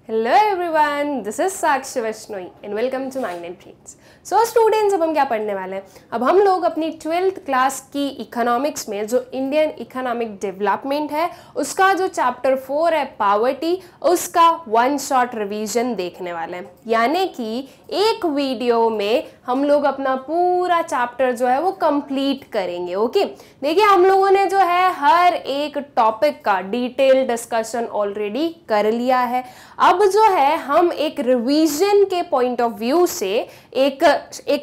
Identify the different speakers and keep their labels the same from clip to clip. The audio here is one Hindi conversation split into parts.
Speaker 1: Hello everyone, this is Sakshi Vaishnoi and welcome to Magnet Brains. So students, अब हम क्या पढ़ने वाले हैं। अब हम लोग अपनी 12th क्लास की इकोनॉमिक्स में जो इंडियन इकोनॉमिक डेवलपमेंट है उसका जो चैप्टर 4 है पॉवर्टी, उसका वन शॉट रिवीजन देखने वाले हैं। यानी कि एक वीडियो में हम लोग अपना पूरा चैप्टर जो है वो कंप्लीट करेंगे। ओके, देखिए हम लोगों ने जो है हर एक टॉपिक का डिटेल डिस्कशन ऑलरेडी कर लिया है। अब जो है हम एक रिवीजन के पॉइंट ऑफ व्यू से एक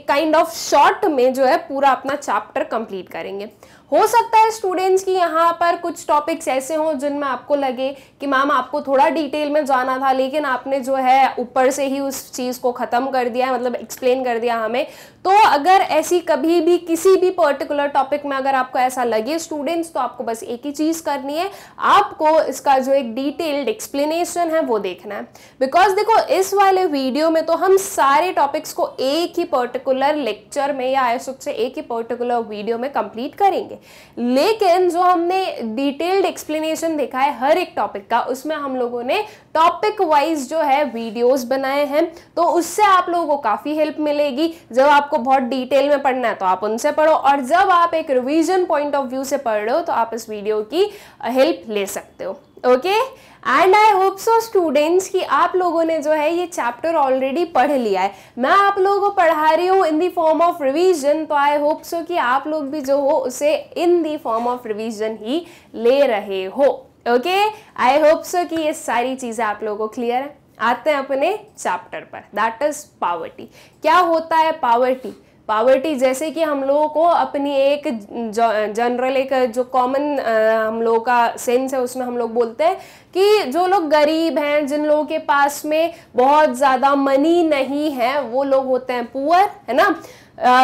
Speaker 1: काइंड ऑफ शॉर्ट में जो है पूरा अपना चैप्टर कंप्लीट करेंगे। हो सकता है स्टूडेंट्स की यहाँ पर कुछ टॉपिक्स ऐसे हों जिनमें आपको लगे कि मैम आपको थोड़ा डिटेल में जाना था लेकिन आपने जो है ऊपर से ही उस चीज़ को ख़त्म कर दिया है, मतलब एक्सप्लेन कर दिया हमें। तो अगर ऐसी कभी भी किसी भी पर्टिकुलर टॉपिक में अगर आपको ऐसा लगे स्टूडेंट्स, तो आपको बस एक ही चीज़ करनी है, आपको इसका जो एक डिटेल्ड एक्सप्लेनेशन है वो देखना है। बिकॉज देखो इस वाले वीडियो में तो हम सारे टॉपिक्स को एक ही पर्टिकुलर लेक्चर में या ऐसे एक ही पर्टिकुलर वीडियो में कंप्लीट करेंगे, लेकिन जो हमने डिटेल्ड एक्सप्लेनेशन देखा है हर एक टॉपिक का, उसमें हम लोगों ने टॉपिक वाइज जो है वीडियोस बनाए हैं। तो उससे आप लोगों को काफी हेल्प मिलेगी। जब आपको बहुत डिटेल में पढ़ना है तो आप उनसे पढ़ो, और जब आप एक रिवीजन पॉइंट ऑफ व्यू से पढ़ रहे हो तो आप इस वीडियो की हेल्प ले सकते हो। Okay, and I hope so students कि आप लोगों ने जो है ये चैप्टर ऑलरेडी पढ़ लिया है। मैं आप लोगों को पढ़ा रही हूँ इन दी फॉर्म ऑफ रिवीजन, तो आई होप सो कि आप लोग भी जो हो उसे इन दी फॉर्म ऑफ रिवीजन ही ले रहे हो। ओके, आई होप सो कि ये सारी चीजें आप लोगों को क्लियर है। आते हैं अपने चैप्टर पर, दैट इज पॉवर्टी। क्या होता है पॉवर्टी? पॉवर्टी जैसे कि हम लोगों को अपनी एक जनरल एक जो कॉमन हम लोगों का सेंस है उसमें हम लोग बोलते हैं कि जो लोग गरीब हैं, जिन लोगों के पास में बहुत ज़्यादा मनी नहीं है, वो लोग होते हैं पुअर, है ना।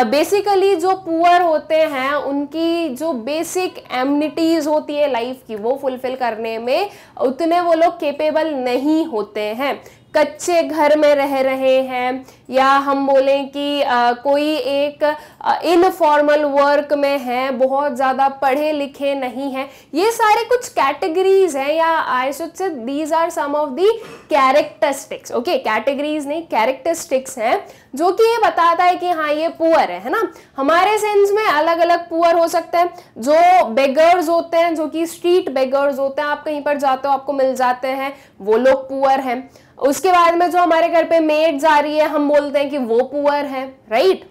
Speaker 1: बेसिकली जो पुअर होते हैं उनकी जो बेसिक एमिनिटीज होती है लाइफ की वो फुलफिल करने में उतने वो लोग केपेबल नहीं होते हैं। कच्चे घर में रह रहे हैं, या हम बोलें कि कोई एक इनफॉर्मल वर्क में है, बहुत ज़्यादा पढ़े लिखे नहीं हैं। ये सारे कुछ कैटेगरीज हैं, या I should say these are some of the characteristics. Okay, categories नहीं, कैरेक्टरिस्टिक्स हैं जो कि ये बताता है कि हाँ ये पुअर है ना। हमारे सेंस में अलग अलग पुअर हो सकते हैं। जो बेगर्स होते हैं, जो कि स्ट्रीट बेगर्स होते हैं, आप कहीं पर जाते हो आपको मिल जाते हैं, वो लोग पुअर हैं। उसके बाद में जो हमारे घर पे मेड्स आ रही है, हम बोलते हैं कि वो पुअर है, राइट।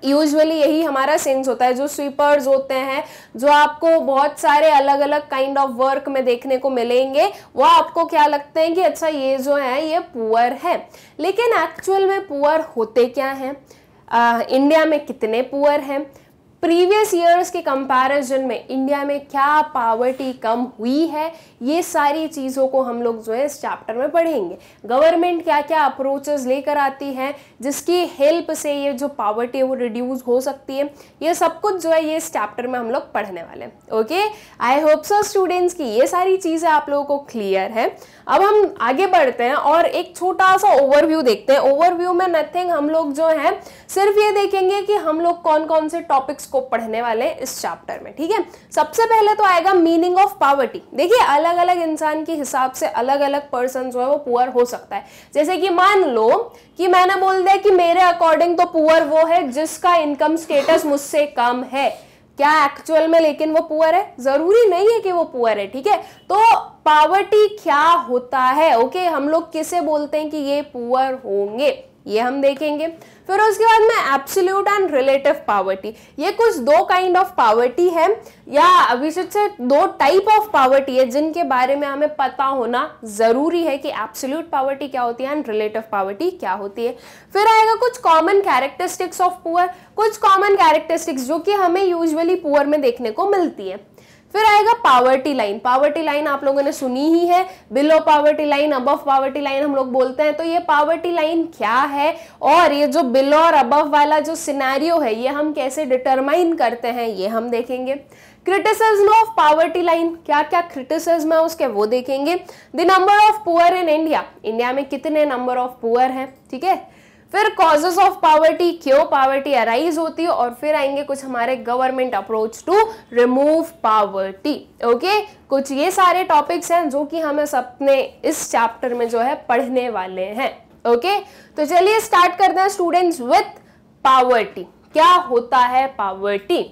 Speaker 1: यूजुअली यही हमारा सेंस होता है। जो स्वीपर्स होते हैं, जो आपको बहुत सारे अलग अलग काइंड ऑफ वर्क में देखने को मिलेंगे, वो आपको क्या लगते हैं कि अच्छा ये जो है ये पुअर है। लेकिन एक्चुअल में पुअर होते क्या हैं? इंडिया में कितने पुअर हैं? प्रीवियस ईयर्स के कंपैरिजन में इंडिया में क्या पॉवर्टी कम हुई है, ये सारी चीज़ों को हम लोग जो है इस चैप्टर में पढ़ेंगे। गवर्नमेंट क्या क्या अप्रोचेस लेकर आती है जिसकी हेल्प से ये जो पॉवर्टी है वो रिड्यूस हो सकती है, ये सब कुछ जो है ये इस चैप्टर में हम लोग पढ़ने वाले हैं। Okay, I hope so students की ये सारी चीज़ें आप लोगों को क्लियर है। अब हम आगे बढ़ते हैं और एक छोटा सा ओवरव्यू देखते हैं। ओवरव्यू में नथिंग, हम लोग जो है सिर्फ ये देखेंगे कि हम लोग कौन कौन से टॉपिक्स को पढ़ने वाले हैं इस चैप्टर में। ठीक है, सबसे पहले तो आएगा मीनिंग ऑफ पॉवर्टी। देखिए अलग अलग इंसान के हिसाब से अलग अलग पर्सन जो है वो पुअर हो सकता है। जैसे कि मान लो कि मैंने बोल दिया कि मेरे अकॉर्डिंग तो पुअर वो है जिसका इनकम स्टेटस मुझसे कम है। क्या एक्चुअल में लेकिन वो पुअर है? जरूरी नहीं है कि वो पुअर है। ठीक है, तो पॉवर्टी क्या होता है? ओके, हम लोग किसे बोलते हैं कि ये पुअर होंगे, ये हम देखेंगे। फिर उसके बाद में एब्सोल्यूट एंड रिलेटिव पॉवर्टी। ये कुछ दो काइंड ऑफ पॉवर्टी है, या अभी से दो टाइप ऑफ पॉवर्टी है जिनके बारे में हमें पता होना जरूरी है कि एब्सोल्यूट पॉवर्टी क्या होती है एंड रिलेटिव पॉवर्टी क्या होती है। फिर आएगा कुछ कॉमन कैरेक्टरिस्टिक्स ऑफ पुअर, कुछ कॉमन कैरेक्टरिस्टिक्स जो कि हमें यूजुअली पुअर में देखने को मिलती है। फिर आएगा पावर्टी लाइन। पावर्टी लाइन आप लोगों ने सुनी ही है, below poverty line, above poverty line हम लोग बोलते हैं। तो ये पावर्टी लाइन क्या है, और ये जो बिलो और अबव वाला जो सिनेरियो है ये हम कैसे डिटरमाइन करते हैं, ये हम देखेंगे। क्रिटिसिज्म ऑफ पावर्टी लाइन, क्या क्या क्रिटिसिज्म है उसके वो देखेंगे। The number of poor in India, India में कितने नंबर ऑफ पुअर हैं। ठीक है, फिर कॉजेस ऑफ पॉवर्टी, क्यों पॉवर्टी अराइज होती है, और फिर आएंगे कुछ हमारे government approach to remove poverty. Okay, कुछ ये सारे टॉपिक्स हैं जो कि हम अपने इस चैप्टर में जो है पढ़ने वाले हैं। ओके, तो चलिए स्टार्ट करते हैं स्टूडेंट्स विथ पावर्टी। क्या होता है poverty?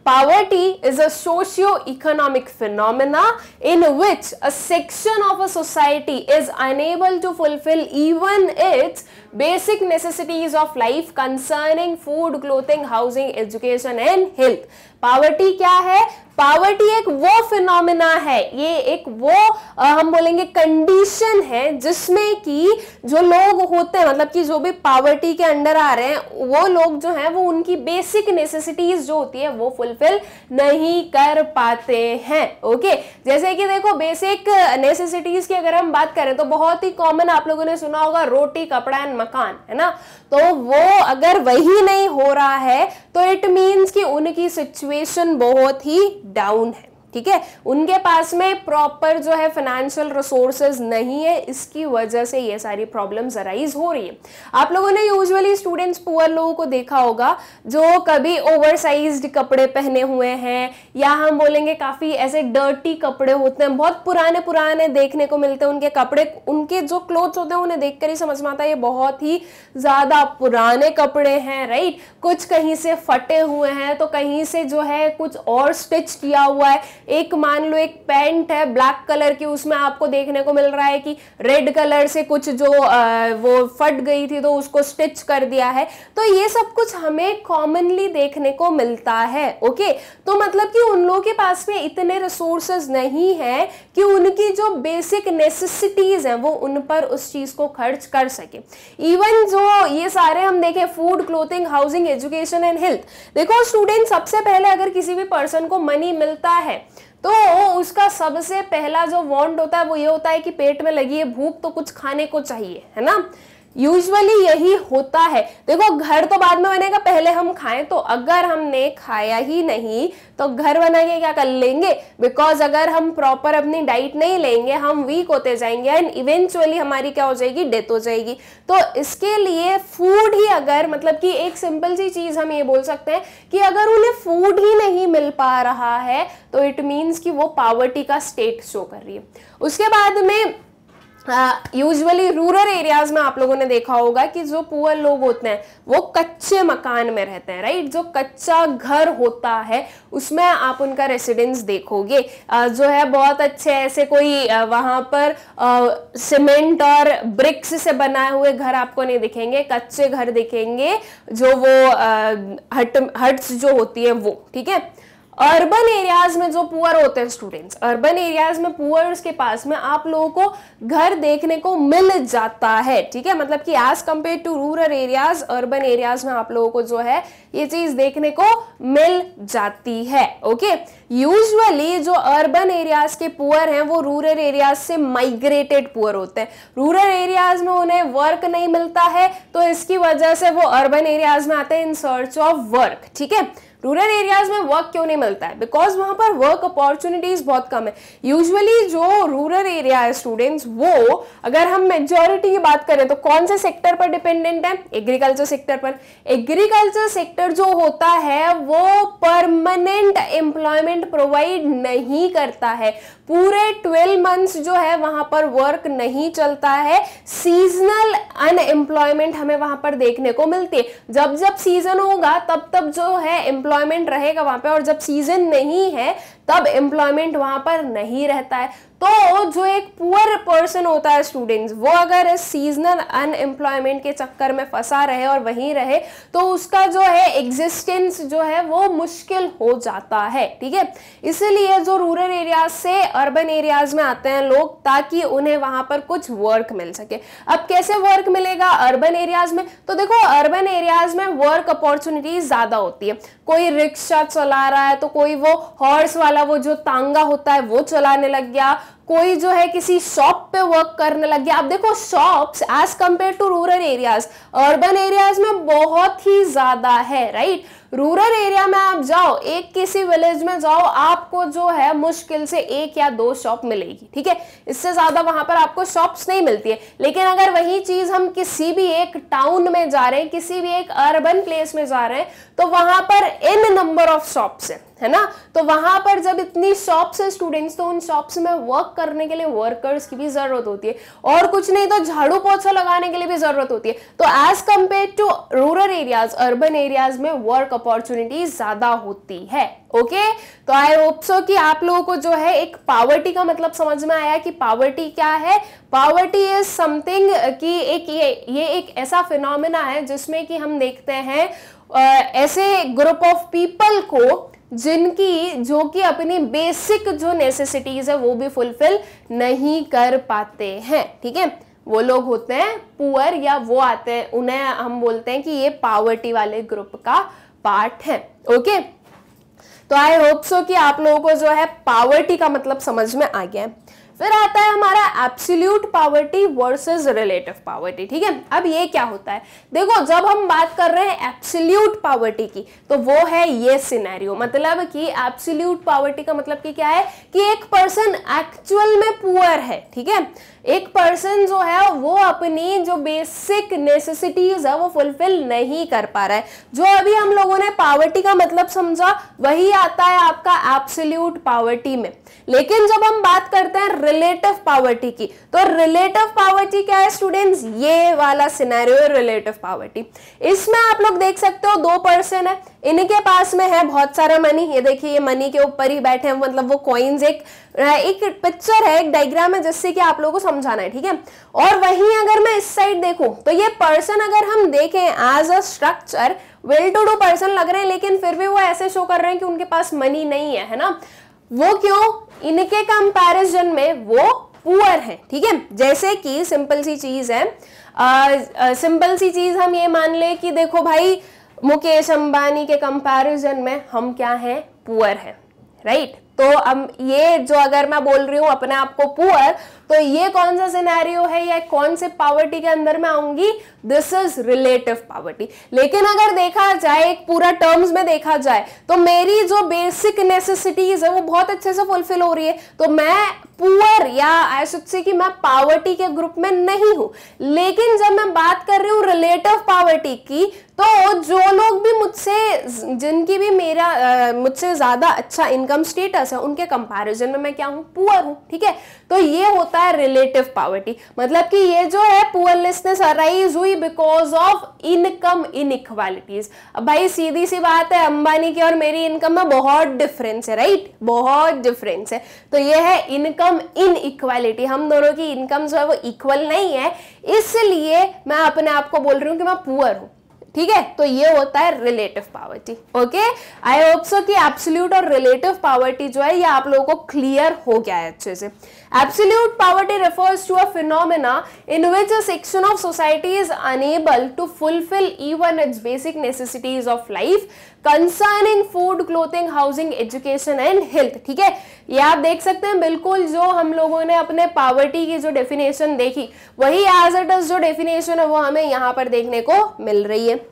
Speaker 1: Poverty is a socio-economic phenomena in which a section of a society is unable to fulfill even its basic necessities of life concerning food, clothing, housing, education and health. Poverty क्या है? पावर्टी एक वो फिनोमिना है, ये एक वो हम बोलेंगे कंडीशन है जिसमें कि जो लोग होते हैं, मतलब कि जो भी पावर्टी के अंडर आ रहे हैं वो लोग जो हैं वो उनकी बेसिक नेसेसिटीज जो होती है वो फुलफिल नहीं कर पाते हैं। ओके, जैसे कि देखो बेसिक नेसेसिटीज की अगर हम बात करें तो बहुत ही कॉमन आप लोगों ने सुना होगा रोटी, कपड़ा एंड मकान, है ना। तो वो अगर वही नहीं हो रहा है तो इट मीन्स कि उनकी सिचुएशन बहुत ही डाउन है। ठीक है, उनके पास में प्रॉपर जो है फाइनेंशियल रिसोर्सेज नहीं है, इसकी वजह से ये सारी प्रॉब्लम्स अराइज हो रही है। आप लोगों ने यूजुअली स्टूडेंट्स पुअर लोगों को देखा होगा जो कभी ओवरसाइज्ड कपड़े पहने हुए हैं, या हम बोलेंगे काफी ऐसे डर्टी कपड़े होते हैं, बहुत पुराने पुराने देखने को मिलते हैं उनके कपड़े, उनके जो क्लोथ्स होते हैं उन्हें देखकर ही समझ में आता है ये बहुत ही ज्यादा पुराने कपड़े हैं, राइट। कुछ कहीं से फटे हुए हैं तो कहीं से जो है कुछ और स्टिच किया हुआ है। एक मान लो एक पैंट है ब्लैक कलर की, उसमें आपको देखने को मिल रहा है कि रेड कलर से कुछ जो वो फट गई थी तो उसको स्टिच कर दिया है। तो ये सब कुछ हमें कॉमनली देखने को मिलता है। ओके, तो मतलब कि उन लोगों के पास में इतने रिसोर्सेज नहीं है कि उनकी जो बेसिक नेसेसिटीज हैं वो उन पर उस चीज को खर्च कर सके। इवन जो ये सारे हम देखें food, clothing, housing, education and health, देखो स्टूडेंट सबसे पहले अगर किसी भी पर्सन को मनी मिलता है तो उसका सबसे पहला जो वांट होता है वो ये होता है कि पेट में लगी है भूख तो कुछ खाने को चाहिए, है ना। यूजुअली यही होता है। देखो घर तो बाद में बनेगा, पहले हम खाएं, तो अगर हमने खाया ही नहीं तो घर बना के क्या कर लेंगे? बिकॉज अगर हम प्रॉपर अपनी डाइट नहीं लेंगे हम वीक होते जाएंगे एंड इवेंचुअली हमारी क्या हो जाएगी? डेथ हो जाएगी। तो इसके लिए फूड ही अगर, मतलब कि एक सिंपल सी चीज हम ये बोल सकते हैं कि अगर उन्हें फूड ही नहीं मिल पा रहा है तो इट मीन्स कि वो पावर्टी का स्टेट शो कर रही है। उसके बाद में यूजुअली रूरल एरियाज में आप लोगों ने देखा होगा कि जो पुअर लोग होते हैं वो कच्चे मकान में रहते हैं, राइट। जो कच्चा घर होता है उसमें आप उनका रेसिडेंस देखोगे जो है बहुत अच्छे ऐसे कोई वहां पर सीमेंट और ब्रिक्स से बनाए हुए घर आपको नहीं दिखेंगे, कच्चे घर दिखेंगे जो वो हट्स जो होती है वो, ठीक है। अर्बन एरियाज में जो पुअर होते हैं स्टूडेंट्स, अर्बन एरियाज में पुअर्स के पास में आप लोगों को घर देखने को मिल जाता है, ठीक है। मतलब कि as compare to rural areas, urban areas में आप लोगों को जो है ये चीज देखने को मिल जाती है। ओके, यूजुअली जो अर्बन एरियाज के पुअर हैं वो रूरल एरियाज से माइग्रेटेड पुअर होते हैं। रूरल एरियाज में उन्हें वर्क नहीं मिलता है तो इसकी वजह से वो अर्बन एरियाज में आते हैं इन सर्च ऑफ वर्क, ठीक है। रूरल एरियाज में वर्क क्यों नहीं मिलता है? बिकॉज वहां पर वर्क अपॉर्चुनिटीज बहुत कम है। यूजुअली जो रूरल एरिया है स्टूडेंट्स, वो अगर हम मेजॉरिटी की बात करें तो कौन से सेक्टर पर डिपेंडेंट है? एग्रीकल्चर सेक्टर पर। एग्रीकल्चर सेक्टर जो होता है वो परमानेंट एम्प्लॉयमेंट प्रोवाइड नहीं करता है। पूरे 12 मंथ्स जो है वहां पर वर्क नहीं चलता है। सीजनल अनएम्प्लॉयमेंट हमें वहां पर देखने को मिलती है। जब जब सीजन होगा तब तब जो है एम्प्लॉयमेंट रहेगा वहां पे, और जब सीजन नहीं है तब एम्प्लॉयमेंट वहां पर नहीं रहता है। तो जो एक पुअर पर्सन होता है स्टूडेंट्स, वो अगर इस सीजनल अनएम्प्लॉयमेंट के चक्कर में फंसा रहे और वहीं रहे तो उसका जो है एग्जिस्टेंस जो है वो मुश्किल हो जाता है, ठीक है। इसलिए जो रूरल एरियाज से अर्बन एरियाज में आते हैं लोग ताकि उन्हें वहां पर कुछ वर्क मिल सके। अब कैसे वर्क मिलेगा अर्बन एरियाज में? तो देखो अर्बन एरियाज में वर्क अपॉर्चुनिटीज ज्यादा होती है। कोई रिक्शा चला रहा है तो कोई वो हॉर्स वाला वो जो तांगा होता है वो चलाने लग गया, कोई जो है किसी शॉप पे वर्क करने लग गया। अब देखो shops as compare to rural areas, urban areas में बहुत ही ज्यादा है, राइट। रूरल एरिया में आप जाओ, एक किसी विलेज में जाओ, आपको जो है मुश्किल से 1 या 2 शॉप मिलेगी, ठीक है। इससे ज्यादा वहां पर आपको शॉप्स नहीं मिलती है। लेकिन अगर वही चीज हम किसी भी एक टाउन में जा रहे हैं, किसी भी एक अर्बन प्लेस में जा रहे हैं, तो वहां पर इन नंबर ऑफ शॉप्स है, है ना। तो वहां पर जब इतनी शॉप्स है स्टूडेंट्स, तो उन शॉप्स में वर्क करने के लिए वर्कर्स की भी जरूरत होती है, और कुछ नहीं तो झाड़ू पोछा लगाने के लिए भी जरूरत होती है। तो as compare to rural areas, urban areas में वर्क अपॉर्चुनिटी ज्यादा होती है। ओके, तो आई होप सो कि आप लोगों को जो है एक पावर्टी का मतलब समझ में आया कि पावर्टी क्या है। पावर्टी इज समथिंग कि एक ये एक ऐसा फिनोमेना है जिसमें कि हम देखते हैं ऐसे ग्रुप ऑफ पीपल को जो कि अपनी बेसिक जो नेसेसिटीज है वो भी फुलफिल नहीं कर पाते हैं। ठीक है, वो लोग होते हैं पुअर, या वो आते हैं, उन्हें हम बोलते हैं कि ये पावर्टी वाले ग्रुप का पार्ट है। ओके, तो आई होप सो कि आप लोगों को जो है पावर्टी का मतलब समझ में आ गया है। फिर आता है हमारा absolute poverty versus relative poverty. ठीक है, अब ये क्या होता है, देखो जब हम बात कर रहे हैं एब्सोल्यूट पावर्टी की, तो वो है ये सिनेरियो, मतलब कि एब्सोल्यूट पावर्टी का मतलब कि क्या है कि एक पर्सन एक्चुअल में पुअर है। ठीक है, एक पर्सन जो है वो अपनी जो बेसिक नेसेसिटीज है वो फुलफिल नहीं कर पा रहा है। जो अभी हम लोगों ने पावर्टी का मतलब समझा वही आता है आपका एब्सोल्यूट पावर्टी में। लेकिन जब हम बात करते हैं रिलेटिव पावर्टी की, तो रिलेटिव पावर्टी क्या है स्टूडेंट्स, ये वाला सिनेरियो है रिलेटिव पावर्टी। इसमें आप लोग देख सकते हो दो पर्सन है, इनके पास में है बहुत सारा मनी, ये देखिए ये मनी के ऊपर ही बैठे हैं, मतलब वो कॉइन्स, एक पिक्चर है, एक डायग्राम है जिससे कि आप लोगों को समझाना है। ठीक है, और वहीं अगर मैं इस साइड देखूं तो ये पर्सन अगर हम देखें as a structure well to do person लग रहे हैं, लेकिन फिर भी वो ऐसे शो कर रहे हैं कि उनके पास मनी नहीं है ना। वो क्यों, इनके कंपैरिजन में वो पुअर है। ठीक है, जैसे कि सिंपल सी चीज है, सिंपल सी चीज हम ये मान ले कि देखो भाई मुकेश अंबानी के कंपैरिजन में हम क्या हैं, पुअर है, राइट। तो अब ये जो अगर मैं बोल रही हूं अपने आप को पुअर, तो ये कौन सा सिनेरियो है या कौन से पावर्टी के अंदर में आऊंगी, दिस इज रिलेटिव पावर्टी। लेकिन अगर देखा जाए एक पूरा टर्म्स में देखा जाए तो मेरी जो बेसिक नेसेसिटीज है वो बहुत अच्छे से फुलफिल हो रही है, तो मैं पुअर या आई शुड से कि मैं पावर्टी के ग्रुप में नहीं हूं। लेकिन जब मैं बात कर रही हूं रिलेटिव पावर्टी की, तो जो लोग भी मुझसे, जिनकी भी मेरा मुझसे ज्यादा अच्छा इनकम स्टेटस है, उनके कंपैरिजन में मैं क्या हूं, पुअर हूं। ठीक है, तो ये होता है रिलेटिव पावर्टी, मतलब कि ये जो है पुअरनेस अराइज हुई बिकॉज ऑफ इनकम इनइक्वालिटीज। अब भाई सीधी सी बात है, अंबानी की और मेरी इनकम में बहुत डिफरेंस है, राइट, बहुत डिफरेंस है। तो ये है इनकम इनइक्वालिटी, हम दोनों की इनकम जो है वो इक्वल नहीं है, इसलिए मैं अपने आप को बोल रही हूं कि मैं पुअर हूं। ठीक है, तो ये होता है relative poverty. Okay, I hope so कि एब्सोल्यूट और रिलेटिव पावर्टी जो है ये आप लोगों को क्लियर हो गया है अच्छे से। Absolute poverty refers to a phenomena in which a section of society is unable to fulfill even its basic necessities of life concerning food, clothing, housing, education and health। ठीक है, ये आप देख सकते हैं बिल्कुल जो हम लोगों ने अपने पावर्टी की जो डेफिनेशन देखी वही एज इट इज जो डेफिनेशन है वो हमें यहाँ पर देखने को मिल रही है।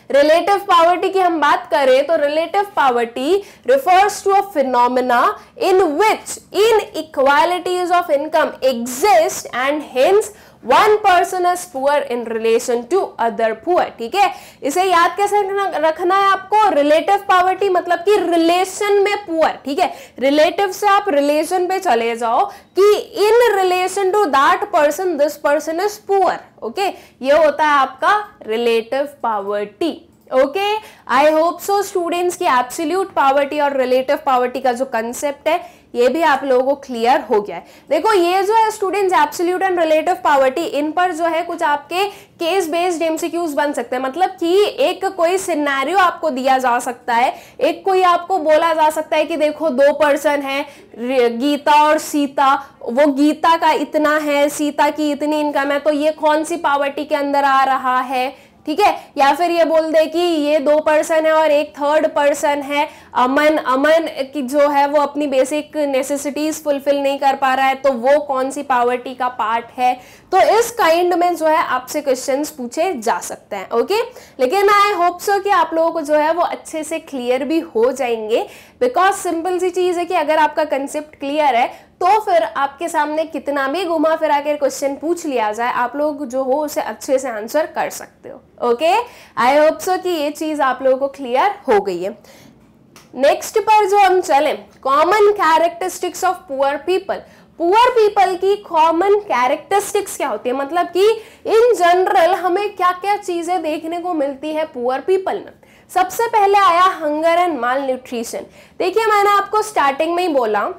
Speaker 1: रिलेटिव पावर्टी की हम बात करें तो relative poverty refers to a phenomena in which inequalities of income exist and hence one person is poor in relation to other poor. ठीक है, इसे याद कैसे रखना है आपको, रिलेटिव पावर्टी मतलब कि रिलेशन में पुअर। ठीक है, रिलेटिव से आप रिलेशन पे चले जाओ कि in relation to that person this person is poor. Okay, ये होता है आपका relative poverty. Okay, I hope so students की एब्सोल्यूट पावर्टी और रिलेटिव पावर्टी का जो कंसेप्ट है ये भी आप लोगों को क्लियर हो गया है। देखो ये जो है students absolute and relative poverty, इन पर जो है कुछ आपके केस बेस्ड एमसीक्यूज बन सकते हैं। मतलब कि एक कोई सिनेरियो आपको दिया जा सकता है, एक कोई आपको बोला जा सकता है कि देखो दो पर्सन है, गीता और सीता, वो गीता का इतना है, सीता की इतनी इनकम है, तो ये कौन सी पावर्टी के अंदर आ रहा है। ठीक है, या फिर ये बोल दे कि ये दो पर्सन है और एक थर्ड पर्सन है अमन, अमन की जो है वो अपनी बेसिक नेसेसिटीज फुलफिल नहीं कर पा रहा है, तो वो कौन सी पावर्टी का पार्ट है। तो इस काइंड में जो है आपसे क्वेश्चंस पूछे जा सकते हैं। ओके, लेकिन आई होप सो कि आप लोगों को जो है वो अच्छे से क्लियर भी हो जाएंगे, बिकॉज सिंपल सी चीज है कि अगर आपका कंसेप्ट क्लियर है तो फिर आपके सामने कितना भी घुमा फिरा कर क्वेश्चन पूछ लिया जाए, आप लोग जो हो उसे अच्छे से आंसर कर सकते हो। ओके, आई होप सो कि ये चीज आप लोगों को क्लियर हो गई है। नेक्स्ट पर जो हम चले, common characteristics of poor people. Poor people की कॉमन कैरेक्टरिस्टिक्स क्या होती है, मतलब कि इन जनरल हमें क्या क्या चीजें देखने को मिलती है पुअर पीपल में। सबसे पहले आया हंगर एंड माल न्यूट्रिशन। देखिए मैंने आपको स्टार्टिंग में ही बोला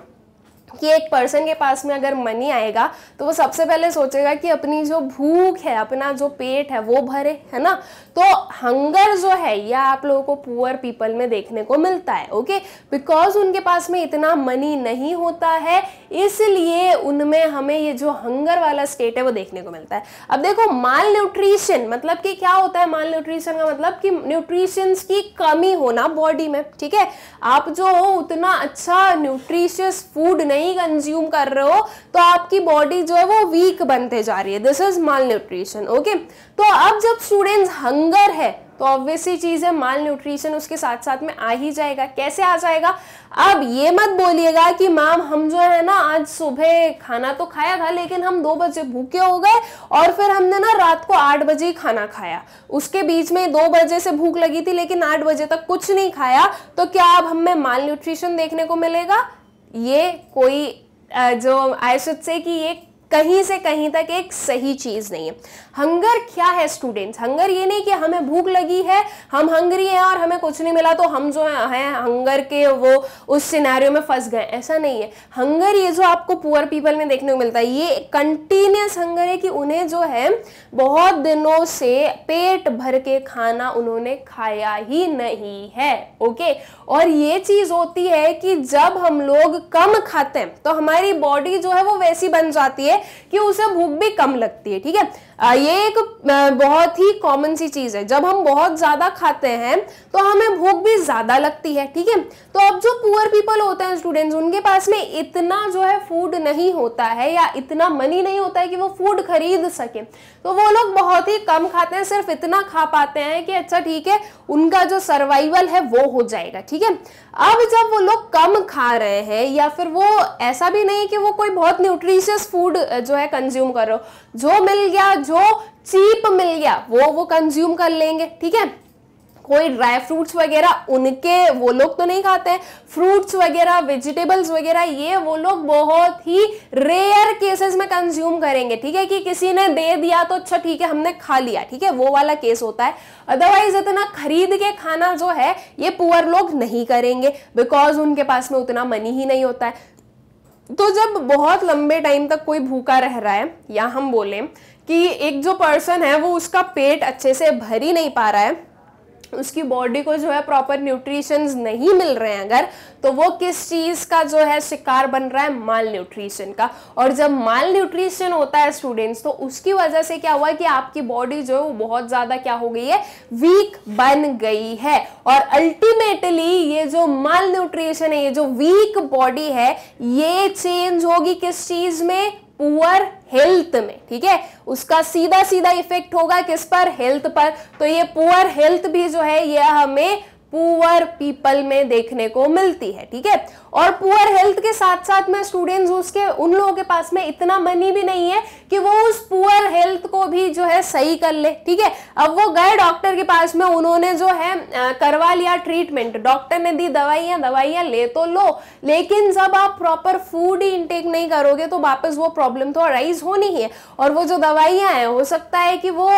Speaker 1: कि एक पर्सन के पास में अगर मनी आएगा तो वो सबसे पहले सोचेगा कि अपनी जो भूख है, अपना जो पेट है वो भरे, है ना। तो हंगर जो है यह आप लोगों को पुअर पीपल में देखने को मिलता है, ओके, बिकॉज उनके पास में इतना मनी नहीं होता है, इसलिए उनमें हमें ये जो हंगर वाला स्टेट है वो देखने को मिलता है। अब देखो माल न्यूट्रिशन मतलब कि क्या होता है, माल न्यूट्रिशन का मतलब कि न्यूट्रिशंस की कमी होना बॉडी में, ठीक है। आप जो उतना अच्छा न्यूट्रिशियस फूड नहीं कंज्यूम कर रहे हो तो आपकी बॉडी जो है वो वीक बनते जा रही है, this is mall nutrition, okay. तो अब जब स्टूडेंट्स हंगर है तो ऑब्वियसली चीज है माल न्यूट्रिशन उसके साथ साथ में आ ही जाएगा। कैसे आ जाएगा, अब ये मत बोलिएगा कि मैम हम जो है ना आज सुबह खाना तो खाया था लेकिन हम 2 बजे भूखे हो गए और फिर हमने ना रात को 8 बजे ही खाना खाया, उसके बीच में 2 बजे से भूख लगी थी लेकिन 8 बजे तक कुछ नहीं खाया, तो क्या अब हमें माल न्यूट्रिशन देखने को मिलेगा? ये कोई जो आई शुड से कि ये कहीं से कहीं तक एक सही चीज नहीं है। हंगर क्या है स्टूडेंट्स, हंगर ये नहीं कि हमें भूख लगी है, हम हंगरी हैं और हमें कुछ नहीं मिला तो हम जो है हंगर के वो उस सिनेरियो में फंस गए, ऐसा नहीं है। हंगर ये जो आपको पुअर पीपल में देखने को मिलता है ये कंटिन्यूस हंगर है कि उन्हें जो है बहुत दिनों से पेट भर के खाना उन्होंने खाया ही नहीं है, ओके। और ये चीज होती है कि जब हम लोग कम खाते हैं तो हमारी बॉडी जो है वो वैसी बन जाती है कि उसे भूख भी कम लगती है, ठीक है। ये एक बहुत ही कॉमन सी चीज है, जब हम बहुत ज्यादा खाते हैं तो हमें भूख भी ज्यादा लगती है, ठीक है। तो अब जो पुअर पीपल होते हैं स्टूडेंट्स, उनके पास में इतना जो है फूड नहीं होता है या इतना मनी नहीं होता है कि वो फूड खरीद सके, तो वो लोग बहुत ही कम खाते हैं, सिर्फ इतना खा पाते हैं कि अच्छा ठीक है उनका जो सर्वाइवल है वो हो जाएगा, ठीक है। अब जब वो लोग कम खा रहे हैं या फिर वो ऐसा भी नहीं कि वो कोई बहुत न्यूट्रिशियस फूड जो है कंज्यूम कर रहे हो, जो मिल गया, जो चीप मिल गया वो कंज्यूम कर लेंगे, ठीक है। कोई ड्राई फ्रूट्स वगैरह उनके वो लोग तो नहीं खाते हैं, फ्रूट्स वगैरह वेजिटेबल्स वगैरह ये वो लोग बहुत ही रेयर केसेस में कंज्यूम करेंगे, ठीक है, कि किसी ने दे दिया तो अच्छा ठीक है हमने खा लिया, ठीक है, वो वाला केस होता है। अदरवाइज इतना खरीद के खाना जो है ये पुअर लोग नहीं करेंगे बिकॉज उनके पास में उतना मनी ही नहीं होता है। तो जब बहुत लंबे टाइम तक कोई भूखा रह रहा है या हम बोले कि एक जो पर्सन है वो उसका पेट अच्छे से भर ही नहीं पा रहा है, उसकी बॉडी को जो है प्रॉपर न्यूट्रिशंस नहीं मिल रहे हैं अगर, तो वो किस चीज का जो है शिकार बन रहा है, माल न्यूट्रिशन का। और जब माल न्यूट्रिशन होता है स्टूडेंट्स तो उसकी वजह से क्या हुआ कि आपकी बॉडी जो है वो बहुत ज्यादा क्या हो गई है, वीक बन गई है। और अल्टीमेटली ये जो माल न्यूट्रिशन है, ये जो वीक बॉडी है, ये चेंज होगी किस चीज में, पुअर हेल्थ में, ठीक है। उसका सीधा सीधा इफेक्ट होगा किस पर, हेल्थ पर। तो ये पुअर हेल्थ भी जो है ये हमें पुअर पीपल में देखने को मिलती है, ठीक है। और पुअर हेल्थ के साथ साथ में स्टूडेंट्स उसके उन लोगों के पास में इतना मनी भी नहीं है कि वो उस पुअर हेल्थ को भी जो है सही कर ले, ठीक है। अब वो गए डॉक्टर के पास में, उन्होंने जो है करवा लिया ट्रीटमेंट, डॉक्टर ने दी दवाइयां ले तो लो, लेकिन जब आप प्रॉपर फूड ही इंटेक नहीं करोगे तो वापस वो प्रॉब्लम तो अराइज होनी ही है। और वो जो दवाइयां हैं हो सकता है कि वो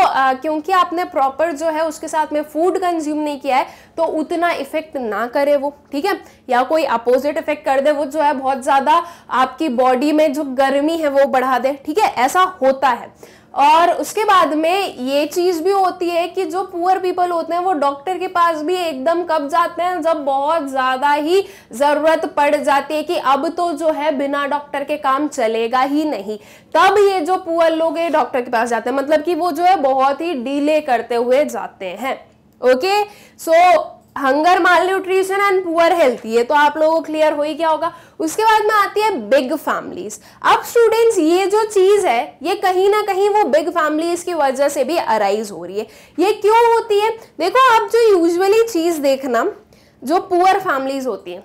Speaker 1: क्योंकि आपने प्रॉपर जो है उसके साथ में फूड कंज्यूम नहीं किया है तो उतना इफेक्ट ना करे वो, ठीक है, या कोई अपोजिट इफेक्ट कर दे, वो जो है बहुत ज्यादा आपकी बॉडी में जो गर्मी है वो बढ़ा दे, ठीक है, ऐसा होता है। और उसके बाद में ये चीज भी होती है कि जो पुअर पीपल होते हैं वो डॉक्टर के पास भी एकदम कब जाते हैं, जब बहुत ज्यादा ही जरूरत पड़ जाती है कि अब तो जो है बिना डॉक्टर के काम चलेगा ही नहीं, तब ये जो पुअर लोग है डॉक्टर के पास जाते हैं, मतलब कि वो जो है बहुत ही डिले करते हुए जाते हैं, okay. So hunger, mall nutrition and poor health, ये तो आप लोगों को क्लियर हो ही क्या होगा। उसके बाद में आती है बिग फैमिलीज। अब स्टूडेंट्स ये जो चीज है ये कहीं ना कहीं वो बिग फैमिलीज की वजह से भी अराइज हो रही है। ये क्यों होती है, देखो आप जो यूजुअली चीज देखना, जो पुअर फैमिलीज होती है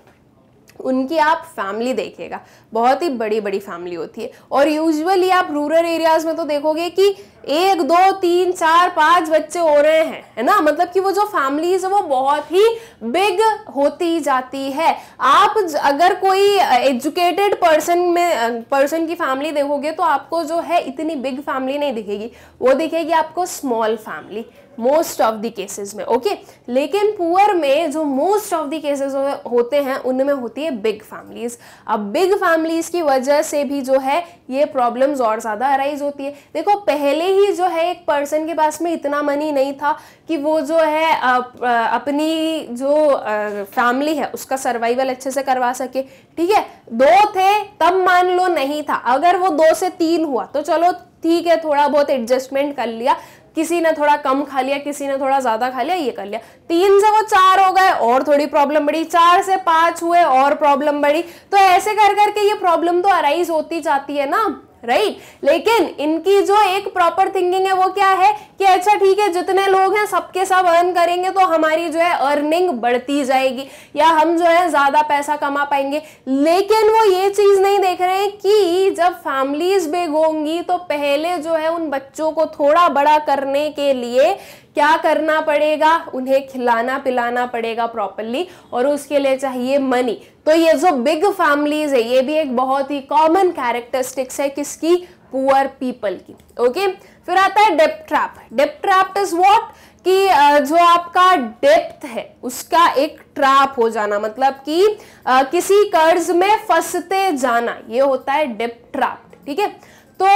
Speaker 1: उनकी आप फैमिली देखिएगा, बहुत ही बड़ी बड़ी फैमिली होती है। और यूजुअली आप रूरल एरियाज में तो देखोगे कि 1 2 3 4 5 बच्चे हो रहे हैं, है ना, मतलब कि वो जो फैमिलीज है वो बहुत ही बिग होती जाती है। आप अगर कोई एजुकेटेड पर्सन की फैमिली देखोगे तो आपको जो है इतनी बिग फैमिली नहीं दिखेगी, वो दिखेगी आपको small family most of the cases में, ओके। लेकिन पुअर में जो मोस्ट ऑफ द केसेस होते हैं उनमें होती है बिग फैमिलीज। अब बिग फैमिलीज की वजह से भी जो है ये प्रॉब्लम्स और ज्यादा अराइज होती है। देखो पहले ही जो है एक पर्सन के पास में इतना मनी नहीं था कि वो जो है अपनी जो फैमिली है उसका सर्वाइवल अच्छे से करवा सके, ठीक है। 2 थे तब मान लो नहीं था, अगर वो 2 से 3 हुआ तो चलो ठीक है, थोड़ा बहुत एडजस्टमेंट कर लिया, किसी ने थोड़ा कम खा लिया, किसी ने थोड़ा ज्यादा खा लिया, ये कर लिया। 3 से वो 4 हो गए और थोड़ी प्रॉब्लम बढ़ी, 4 से 5 हुए और प्रॉब्लम बढ़ी। तो ऐसे कर करके ये प्रॉब्लम तो अराइज होती जाती है ना, राइट। लेकिन इनकी जो एक प्रॉपर थिंकिंग है वो क्या है कि अच्छा ठीक है, जितने लोग हैं सबके सब अर्न करेंगे तो हमारी जो है अर्निंग बढ़ती जाएगी या हम जो है ज्यादा पैसा कमा पाएंगे। लेकिन वो ये चीज नहीं देख रहे हैं कि जब फैमिलीज बिग होंगी तो पहले जो है उन बच्चों को थोड़ा बड़ा करने के लिए क्या करना पड़ेगा, उन्हें खिलाना पिलाना पड़ेगा प्रॉपरली, और उसके लिए चाहिए मनी। तो ये जो बिग फैमिलीज है ये भी एक बहुत ही कॉमन कैरेक्टरिस्टिक्स है किसकी, पुअर पीपल की, ओके। फिर आता है डेप्ट ट्रैप। डेप्ट ट्रैप इज व्हाट कि जो आपका डेप्थ है उसका एक ट्रैप हो जाना, मतलब कि किसी कर्ज में फंसते जाना, ये होता है डेप्ट ट्रैप, ठीक है। तो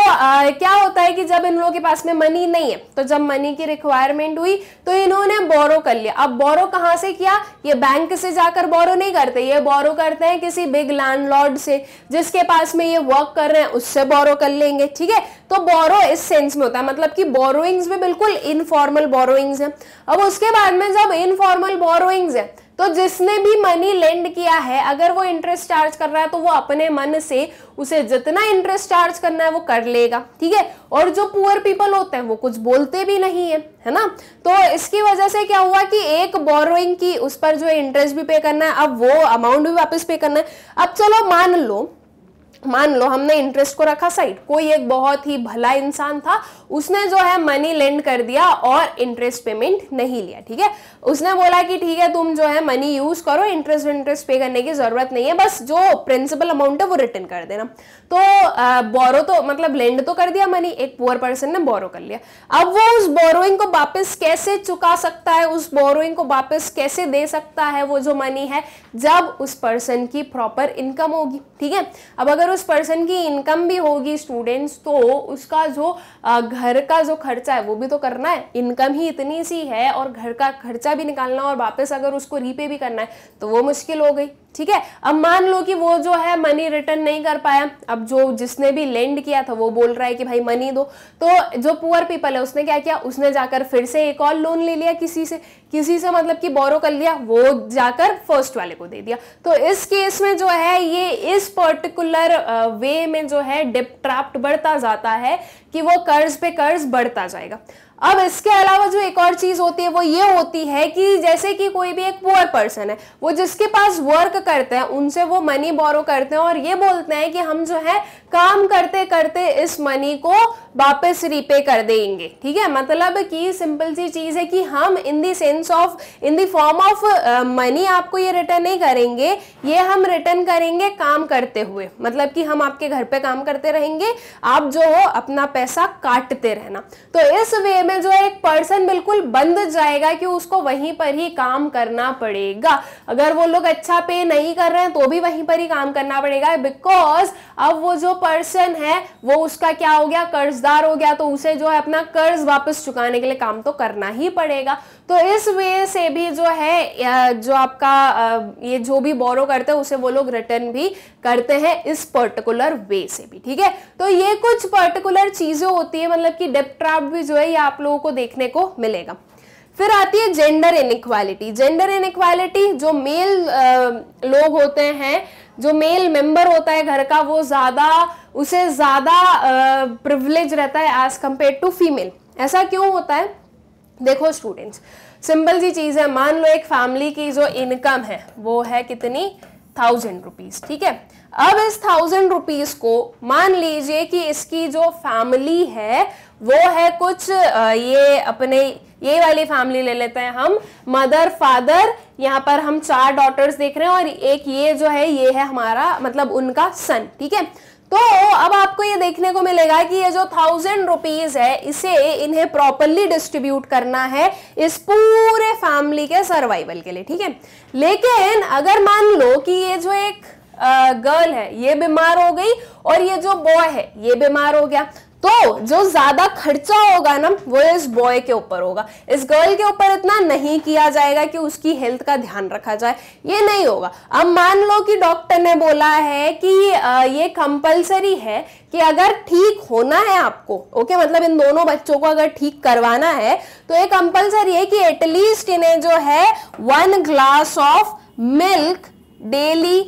Speaker 1: क्या होता है कि जब इन लोगों के पास में मनी नहीं है तो जब मनी की रिक्वायरमेंट हुई तो इन्होंने बोरो कर लिया। अब बोरो कहाँ से किया, ये बैंक से जाकर बोरो नहीं करते, ये बोरो करते हैं किसी बिग लैंडलॉर्ड से जिसके पास में ये वर्क कर रहे हैं, उससे बोरो कर लेंगे, ठीक है। तो बोरो इस सेंस में होता है, मतलब कि बोरोइंग्स भी बिल्कुल इनफॉर्मल बोरोइंग्स है। अब उसके बाद में जब इनफॉर्मल बोरोइंग्स है तो जिसने भी मनी लेंड किया है अगर वो इंटरेस्ट चार्ज कर रहा है तो वो अपने मन से उसे जितना इंटरेस्ट चार्ज करना है वो कर लेगा, ठीक है। और जो पुअर पीपल होते हैं वो कुछ बोलते भी नहीं है ना। तो इसकी वजह से क्या हुआ कि एक बोरोइंग की उस पर जो इंटरेस्ट भी पे करना है, अब वो अमाउंट भी वापस पे करना है। अब चलो मान लो हमने इंटरेस्ट को रखा साइड, कोई एक बहुत ही भला इंसान था, उसने जो है मनी लेंड कर दिया और इंटरेस्ट पेमेंट नहीं लिया, ठीक है। उसने बोला कि ठीक है तुम जो है मनी यूज करो, इंटरेस्ट पे करने की जरूरत नहीं है, बस जो प्रिंसिपल अमाउंट है वो रिटर्न कर देना। तो बोरो तो मतलब लेंड तो कर दिया मनी, एक पुअर पर्सन ने बोरो कर लिया। अब वो उस बोरोइंग को वापस कैसे चुका सकता है, उस बोरोइंग को वापस कैसे दे सकता है वो जो मनी है, जब उस पर्सन की प्रॉपर इनकम होगी, ठीक है। अब अगर उस पर्सन की इनकम भी होगी स्टूडेंट्स तो उसका जो घर का जो खर्चा है वो भी तो करना है, इनकम ही इतनी सी है और घर का खर्चा भी निकालना और वापस अगर उसको रीपे भी करना है तो वो मुश्किल हो गई, ठीक है। अब मान लो कि वो जो है मनी रिटर्न नहीं कर पाया, अब जो जिसने भी लेंड किया था वो बोल रहा है कि भाई मनी दो, तो जो पुअर पीपल है उसने क्या किया, उसने जाकर फिर से एक और लोन ले लिया किसी से मतलब कि बोरो कर लिया, वो जाकर फर्स्ट वाले को दे दिया। तो इस केस में जो है ये इस पर्टिकुलर वे में जो है डेप्ट ट्रैप बढ़ता जाता है कि वो कर्ज पे कर्ज बढ़ता जाएगा। अब इसके अलावा जो एक और चीज होती है वो ये होती है कि जैसे कि कोई भी एक पुअर पर्सन है, वो जिसके पास वर्क करते हैं उनसे वो मनी बोरो करते हैं और ये बोलते हैं कि हम जो है काम करते करते इस मनी को वापस रीपे कर देंगे, ठीक है। मतलब कि सिंपल सी चीज है कि हम in the form of money आपको ये रिटर्न नहीं करेंगे, ये हम रिटर्न करेंगे काम करते हुए, मतलब कि हम आपके घर पे काम करते रहेंगे, आप जो हो अपना पैसा काटते रहना। तो इस वे में जो एक पर्सन बिल्कुल बंद जाएगा कि उसको वहीं पर ही काम करना पड़ेगा। अगर वो लोग अच्छा पे नहीं कर रहे हैं तो भी वहीं पर ही काम करना पड़ेगा, बिकॉज अब वो जो पर्सन है वो उसका क्या हो गया, कर्जदार हो गया, तो उसे जो है अपना कर्ज वापस चुकाने के लिए काम तो करना ही पड़ेगा। तो इस वे से भी जो है जो आपका ये जो भी बोरो करते हैं उसे वो लोग रिटर्न भी करते हैं इस पर्टिकुलर वे से भी, ठीक है। तो ये कुछ पर्टिकुलर चीजें होती है, मतलब कि डेप्ट ट्रैप भी जो है ये आप लोगों को देखने को मिलेगा। फिर आती है जेंडर इनइक्वालिटी। जेंडर इनइक्वालिटी, जो मेल लोग होते हैं, जो मेल मेंबर होता है घर का, वो उसे ज्यादा प्रिविलेज रहता है एज कंपेयर टू फीमेल। ऐसा क्यों होता है? देखो स्टूडेंट्स, सिंपल सी चीज है, मान लो एक फैमिली की जो इनकम है वो है कितनी, 1000 रुपीज, ठीक है। अब इस 1000 रुपीज को मान लीजिए कि इसकी जो फैमिली है वो है कुछ ये अपने ये वाली फैमिली ले लेते हैं हम, मदर फादर, यहाँ पर हम 4 डॉटर्स देख रहे हैं और एक ये जो है ये है हमारा मतलब उनका सन, ठीक है। तो अब आपको ये देखने को मिलेगा कि ये जो 1000 रुपीज है इसे इन्हें प्रॉपरली डिस्ट्रीब्यूट करना है इस पूरे फैमिली के सर्वाइवल के लिए, ठीक है। लेकिन अगर मान लो कि ये जो एक गर्ल है ये बीमार हो गई और ये जो बॉय है ये बीमार हो गया, तो जो ज्यादा खर्चा होगा ना वो इस बॉय के ऊपर होगा, इस गर्ल के ऊपर इतना नहीं किया जाएगा कि उसकी हेल्थ का ध्यान रखा जाए, ये नहीं होगा। अब मान लो कि डॉक्टर ने बोला है कि ये कंपलसरी है कि अगर ठीक होना है आपको, ओके, मतलब इन दोनों बच्चों को अगर ठीक करवाना है तो ये कंपलसरी है कि एटलीस्ट इन्हें जो है 1 ग्लास ऑफ मिल्क डेली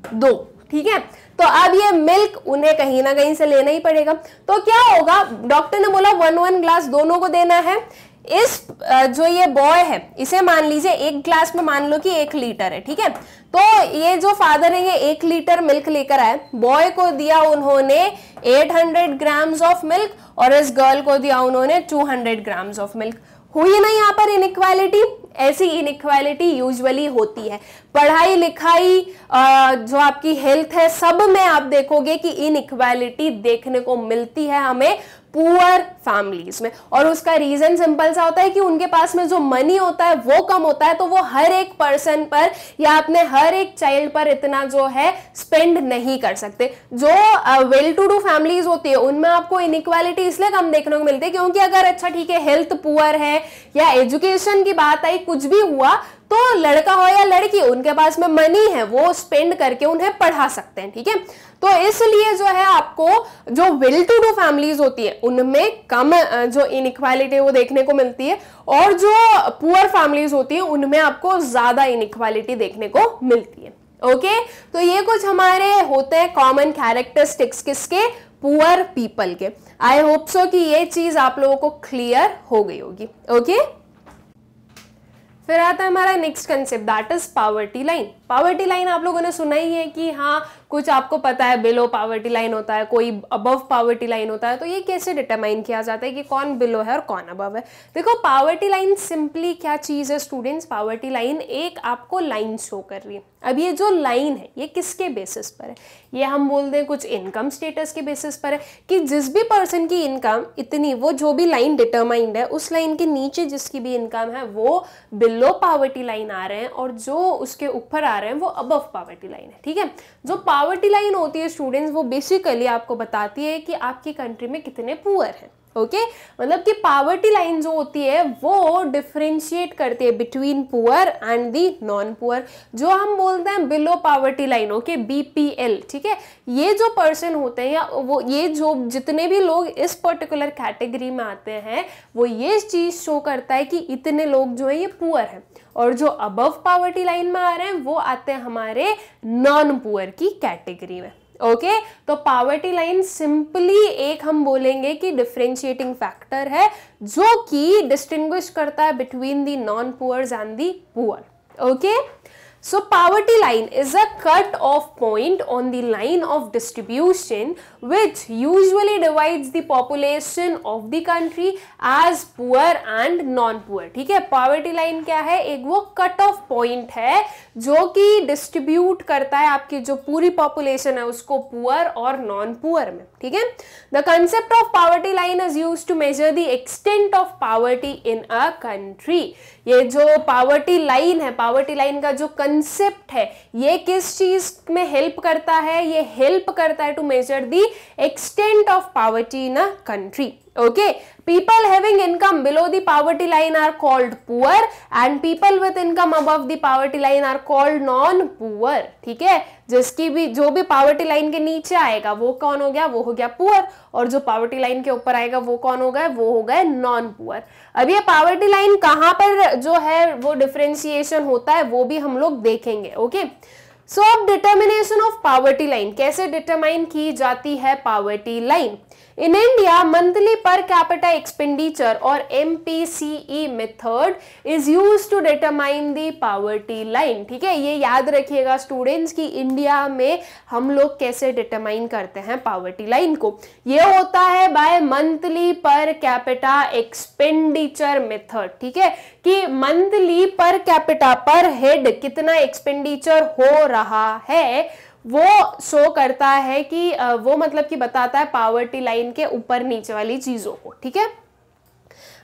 Speaker 1: दो, ठीक है। तो अब ये मिल्क उन्हें कहीं ना कहीं से लेना ही पड़ेगा, तो क्या होगा, डॉक्टर ने बोला 1 ग्लास दोनों को देना है। इस जो ये बॉय है इसे मान लीजिए 1 ग्लास में मान लो कि 1 लीटर है, ठीक है। तो ये जो फादर है ये 1 लीटर मिल्क लेकर आए, बॉय को दिया उन्होंने 800 ग्राम्स ऑफ मिल्क और इस गर्ल को दिया उन्होंने 200 ग्राम्स ऑफ मिल्क। हुई ना यहाँ पर इनइक्वालिटी। ऐसी इनइक्वालिटी यूजुअली होती है पढ़ाई लिखाई जो आपकी हेल्थ है सब में आप देखोगे कि इनइक्वालिटी देखने को मिलती है हमें पुअर फैमिलीज में, और उसका रीजन सिंपल सा होता है कि उनके पास में जो मनी होता है वो कम होता है, तो वो हर एक पर्सन पर या अपने हर एक चाइल्ड पर इतना जो है स्पेंड नहीं कर सकते। जो वेल टू डू फैमिलीज होती है उनमें आपको इनइक्वालिटी इसलिए कम देखने को मिलती है क्योंकि अगर अच्छा ठीक है हेल्थ पुअर है या एजुकेशन की बात आई कुछ भी हुआ तो लड़का हो या लड़की उनके पास में मनी है वो स्पेंड करके उन्हें पढ़ा सकते हैं, ठीक है। तो इसलिए जो है आपको जो वेल टू डू फैमिलीज होती है उनमें कम जो इनइक्वालिटी वो देखने को मिलती है, और जो पुअर फैमिलीज होती है उनमें आपको ज्यादा इनइक्वालिटी देखने को मिलती है। ओके, तो ये कुछ हमारे होते हैं कॉमन कैरेक्टरिस्टिक्स किसके, पुअर पीपल के। आई होप सो कि ये चीज आप लोगों को क्लियर हो गई होगी। ओके, फिर आता है हमारा next concept, that is poverty line. Poverty line आप लोगों ने सुना ही है कि हाँ कुछ आपको पता है बिलो पावर्टी लाइन होता है, कोई अबव पावर्टी लाइन होता है, तो ये कैसे डिटरमाइन किया जाता है कि कौन बिलो है और कौन अबव है। देखो पावर्टी लाइन सिंपली क्या चीज है स्टूडेंट्स, पावर्टी लाइन एक आपको लाइन शो कर रही है। अब ये जो लाइन है ये किसके बेसिस पर है, ये हम बोलते हैं कुछ इनकम स्टेटस के बेसिस पर है कि जिस भी पर्सन की इनकम इतनी, वो जो भी लाइन डिटरमाइंड है उस लाइन के नीचे जिसकी भी इनकम है वो बिलो पावर्टी लाइन आ रहे हैं और जो उसके ऊपर आ रहे हैं वो अबव पावर्टी लाइन है, ठीक है। जो पावर्टी लाइन होती है स्टूडेंट्स वो बेसिकली आपको बताती है कि आपकी कंट्री में कितने पुअर हैं। ओके, मतलब कि पावर्टी लाइन जो होती है वो डिफरेंशिएट करती है between poor and the non poor, जो हम बोलते हैं below poverty line, okay, BPL, ठीक है। ये जो पर्सन होते हैं या वो ये जो जितने भी लोग इस पर्टिकुलर कैटेगरी में आते हैं वो ये चीज शो करता है कि इतने लोग जो है ये पुअर हैं, और जो अबव पावर्टी लाइन में आ रहे हैं वो आते हैं हमारे नॉन पुअर की कैटेगरी में। ओके, तो पावर्टी लाइन सिंपली एक हम बोलेंगे कि डिफरेंशिएटिंग फैक्टर है जो कि डिस्टिंग्विश करता है between the non poors and the poor. Okay, so poverty line is a cut off point on the line of distribution which usually divides the population of the country as poor and non poor, ठीक है। poverty line क्या है, एक वो cut off point है जो कि डिस्ट्रीब्यूट करता है आपकी जो पूरी पॉपुलेशन है उसको पुअर और नॉन पुअर में, ठीक है। The concept of poverty line is used to measure the extent of poverty in a country. ये जो पावर्टी लाइन है, पावर्टी लाइन का जो कंसेप्ट है ये किस चीज में हेल्प करता है, ये हेल्प करता है to measure the extent of poverty in a country. Okay, people having income below the poverty line are called poor and people with income above the poverty line are called non-poor, ठीक है। जिसकी भी जो भी पावर्टी लाइन के नीचे आएगा वो कौन हो गया, वो हो गया पुअर, और जो पावर्टी लाइन के ऊपर आएगा वो कौन हो गया, वो हो गए नॉन पुअर। अब ये पावर्टी लाइन कहाँ पर जो है वो डिफरेंशिएशन होता है वो भी हम लोग देखेंगे। ओके, सो अब डिटर्मिनेशन ऑफ पावर्टी लाइन कैसे डिटरमाइन की जाती है poverty line. In India monthly per capita expenditure और MPCE method is used to determine the poverty line. ठीक है, ये याद रखिएगा स्टूडेंट्स कि इंडिया में हम लोग कैसे डिटरमाइन करते हैं पॉवर्टी लाइन को। ये होता है by monthly per capita expenditure method. ठीक है, कि मंथली पर कैपिटा पर हेड कितना एक्सपेंडिचर हो रहा है वो शो करता है कि वो मतलब कि बताता है पॉवर्टी लाइन के ऊपर नीचे वाली चीजों को। ठीक है,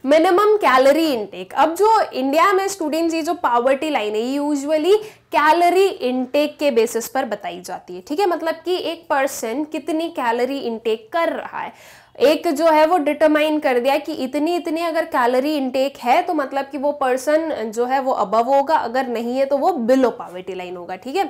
Speaker 1: मिनिमम कैलोरी इनटेक। अब जो इंडिया में स्टूडेंट्स ये जो पॉवर्टी लाइन है ये यूजुअली कैलोरी इनटेक के बेसिस पर बताई जाती है। ठीक है, मतलब कि एक पर्सन कितनी कैलोरी इनटेक कर रहा है, एक जो है वो डिटरमाइन कर दिया कि इतनी इतनी अगर कैलोरी इनटेक है तो मतलब कि वो पर्सन जो है वो अबव होगा, अगर नहीं है तो वो बिलो पॉवर्टी लाइन होगा। ठीक है,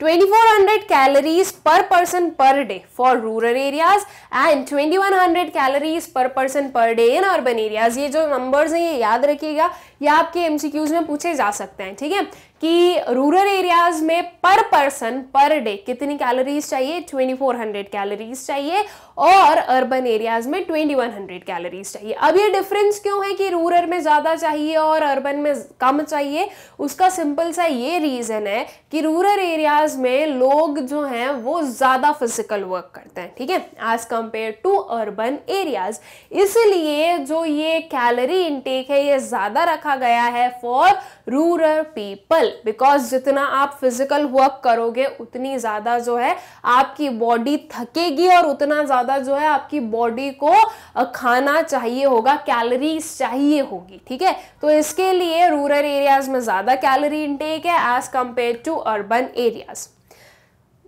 Speaker 1: 2400 कैलोरीज पर person per day for rural areas and 2100 calories पर person per day in urban areas. ये जो नंबर्स हैं ये याद रखिएगा, ये आपके एमसीक्यूज में पूछे जा सकते हैं। ठीक है, कि रूरल एरियाज में पर पर्सन पर डे कितनी कैलोरीज चाहिए, 2400 कैलोरीज चाहिए, और अर्बन एरियाज में 2100 कैलोरीज चाहिए। अब ये डिफरेंस क्यों है कि रूरल में ज्यादा चाहिए और अर्बन में कम चाहिए? उसका सिंपल सा ये रीजन है कि रूरल एरियाज में लोग जो हैं वो ज्यादा फिजिकल वर्क करते हैं। ठीक है, as compare to urban areas, इसलिए जो ये कैलोरी इनटेक है ये ज्यादा रखा गया है फॉर रूरल पीपल, बिकॉज जितना आप फिजिकल वर्क करोगे उतनी ज्यादा जो है आपकी बॉडी थकेगी और उतना ज्यादा जो है आपकी बॉडी को खाना चाहिए होगा, कैलोरीज चाहिए होगी। ठीक है, तो इसके लिए रूरल एरियाज में ज्यादा कैलोरी इनटेक है as compare to urban areas.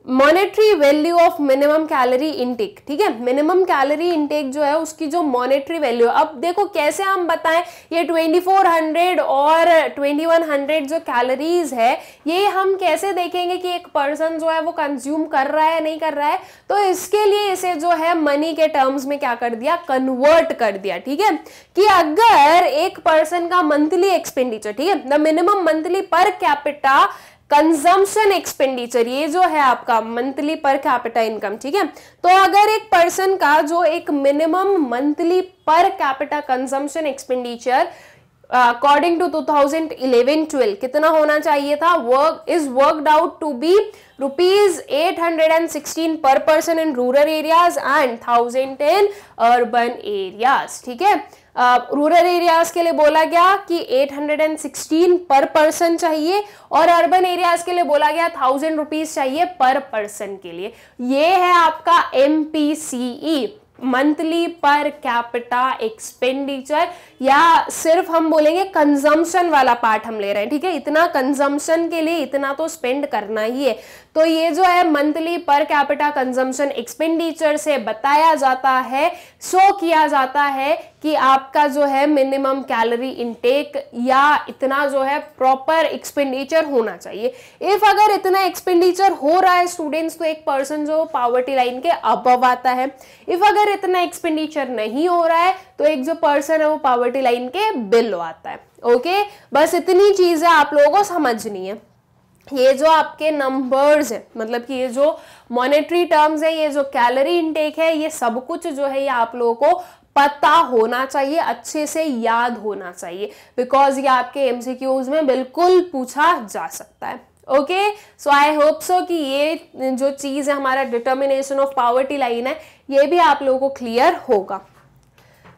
Speaker 1: Monetary value of minimum calorie intake. ठीक है, मिनिमम कैलोरी इनटेक जो है उसकी जो मॉनेटरी वैल्यू, अब देखो कैसे हम बताएं ये 2400 और 2100 जो कैलोरीज है ये हम कैसे देखेंगे कि एक पर्सन जो है वो कंज्यूम कर रहा है नहीं कर रहा है? तो इसके लिए इसे जो है मनी के टर्म्स में क्या कर दिया, कन्वर्ट कर दिया। ठीक है, कि अगर एक पर्सन का मंथली एक्सपेंडिचर, ठीक है, the minimum monthly per capita consumption expenditure, ये जो है आपका मंथली पर कैपिटा इनकम। ठीक है, तो अगर एक पर्सन का जो एक minimum monthly per capita consumption expenditure according to 2011-12 कितना होना चाहिए था, वर्कड आउट टू बी ₹816 पर person in rural areas and 1000 in urban areas. ठीक है, रूरल एरियाज के लिए बोला गया कि 816 पर पर्सन चाहिए और अर्बन एरियाज के लिए बोला गया 1000 रुपीज चाहिए पर पर्सन के लिए। ये है आपका MPCE, monthly per capita expenditure, या सिर्फ हम बोलेंगे कंजम्पशन वाला पार्ट हम ले रहे हैं। ठीक है, इतना कंजम्पशन के लिए इतना तो स्पेंड करना ही है। तो ये जो है monthly per capita consumption expenditure से बताया जाता है, शो किया जाता है कि आपका जो है मिनिमम कैलोरी इनटेक या इतना जो है प्रॉपर एक्सपेंडिचर होना चाहिए। इफ अगर इतना एक्सपेंडिचर हो रहा है स्टूडेंट्स तो एक पर्सन जो पॉवर्टी लाइन के अबव आता है। इफ अगर इतना एक्सपेंडिचर नहीं हो रहा है तो एक जो पर्सन है वो पॉवर्टी लाइन के बिलो आता है। ओके, बस इतनी चीजें आप लोगों को समझनी है। ये जो आपके नंबर्स है, मतलब कि ये जो मॉनेटरी टर्म्स है, ये जो कैलोरी इनटेक है, ये सब कुछ जो है ये आप लोगों को पता होना चाहिए, अच्छे से याद होना चाहिए, बिकॉज ये आपके एमसीक्यूज में बिल्कुल पूछा जा सकता है। ओके, सो आई होप सो कि ये जो चीज है हमारा डिटर्मिनेशन ऑफ पॉवर्टी लाइन है ये भी आप लोगों को क्लियर होगा।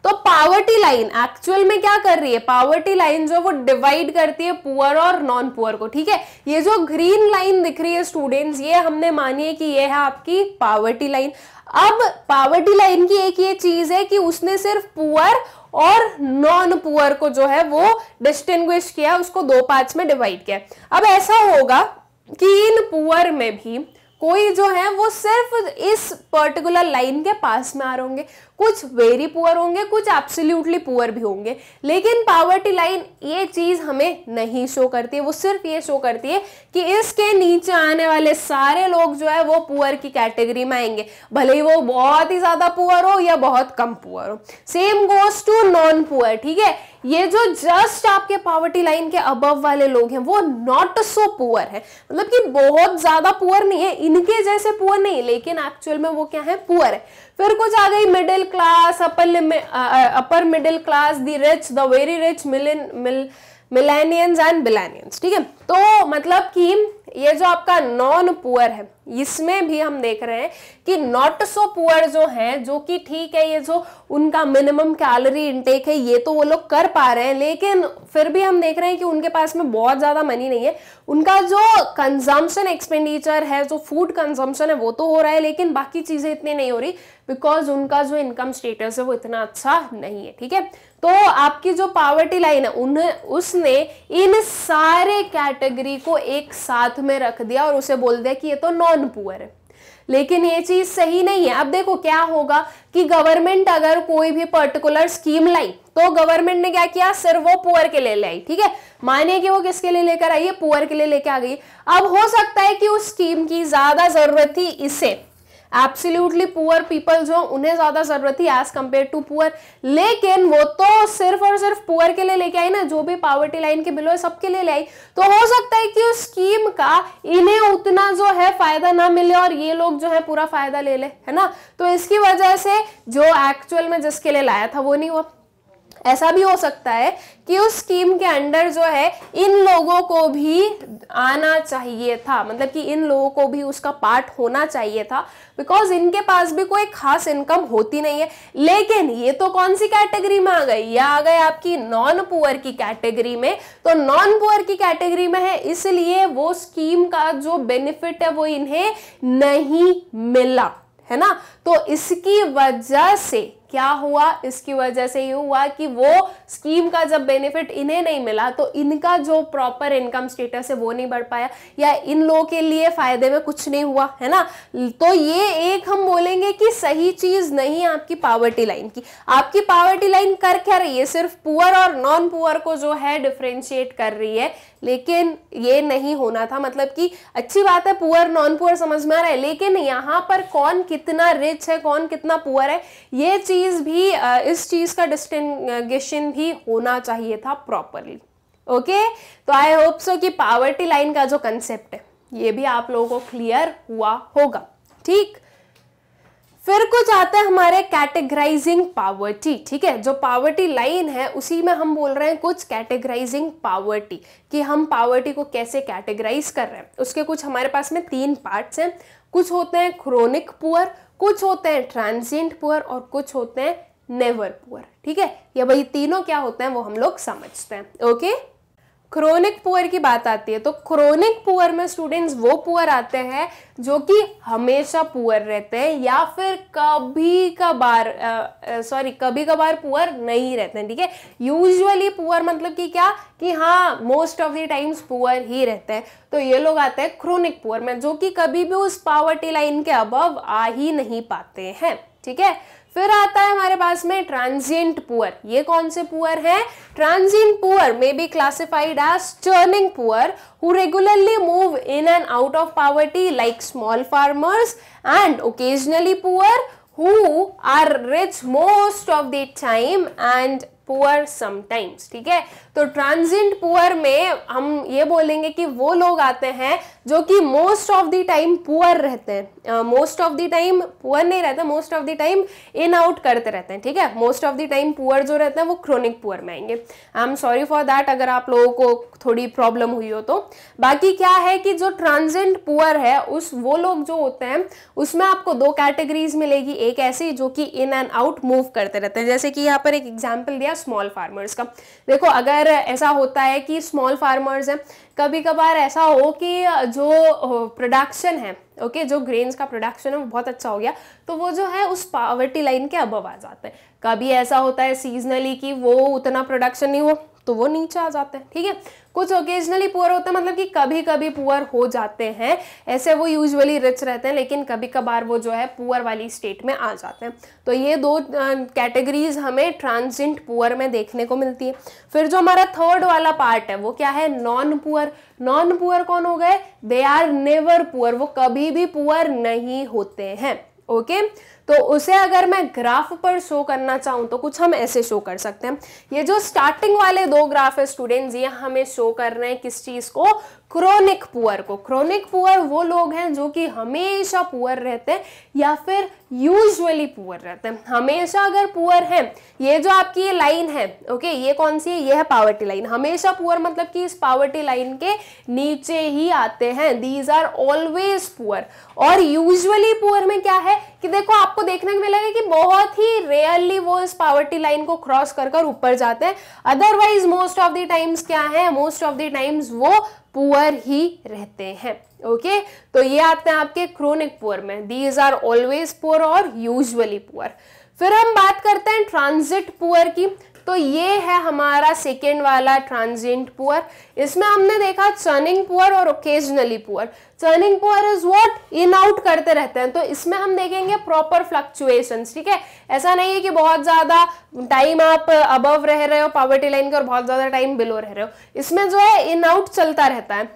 Speaker 1: तो पॉवर्टी लाइन एक्चुअल में क्या कर रही है, पॉवर्टी लाइन जो वो डिवाइड करती है पुअर और नॉन पुअर को। ठीक है, ये जो ग्रीन लाइन दिख रही है स्टूडेंट्स, ये हमने मानी है कि ये है आपकी पॉवर्टी लाइन। अब पॉवर्टी लाइन की एक ये चीज है कि उसने सिर्फ पुअर और नॉन पुअर को जो है वो डिस्टिंग्विश किया, उसको दो पार्ट्स में डिवाइड किया। अब ऐसा होगा कि इन पुअर में भी कोई जो है वो सिर्फ इस पर्टिकुलर लाइन के पास में आ रहे होंगे, कुछ वेरी पुअर होंगे, कुछ एब्सोल्युटली पुअर भी होंगे। लेकिन पॉवर्टी लाइन ये चीज हमें नहीं शो करती है, वो सिर्फ ये शो करती है कि इसके नीचे आने वाले सारे लोग जो है वो पुअर की कैटेगरी में आएंगे, भले ही वो बहुत ही ज्यादा पुअर हो या बहुत कम पुअर हो। Same goes to non poor. ठीक है, ये जो जस्ट आपके पॉवर्टी लाइन के अबव वाले लोग हैं वो नॉट सो पुअर है, मतलब कि बहुत ज्यादा पुअर नहीं है, इनके जैसे पुअर नहीं, लेकिन एक्चुअल में वो क्या है, पुअर है। फिर कुछ आ गई middle class, upper middle class, the rich, the very rich, millionaires and billionaires. ठीक है, तो मतलब कि ये जो आपका नॉन पुअर है, इसमें भी हम देख रहे हैं कि नॉट सो पुअर जो है, जो कि ठीक है, ये जो उनका मिनिमम कैलोरी इंटेक है ये तो वो लोग कर पा रहे हैं, लेकिन फिर भी हम देख रहे हैं कि उनके पास में बहुत ज्यादा मनी नहीं है। उनका जो कंजम्पशन एक्सपेंडिचर है, जो फूड कंजम्पशन है वो तो हो रहा है, लेकिन बाकी चीजें इतनी नहीं हो रही, बिकॉज उनका जो इनकम स्टेटस है वो इतना अच्छा नहीं है। ठीक है, तो आपकी जो पॉवर्टी लाइन है उसने इन सारे कैटेगरी को एक साथ में रख दिया और उसे बोल दिया कि ये तो नॉन पुअर है, लेकिन ये चीज सही नहीं है। अब देखो क्या होगा कि गवर्नमेंट अगर कोई भी पर्टिकुलर स्कीम लाई, तो गवर्नमेंट ने क्या किया, सिर्फ वो पुअर के लिए लाई। ठीक है, मानिए कि वो किसके लिए लेकर आई है, पुअर के लिए लेकर आ गई। अब हो सकता है कि उस स्कीम की ज्यादा जरूरत थी इसे, एब्सोल्युटली पुअर पीपल जो उन्हें ज्यादा जरूरत थी एज कंपेयर टू पुअर, लेकिन वो तो सिर्फ और सिर्फ पुअर के लिए लेके आई ना, जो भी पॉवर्टी लाइन के बिलो है सबके लिए ले आई। तो हो सकता है कि उस स्कीम का इन्हें उतना जो है फायदा ना मिले और ये लोग जो है पूरा फायदा ले ले, है ना। तो इसकी वजह से जो एक्चुअल में जिसके लिए लाया था वो नहीं हुआ। ऐसा भी हो सकता है कि उस स्कीम के अंडर जो है इन लोगों को भी आना चाहिए था, मतलब कि इन लोगों को भी उसका पार्ट होना चाहिए था, बिकॉज इनके पास भी कोई खास इनकम होती नहीं है। लेकिन ये तो कौन सी कैटेगरी में आ गई, ये आ गए आपकी नॉन पुअर की कैटेगरी में। तो नॉन पुअर की कैटेगरी में है, इसलिए वो स्कीम का जो बेनिफिट है वो इन्हें नहीं मिला, है ना। तो इसकी वजह से क्या हुआ, इसकी वजह से ये हुआ कि वो स्कीम का जब बेनिफिट इन्हें नहीं मिला तो इनका जो प्रॉपर इनकम स्टेटस है वो नहीं बढ़ पाया, या इन लोगों के लिए फायदे में कुछ नहीं हुआ, है ना। तो ये एक हम बोलेंगे कि सही चीज नहीं है आपकी पॉवर्टी लाइन की। आपकी पॉवर्टी लाइन कर क्या रही है, सिर्फ पुअर और नॉन पुअर को जो है डिफरेंशिएट कर रही है, लेकिन ये नहीं होना था। मतलब कि अच्छी बात है पुअर नॉन पुअर समझ में आ रहा है, लेकिन यहाँ पर कौन कितना रिच है कौन कितना पुअर है ये चीज भी इस चीज का डिस्टिंग्विशन भी होना चाहिए था प्रॉपरली। ओके, तो आई होप सो कि पॉवर्टी लाइन का जो कंसेप्ट है ये भी आप लोगों को क्लियर हुआ होगा। ठीक, फिर कुछ आता है हमारे कैटेगराइजिंग पॉवर्टी। ठीक है, जो पॉवर्टी लाइन है उसी में हम बोल रहे हैं कुछ कैटेगराइजिंग पॉवर्टी, कि हम पॉवर्टी को कैसे कैटेगराइज कर रहे हैं। उसके कुछ हमारे पास में 3 पार्ट्स हैं। कुछ होते हैं क्रोनिक पुअर, कुछ होते हैं ट्रांजिएंट पुअर और कुछ होते हैं नेवर पुअर। ठीक है, ये भाई तीनों क्या होते हैं वो हम लोग समझते हैं। ओके, क्रोनिक पुअर की बात आती है तो क्रोनिक पुअर में स्टूडेंट्स वो पुअर आते हैं जो कि हमेशा पुअर रहते हैं या फिर कभी कभार पुअर नहीं रहते हैं। ठीक है, यूजुअली पुअर मतलब कि क्या, कि हाँ most of the times poor ही रहते हैं। तो ये लोग आते हैं क्रोनिक पुअर में, जो कि कभी भी उस पॉवर्टी लाइन के अबव आ ही नहीं पाते हैं। ठीक है, फिर आता है हमारे पास में ट्रांजिएंट पुअर। ये कौन से पुअर हैं, transient poor may be classified as turning poor who regularly move in and out of poverty like small farmers, and occasionally poor who are rich most of the time and poor sometimes. ठीक है, तो ट्रांजिएंट पुअर में हम ये बोलेंगे कि वो लोग आते हैं जो कि most of the time poor रहते हैं। Most of the time poor नहीं रहते, most of the time in out करते रहते हैं। ठीक है, most of the time poor जो रहते हैं वो क्रोनिक पुअर में आएंगे। I am sorry for that अगर आप लोगों को थोड़ी प्रॉब्लम हुई हो तो। बाकी क्या है कि जो ट्रांजिएंट पुअर है वो लोग जो होते हैं उसमें आपको 2 कैटेगरीज मिलेगी। एक ऐसी जो कि इन एंड आउट मूव करते रहते हैं, जैसे कि यहाँ पर एक एग्जाम्पल दिया स्मॉल फार्मर्स का। देखो अगर ऐसा होता है कि स्मॉल फार्मर्स हैं, कभी कभार ऐसा हो कि जो प्रोडक्शन है, ओके, जो ग्रेन्स का प्रोडक्शन है वो बहुत अच्छा हो गया तो वो जो है उस पॉवर्टी लाइन के अबव आ जाते हैं। कभी ऐसा होता है सीजनली कि वो उतना प्रोडक्शन नहीं हो तो वो नीचे आ जाते हैं। ठीक है, कुछ ओकेजनली पुअर होते हैं, मतलब कि कभी कभी पुअर हो जाते हैं, ऐसे वो यूजुअली रिच रहते हैं लेकिन कभी कभार वो जो है पुअर वाली स्टेट में आ जाते हैं। तो ये 2 कैटेगरीज हमें ट्रांजिएंट पुअर में देखने को मिलती है। फिर जो हमारा थर्ड वाला पार्ट है वो क्या है, नॉन पुअर। नॉन पुअर कौन हो गए, दे आर नेवर पुअर, वो कभी भी पुअर नहीं होते हैं। ओके, तो उसे अगर मैं ग्राफ पर शो करना चाहूं तो कुछ हम ऐसे शो कर सकते हैं। ये जो स्टार्टिंग वाले 2 ग्राफ है स्टूडेंट्स, ये हमें शो कर रहे हैं किस चीज को, क्रोनिक पुअर को। क्रोनिक पुअर वो लोग हैं जो कि हमेशा पुअर रहते हैं या फिर यूजुअली पुअर रहते हैं। हमेशा अगर पुअर हैं, ये जो आपकी ये लाइन है, ओके, ये कौन सी है, ये है पावर्टी लाइन। हमेशा पुअर मतलब कि इस पावर्टी लाइन के नीचे ही आते हैं, दीज आर ऑलवेज पुअर। और यूजुअली पुअर में क्या है कि देखो आपको देखने को मिलेगा कि बहुत ही रेयरली वो इस पावर्टी लाइन को क्रॉस कर कर ऊपर जाते हैं, otherwise most of the times क्या है, मोस्ट ऑफ द टाइम्स वो पुअर ही रहते हैं। ओके तो ये आते हैं आपके क्रोनिक पुअर में, दीज आर ऑलवेज पुअर और यूजुअली पुअर। फिर हम बात करते हैं ट्रांजिट पुअर की, तो ये है हमारा सेकेंड वाला ट्रांजिएंट पुअर। इसमें हमने देखा चर्निंग पुअर और occasionally poor. Churning poor is what, in out करते रहते हैं, तो इसमें हम देखेंगे प्रॉपर फ्लक्चुएशंस, ठीक है। ऐसा नहीं है कि बहुत ज्यादा टाइम आप अबव रह रहे हो पावर्टी लाइन के और बहुत ज्यादा टाइम बिलो रह रहे हो, इसमें जो है इन आउट चलता रहता है।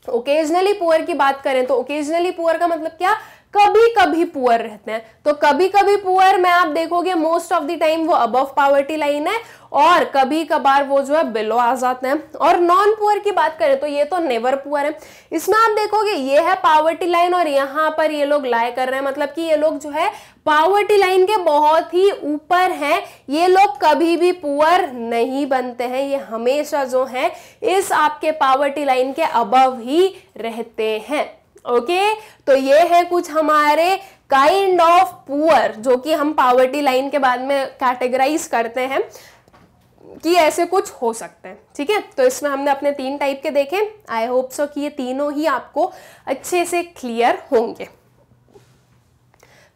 Speaker 1: ओकेजनली पुअर की बात करें तो ओकेजनली पुअर का मतलब क्या, कभी कभी पुअर रहते हैं। तो कभी कभी पुअर में आप देखोगे मोस्ट ऑफ द टाइम वो अबव पावर्टी लाइन है और कभी कभार वो जो है बिलो आ जाते हैं। और नॉन पुअर की बात करें तो ये तो नेवर पुअर है। इसमें आप देखोगे ये है पावर्टी लाइन और यहाँ पर ये लोग लाई कर रहे हैं, मतलब कि ये लोग जो है पावर्टी लाइन के बहुत ही ऊपर हैं, ये लोग कभी भी पुअर नहीं बनते हैं, ये हमेशा जो है इस आपके पावर्टी लाइन के अबव ही रहते हैं। ओके तो ये है कुछ हमारे काइंड ऑफ पुअर जो कि हम पावर्टी लाइन के बाद में कैटेगराइज करते हैं कि ऐसे कुछ हो सकते हैं, ठीक है। तो इसमें हमने अपने 3 टाइप के देखे, आई होप सो कि ये तीनों ही आपको अच्छे से क्लियर होंगे।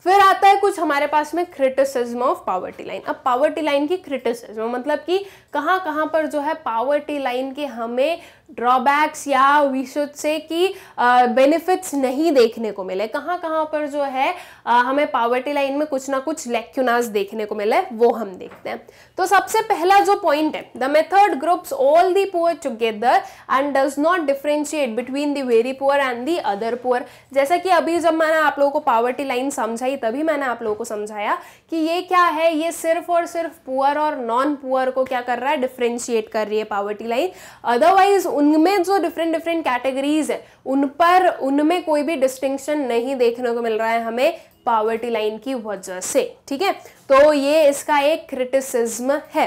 Speaker 1: फिर आता है कुछ हमारे पास में क्रिटिसिज्म ऑफ पावर्टी लाइन। अब पावर्टी लाइन की क्रिटिसिज्म मतलब कि कहाँ पर जो है पावर्टी लाइन के हमें ड्रॉबैक्स या वी शुड से कि बेनिफिट्स नहीं देखने को मिले, कहाँ पर जो है हमें पावर्टी लाइन में कुछ ना कुछ लैक्यूनास देखने को मिले, वो हम देखते हैं। तो सबसे पहला जो पॉइंट है, the method groups all the poor together and does not differentiate between the very poor and the other poor. जैसा कि अभी जब मैंने आप लोगों को पावर्टी लाइन समझाई तभी मैंने आप लोगों को समझाया कि ये क्या है, ये सिर्फ और सिर्फ पुअर और नॉन पुअर को क्या कर रहा है, डिफरेंशिएट कर रही है पावर्टी लाइन। अदरवाइज उनमें जो डिफरेंट कैटेगरीज है उनमें कोई भी डिस्टिंक्शन नहीं देखने को मिल रहा है हमें पावर्टी लाइन की वजह से, ठीक है। तो ये इसका एक क्रिटिसिज्म है।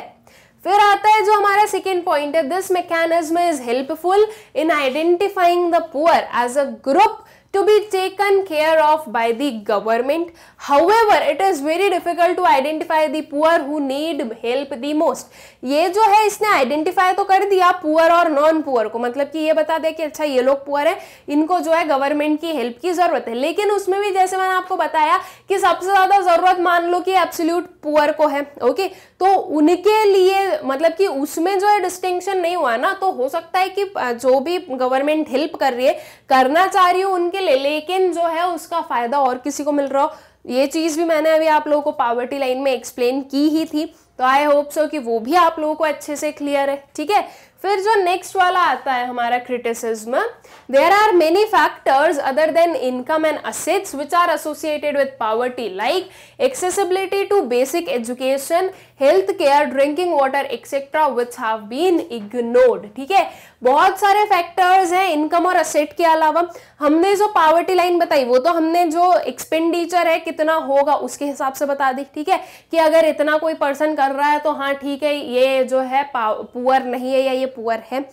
Speaker 1: फिर आता है जो हमारा सेकेंड पॉइंट है, this mechanism is helpful in identifying the poor as a group to be taken care of by the government. However, it is very difficult to identify the poor who need help the most. ये जो है इसने आइडेंटिफाई तो कर दिया पुअर और नॉन पुअर को, मतलब कि ये बता दे कि अच्छा ये लोग पुअर है, इनको जो है गवर्नमेंट की हेल्प की जरूरत है। लेकिन उसमें भी जैसे मैंने आपको बताया कि सबसे ज्यादा जरूरत मान लो कि एब्सोल्यूट पुअर को है, ओके। तो उनके लिए मतलब कि उसमें जो है डिस्टिंक्शन नहीं हुआ ना, तो हो सकता है कि जो भी गवर्नमेंट हेल्प कर रही है, करना चाह रही है उनके लिए, लेकिन जो है उसका फायदा और किसी को मिल रहा हो। ये चीज भी मैंने अभी आप लोगों को पावर्टी लाइन में एक्सप्लेन की ही थी, तो आई होप सो कि वो भी आप लोगों को अच्छे से क्लियर है, ठीक है। फिर जो नेक्स्ट वाला आता है हमारा criticism, there are many factors other than income and assets which are associated with poverty like accessibility to basic education, health care, drinking water etcetera which have been ignored, ठीक है। बहुत सारे फैक्टर्स हैं इनकम और असेट के अलावा। हमने जो पावर्टी लाइन बताई वो तो हमने जो एक्सपेंडिचर है कितना होगा उसके हिसाब से बता दी, ठीक है, कि अगर इतना कोई पर्सन कर रहा है तो हाँ ठीक है ये जो है पुअर नहीं है या ये पुअर है।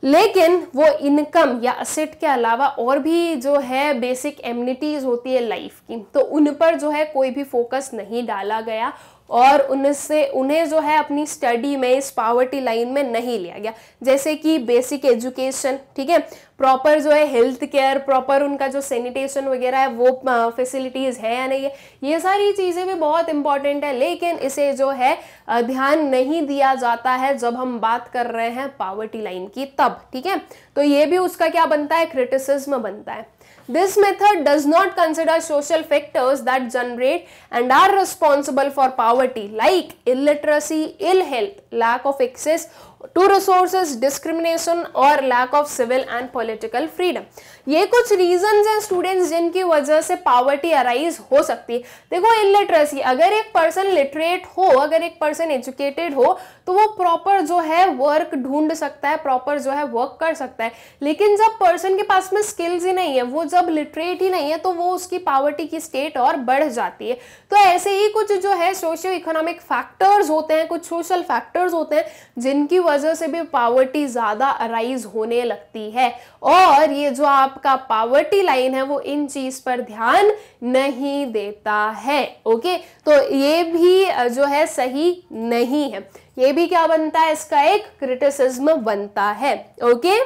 Speaker 1: लेकिन वो इनकम या असेट के अलावा और भी जो है बेसिक एमिनिटीज होती है लाइफ की, तो उन पर जो है कोई भी फोकस नहीं डाला गया और उन्हें जो है अपनी स्टडी में इस पावर्टी लाइन में नहीं लिया गया। जैसे कि बेसिक एजुकेशन, ठीक है, प्रॉपर जो है हेल्थ केयर, प्रॉपर उनका जो सैनिटेशन वगैरह है वो फैसिलिटीज है या नहीं है, ये सारी चीज़ें भी बहुत इंपॉर्टेंट है। लेकिन इसे जो है ध्यान नहीं दिया जाता है जब हम बात कर रहे हैं पावर्टी लाइन की तब, ठीक है। तो ये भी उसका क्या बनता है, क्रिटिसिज्म बनता है। This method does not consider social factors that generate and are responsible for poverty like illiteracy, ill health, lack of access to resources, discrimination और lack of civil and political freedom. ये कुछ रीजंस हैं स्टूडेंट्स जिनकी वजह से पॉवर्टी अराइज हो सकती है। देखो इलिटरेसी, अगर एक पर्सन लिटरेट हो, अगर एक पर्सन एजुकेटेड हो तो वो प्रॉपर जो है वर्क ढूंढ सकता है, प्रॉपर जो है वर्क कर सकता है। लेकिन जब पर्सन के पास में स्किल्स ही नहीं है, वो जब लिटरेट ही नहीं है, तो वो उसकी पॉवर्टी की स्टेट और बढ़ जाती है। तो ऐसे ही कुछ जो है सोशियो इकोनॉमिक फैक्टर्स होते हैं, कुछ सोशल फैक्टर्स होते हैं जिनकी वजह से भी पॉवर्टी ज्यादा अराइज होने लगती है। और ये जो आपका पॉवर्टी लाइन है वो इन चीज पर ध्यान नहीं देता है। ओके, तो ये भी जो है सही नहीं है, ये भी क्या बनता है, इसका एक क्रिटिसिज्म बनता है। ओके,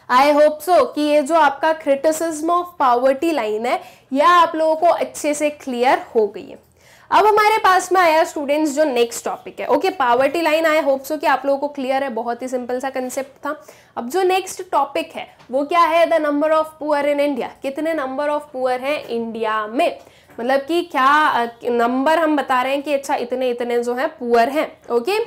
Speaker 1: आई होप सो कि ये जो आपका क्रिटिसिज्म ऑफ पॉवर्टी लाइन है यह आप लोगों को अच्छे से क्लियर हो गई है। अब हमारे पास में आया स्टूडेंट्स जो नेक्स्ट टॉपिक है। ओके, पॉवर्टी लाइन, आई होप सो कि आप लोगों को क्लियर है, बहुत ही सिंपल सा कंसेप्ट था। अब जो नेक्स्ट टॉपिक है वो क्या है, the number of poor in India. कितने नंबर ऑफ पुअर हैं इंडिया में, मतलब कि क्या नंबर हम बता रहे हैं कि अच्छा इतने इतने जो है पुअर हैं। Okay,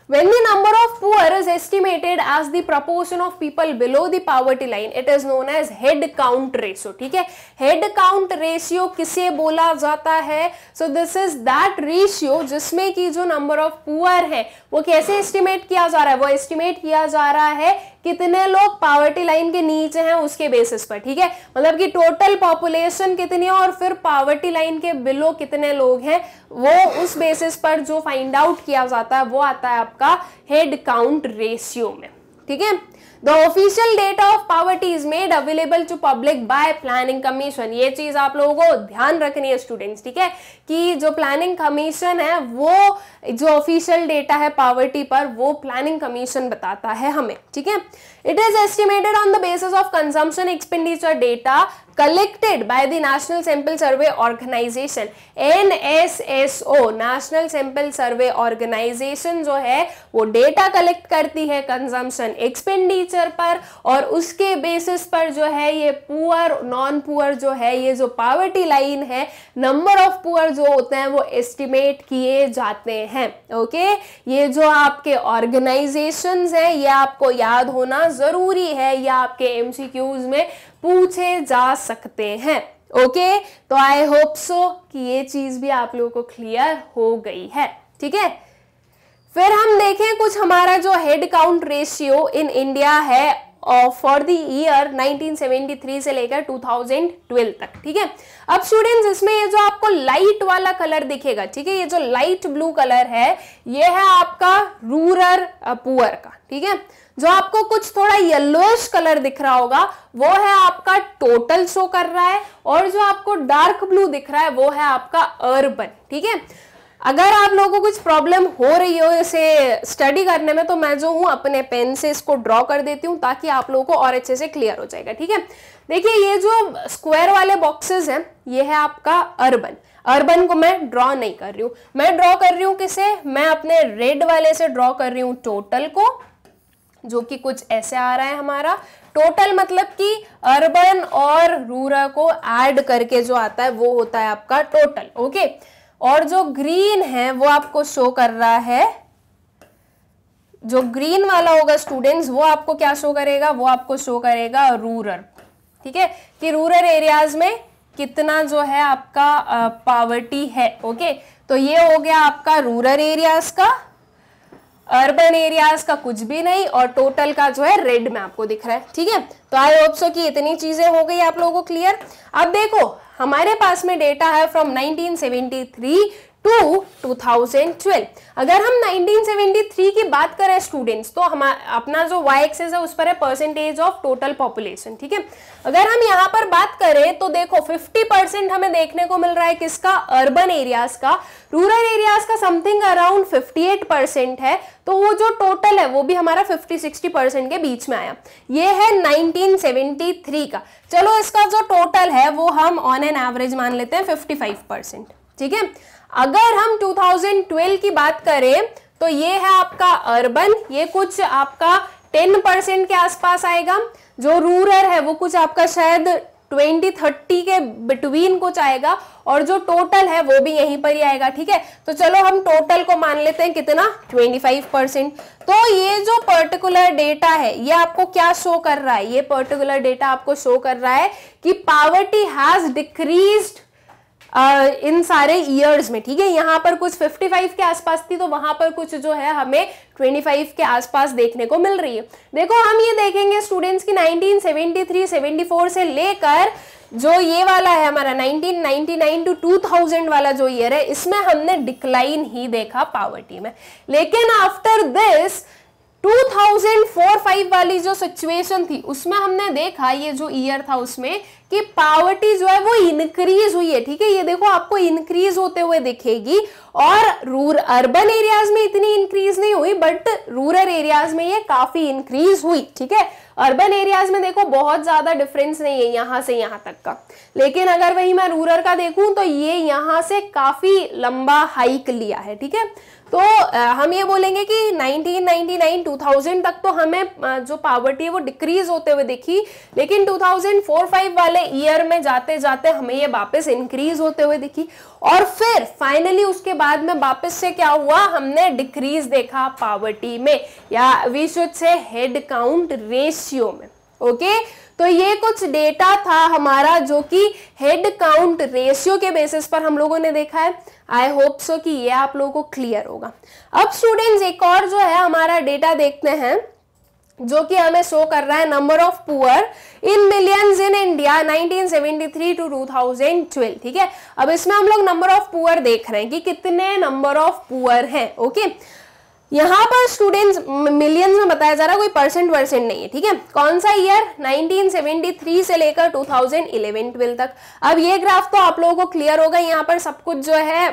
Speaker 1: when the number of poor is estimated as the proportion of people below the poverty line, it is known as head count ratio। ठीक है, head count ratio किसे बोला जाता है, so this is that ratio जिसमें कि जो number of poor है वो कैसे एस्टिमेट किया जा रहा है, वो एस्टिमेट किया जा रहा है कितने लोग पॉवर्टी लाइन के नीचे हैं उसके बेसिस पर। ठीक है, मतलब कि टोटल पॉपुलेशन कितनी है और फिर पॉवर्टी लाइन के बिलो कितने लोग हैं, वो उस बेसिस पर जो फाइंड आउट किया जाता है वो आता है आपका हेड काउंट रेशियो में। ठीक है, the official data of poverty is made available to public by planning commission. ये चीज आप लोगों को ध्यान रखनी है स्टूडेंट्स। ठीक है, कि जो प्लानिंग कमीशन है वो जो ऑफिशियल डेटा है पॉवर्टी पर वो प्लानिंग कमीशन बताता है हमें। ठीक है, it is estimated on the basis of consumption expenditure data collected by the National Sample Survey Organization, NSSO, National Sample Survey Organization जो है वो डेटा कलेक्ट करती है कंजम्पशन एक्सपेंडिचर पर, और उसके बेसिस पर जो है ये पुअर नॉन पुअर जो है, ये जो पॉवर्टी लाइन है, नंबर ऑफ पुअर जो होते हैं वो एस्टिमेट किए जाते हैं। ओके, ये जो आपके ऑर्गेनाइजेशंस हैं ये आपको याद होना जरूरी है, या आपके एमसीक्यूज में पूछे जा सकते हैं। ओके, तो आई होप सो कि ये चीज भी आप लोगों को क्लियर हो गई है। ठीक है, फिर हम देखें कुछ हमारा जो head count ratio in India है फॉर द ईयर 1973 से लेकर 2012 तक। ठीक है, अब स्टूडेंट्स इसमें ये जो आपको लाइट वाला कलर दिखेगा, ठीक है, ये जो लाइट ब्लू कलर है ये है आपका रूरल पुअर का। ठीक है, जो आपको कुछ थोड़ा येलोइश कलर दिख रहा होगा वो है आपका टोटल शो कर रहा है, और जो आपको डार्क ब्लू दिख रहा है वो है आपका अर्बन। ठीक है, अगर आप लोगों को कुछ प्रॉब्लम हो रही हो इसे स्टडी करने में तो मैं जो हूं अपने पेन से इसको ड्रॉ कर देती हूं ताकि आप लोगों को और अच्छे से क्लियर हो जाएगा। ठीक है, देखिए ये जो स्क्वायर वाले बॉक्सेस हैं ये है आपका अर्बन। अर्बन को मैं ड्रॉ नहीं कर रही हूं, मैं ड्रॉ कर रही हूं किसे, मैं अपने रेड वाले से ड्रॉ कर रही हूं टोटल को, जो कि कुछ ऐसे आ रहा है हमारा टोटल, मतलब कि अर्बन और रूरल को ऐड करके जो आता है वो होता है आपका टोटल। ओके, और जो ग्रीन है वो आपको शो कर रहा है, जो ग्रीन वाला होगा स्टूडेंट्स वो आपको क्या शो करेगा, वो आपको शो करेगा रूरल। ठीक है, कि रूरल एरियाज में कितना जो है आपका पॉवर्टी है। ओके, तो ये हो गया आपका रूरल एरियाज का, अर्बन एरियाज का कुछ भी नहीं, और टोटल का जो है रेड में आपको दिख रहा है। ठीक है, तो आई होप सो कि इतनी चीजें हो गई आप लोगों को क्लियर। अब देखो हमारे पास में डेटा है फ्रॉम 1973 टू 2012। अगर हम 1973 की बात करें स्टूडेंट्स तो हम अपना जो वाई एक्सिस है उस पर है परसेंटेज ऑफ टोटल पॉपुलेशन। ठीक है, अगर हम यहाँ पर बात करें तो देखो 50% हमें देखने को मिल रहा है किसका, अर्बन एरियाज का, रूरल एरियाज का समथिंग अराउंड 58% है, तो वो जो टोटल है वो भी हमारा 50-60% के बीच में आया। ये है 1973 का। चलो इसका जो टोटल है वो हम ऑन एन एवरेज मान लेते हैं 55%। ठीक है, अगर हम 2012 की बात करें तो ये है आपका अर्बन, ये कुछ आपका 10% के आसपास आएगा, जो रूरल है वो कुछ आपका शायद 2030 के बिटवीन कुछ आएगा और जो टोटल है वो भी यहीं पर ही आएगा, ठीक है। तो चलो हम टोटल को मान लेते हैं कितना, 25%। तो ये जो पर्टिकुलर डेटा है ये आपको क्या शो कर रहा है, ये पर्टिकुलर डेटा आपको शो कर रहा है कि पावर्टी हैज डिक्रीज्ड इन सारे ईयर्स में, ठीक है। यहाँ पर कुछ 55 के आसपास थी, तो वहां पर कुछ जो है हमें 25 के आसपास देखने को मिल रही है। देखो हम ये देखेंगे स्टूडेंट्स की 1973-74 से लेकर जो ये वाला है हमारा 1999 टू 2000 वाला जो ईयर है, इसमें हमने डिक्लाइन ही देखा पावर्टी में। लेकिन आफ्टर दिस 2004-5 वाली जो सिचुएशन थी उसमें हमने देखा, ये जो ईयर था उसमें, कि पावर्टी जो है वो इंक्रीज हुई है, ठीक है। ये देखो आपको इंक्रीज होते हुए दिखेगी, और अर्बन एरियाज में इतनी इंक्रीज नहीं हुई, बट रूरल एरियाज में ये काफी इंक्रीज हुई, ठीक है। अर्बन एरियाज में देखो बहुत ज्यादा डिफरेंस नहीं है यहाँ से यहाँ तक का, लेकिन अगर वही मैं रूरल का देखूं तो ये यहाँ से काफी लंबा हाइक लिया है, ठीक है। तो हम ये बोलेंगे कि 1999-2000 तक तो हमें जो पावर्टी है वो डिक्रीज होते हुए दिखी, लेकिन 2004-5 वाले ईयर में जाते जाते हमें ये वापस इंक्रीज होते हुए दिखी, और फिर फाइनली उसके बाद में वापस से क्या हुआ, हमने डिक्रीज देखा पावर्टी में, या we should say head count ratio में। ओके, तो ये कुछ डेटा था हमारा जो कि हेड काउंट रेशियो के बेसिस पर हम लोगों ने देखा है। आई होप सो कि ये आप लोगों को क्लियर होगा। अब स्टूडेंट्स एक और जो है हमारा डेटा देखते हैं जो कि हमें शो कर रहा है number of poor in millions in India 1973 to 2012, ठीक है। अब इसमें हम लोग नंबर ऑफ पुअर देख रहे हैं कि कितने नंबर ऑफ पुअर हैं। ओके, यहाँ पर स्टूडेंट्स मिलियंस में बताया जा रहा है, कोई परसेंट नहीं है, ठीक है। कौन सा ईयर, 1973 से लेकर 2011-12 तक। अब ये ग्राफ तो आप लोगों को क्लियर होगा, यहाँ पर सब कुछ जो है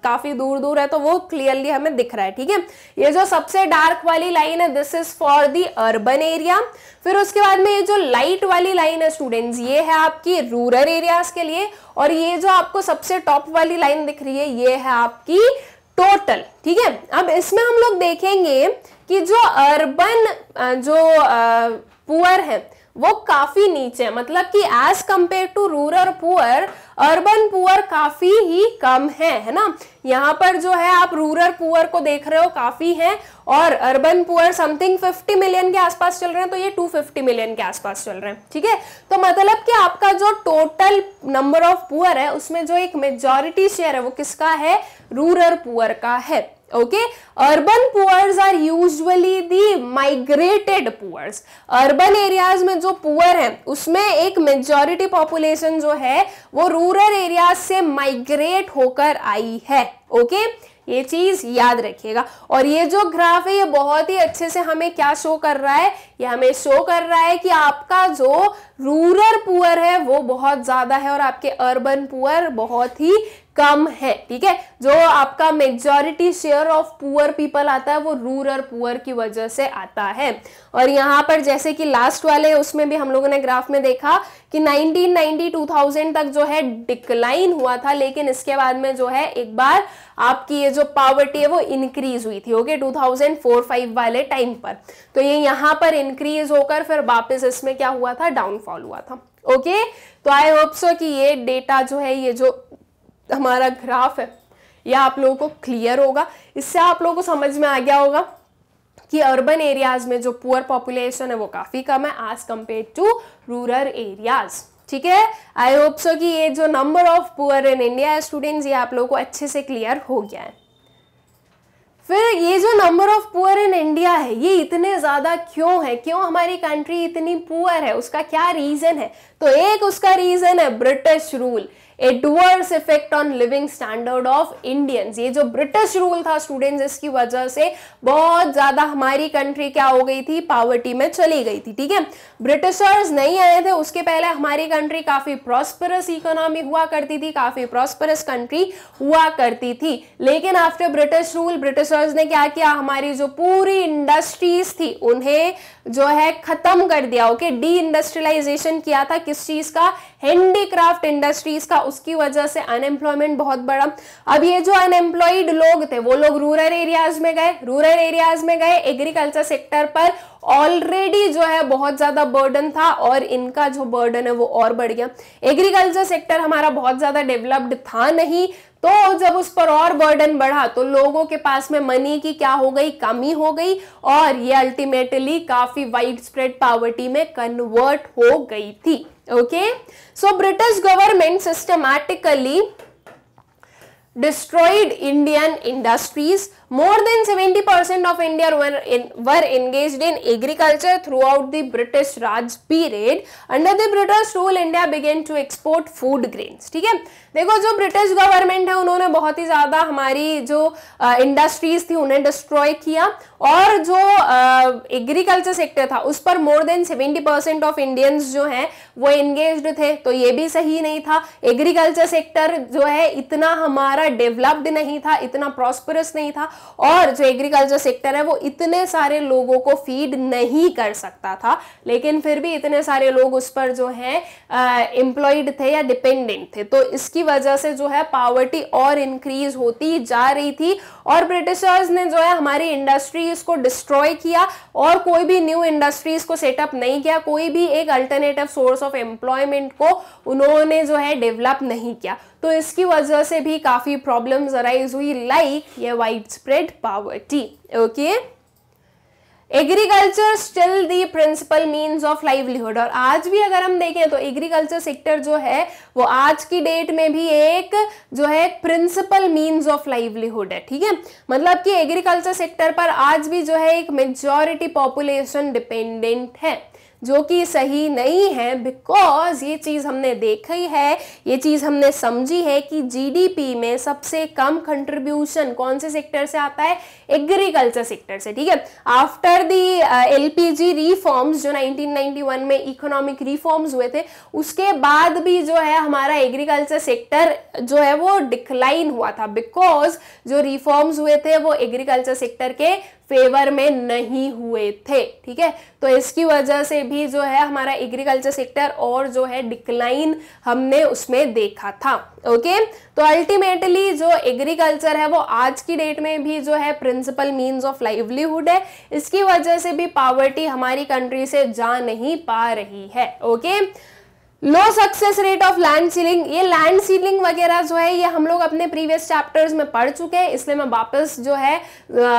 Speaker 1: काफी दूर दूर है तो वो क्लियरली हमें दिख रहा है, ठीक है। ये जो सबसे डार्क वाली लाइन है this is for the urban area, फिर उसके बाद में ये जो लाइट वाली लाइन है स्टूडेंट्स ये है आपकी रूरल एरियाज के लिए, और ये जो आपको सबसे टॉप वाली लाइन दिख रही है ये है आपकी टोटल, ठीक है। अब इसमें हम लोग देखेंगे कि जो अर्बन जो पुअर है वो काफी नीचे है, मतलब कि as compare to rural poor urban poor काफी ही कम है ना। यहाँ पर जो है आप रूरल पुअर को देख रहे हो काफी है, और अर्बन पुअर समथिंग 50 मिलियन के आसपास चल रहे हैं, तो ये 250 मिलियन के आसपास चल रहे हैं, ठीक है। तो मतलब कि आपका जो टोटल नंबर ऑफ पुअर है उसमें जो एक मेजॉरिटी शेयर है वो किसका है, रूरल पुअर का है। Okay, urban poors are usually the migrated poors. Urban areas में जो पुअर है उसमें एक मेजॉरिटी पॉपुलेशन जो है वो रूरल एरियाज से माइग्रेट होकर आई है। ओके, ये चीज याद रखिएगा। और ये जो ग्राफ है ये बहुत ही अच्छे से हमें क्या शो कर रहा है, ये हमें शो कर रहा है कि आपका जो रूरल पुअर है वो बहुत ज्यादा है और आपके अर्बन पुअर बहुत ही कम है, ठीक है। जो आपका majority share of poor people आता है वो रूरल पुअर की वजह से आता है। और यहाँ पर जैसे कि लास्ट वाले उसमें भी हम लोगों ने ग्राफ में देखा कि 1990-2000 तक जो है डिक्लाइन हुआ था, लेकिन इसके बाद में जो है एक बार आपकी ये जो पावर्टी है वो इंक्रीज हुई थी। ओके, 2004-5 वाले टाइम पर, तो ये यहाँ पर इंक्रीज होकर फिर वापस इसमें क्या हुआ था, डाउनफॉल हुआ था। ओके, तो आई होप सो कि ये डेटा जो है, ये जो हमारा ग्राफ है ये आप लोगों को क्लियर होगा। इससे आप लोगों को समझ में आ गया होगा कि अर्बन एरियाज में जो पुअर पॉपुलेशन है वो काफी कम है as compare to rural areas, ठीक है। आई होप सो कि ये जो number of poor in India है स्टूडेंट्स ये आप लोगों को अच्छे से क्लियर हो गया है। फिर ये जो number of poor in India है ये इतने ज्यादा क्यों है, क्यों हमारी कंट्री इतनी पुअर है, उसका क्या रीजन है? तो एक उसका रीजन है British rule, adverse effect on living standard of Indians. ये जो ब्रिटिश रूल था स्टूडेंट्स इसकी वजह से बहुत ज्यादा हमारी कंट्री क्या हो गई थी, पावर्टी में चली गई थी, ठीक है। ब्रिटिशर्स नहीं आए थे उसके पहले हमारी कंट्री काफी प्रॉस्परस इकोनॉमी हुआ करती थी, काफी प्रॉस्परस कंट्री हुआ करती थी। लेकिन आफ्टर ब्रिटिश रूल ब्रिटिशर्स ने क्या किया, हमारी जो पूरी इंडस्ट्रीज थी उन्हें जो है खत्म कर दिया। ओके, डी इंडस्ट्रियलाइजेशन किया था, किस चीज का, हैंडीक्राफ्ट इंडस्ट्रीज का, उसकी वजह से अनएम्प्लॉयमेंट बहुत बढ़ा। अब ये जो अनएम्प्लॉयड लोग थे वो लोग रूरल एरियाज में गए, एग्रीकल्चर सेक्टर पर ऑलरेडी जो है बहुत ज्यादा बर्डन था और इनका जो बर्डन है वो और बढ़ गया। एग्रीकल्चर सेक्टर हमारा बहुत ज्यादा डेवलप्ड था नहीं, तो जब उस पर और बर्डन बढ़ा तो लोगों के पास में मनी की क्या हो गई, कमी हो गई, और ये अल्टीमेटली काफी वाइड स्प्रेड पॉवर्टी में कन्वर्ट हो गई थी। Okay, so British government systematically destroyed Indian industries. More than 70% of India were engaged in agriculture throughout the British Raj period. Under the British rule, India began to export food grains. ठीक है, देखो जो ब्रिटिश गवर्नमेंट है उन्होंने बहुत ही ज्यादा हमारी जो इंडस्ट्रीज थी उन्हें डिस्ट्रॉय किया, और जो एग्रीकल्चर सेक्टर था उस पर मोर देन 70% ऑफ इंडियंस जो हैं वो एंगेज्ड थे, तो ये भी सही नहीं था। एग्रीकल्चर सेक्टर जो है इतना हमारा डेवलप्ड नहीं था, इतना प्रॉस्परस नहीं था, और जो एग्रीकल्चर सेक्टर है वो इतने सारे लोगों को फीड नहीं कर सकता था, लेकिन फिर भी इतने सारे लोग उस पर जो है एम्प्लॉयड थे या डिपेंडेंट थे, तो इसकी वजह से जो है पॉवर्टी और इंक्रीज होती जा रही थी, और ब्रिटिशर्स ने जो है हमारी इंडस्ट्रीज को डिस्ट्रॉय किया और कोई भी न्यू इंडस्ट्रीज को सेटअप नहीं किया, कोई भी एक अल्टरनेटिव सोर्स ऑफ एम्प्लॉयमेंट को उन्होंने जो है डेवलप नहीं किया, तो इसकी वजह से भी काफी प्रॉब्लम्स अराइज हुई, लाइक ये wide spread poverty. Okay, agriculture still the principal means of livelihood, और आज भी अगर हम देखें तो एग्रीकल्चर सेक्टर जो है वो आज की डेट में भी एक जो है प्रिंसिपल मीन्स ऑफ लाइवलीहुड है। ठीक है, मतलब कि एग्रीकल्चर सेक्टर पर आज भी जो है एक मेजॉरिटी पॉपुलेशन डिपेंडेंट है, जो कि सही नहीं है, बिकॉज ये चीज हमने देखी है, ये चीज हमने समझी है कि जीडीपी में सबसे कम कंट्रीब्यूशन कौन से सेक्टर से आता है, एग्रीकल्चर सेक्टर से। ठीक है, आफ्टर दी एलपीजी रिफॉर्म्स जो 1991 में इकोनॉमिक रिफॉर्म्स हुए थे, उसके बाद भी जो है हमारा एग्रीकल्चर सेक्टर जो है वो डिक्लाइन हुआ था, बिकॉज जो रिफॉर्म्स हुए थे वो एग्रीकल्चर सेक्टर के फेवर में नहीं हुए थे। ठीक है, तो इसकी वजह से भी जो है हमारा एग्रीकल्चर सेक्टर और जो है डिक्लाइन हमने उसमें देखा था। ओके, तो अल्टीमेटली जो एग्रीकल्चर है वो आज की डेट में भी जो है प्रिंसिपल मीन्स ऑफ लाइवलीहुड है, इसकी वजह से भी पॉवर्टी हमारी कंट्री से जा नहीं पा रही है। Okay, low success rate of land ceiling, ये लैंड सीलिंग वगैरह जो है ये हम लोग अपने प्रीवियस चैप्टर्स में पढ़ चुके हैं, इसलिए मैं वापस जो है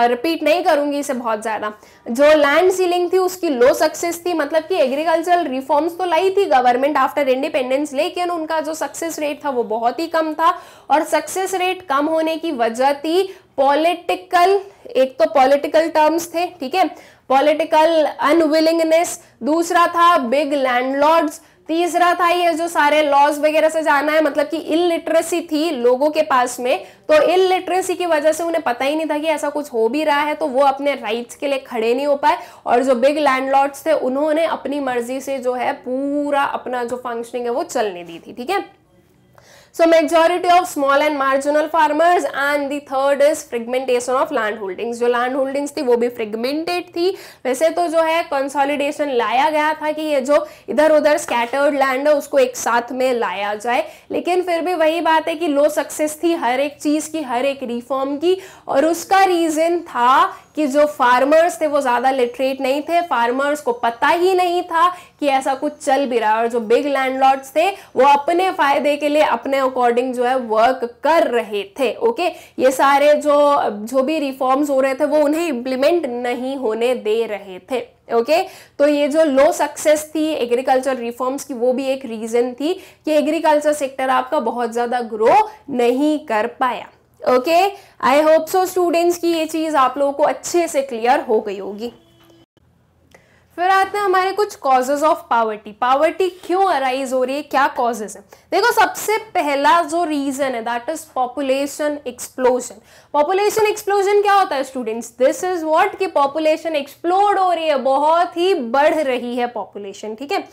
Speaker 1: रिपीट नहीं करूंगी इसे बहुत ज्यादा। जो लैंड सीलिंग थी उसकी लो सक्सेस थी, मतलब कि एग्रीकल्चरल रिफॉर्म्स तो लाई थी गवर्नमेंट आफ्टर इंडिपेंडेंस, लेकिन उनका जो सक्सेस रेट था वो बहुत ही कम था, और सक्सेस रेट कम होने की वजह थी पॉलिटिकल, एक तो पॉलिटिकल टर्म्स थे, ठीक है, पॉलिटिकल अनविलिंगनेस, दूसरा था बिग लैंडलॉर्ड्स, तीसरा था ये जो सारे लॉज वगैरह से जाना है, मतलब कि इलिटरेसी थी लोगों के पास में, तो इलिटरेसी की वजह से उन्हें पता ही नहीं था कि ऐसा कुछ हो भी रहा है, तो वो अपने राइट्स के लिए खड़े नहीं हो पाए, और जो बिग लैंडलॉर्ड्स थे उन्होंने अपनी मर्जी से जो है पूरा अपना जो फंक्शनिंग है वो चलने दी थी। ठीक है, so majority of small and marginal farmers, and the third is fragmentation of land holdings, जो land holdings थी वो भी fragmented थी। वैसे तो जो है consolidation लाया गया था कि ये जो इधर उधर scattered land है उसको एक साथ में लाया जाए, लेकिन फिर भी वही बात है कि लो सक्सेस थी हर एक चीज की, हर एक रिफॉर्म की, और उसका रीजन था कि जो फार्मर्स थे वो ज्यादा लिटरेट नहीं थे, फार्मर्स को पता ही नहीं था कि ऐसा कुछ चल भी रहा है, और जो बिग लैंडलॉर्ड्स थे वो अपने फायदे के लिए अपने अकॉर्डिंग जो है वर्क कर रहे थे। ओके, ये सारे जो भी रिफॉर्म्स हो रहे थे वो उन्हें इंप्लीमेंट नहीं होने दे रहे थे। ओके, तो ये जो लो सक्सेस थी एग्रीकल्चर रिफॉर्म्स की वो भी एक रीजन थी कि एग्रीकल्चर सेक्टर आपका बहुत ज्यादा ग्रो नहीं कर पाया। Okay, I hope so students की ये चीज आप लोगों को अच्छे से क्लियर हो गई होगी। फिर आते हैं हमारे कुछ कॉजेज ऑफ पॉवर्टी, पॉवर्टी क्यों अराइज हो रही है, क्या कॉजेज है। देखो, सबसे पहला जो रीजन है that is population explosion. Population explosion क्या होता है स्टूडेंट्स, दिस इज व्हाट कि पॉपुलेशन एक्सप्लोड हो रही है, बहुत ही बढ़ रही है पॉपुलेशन। ठीक है,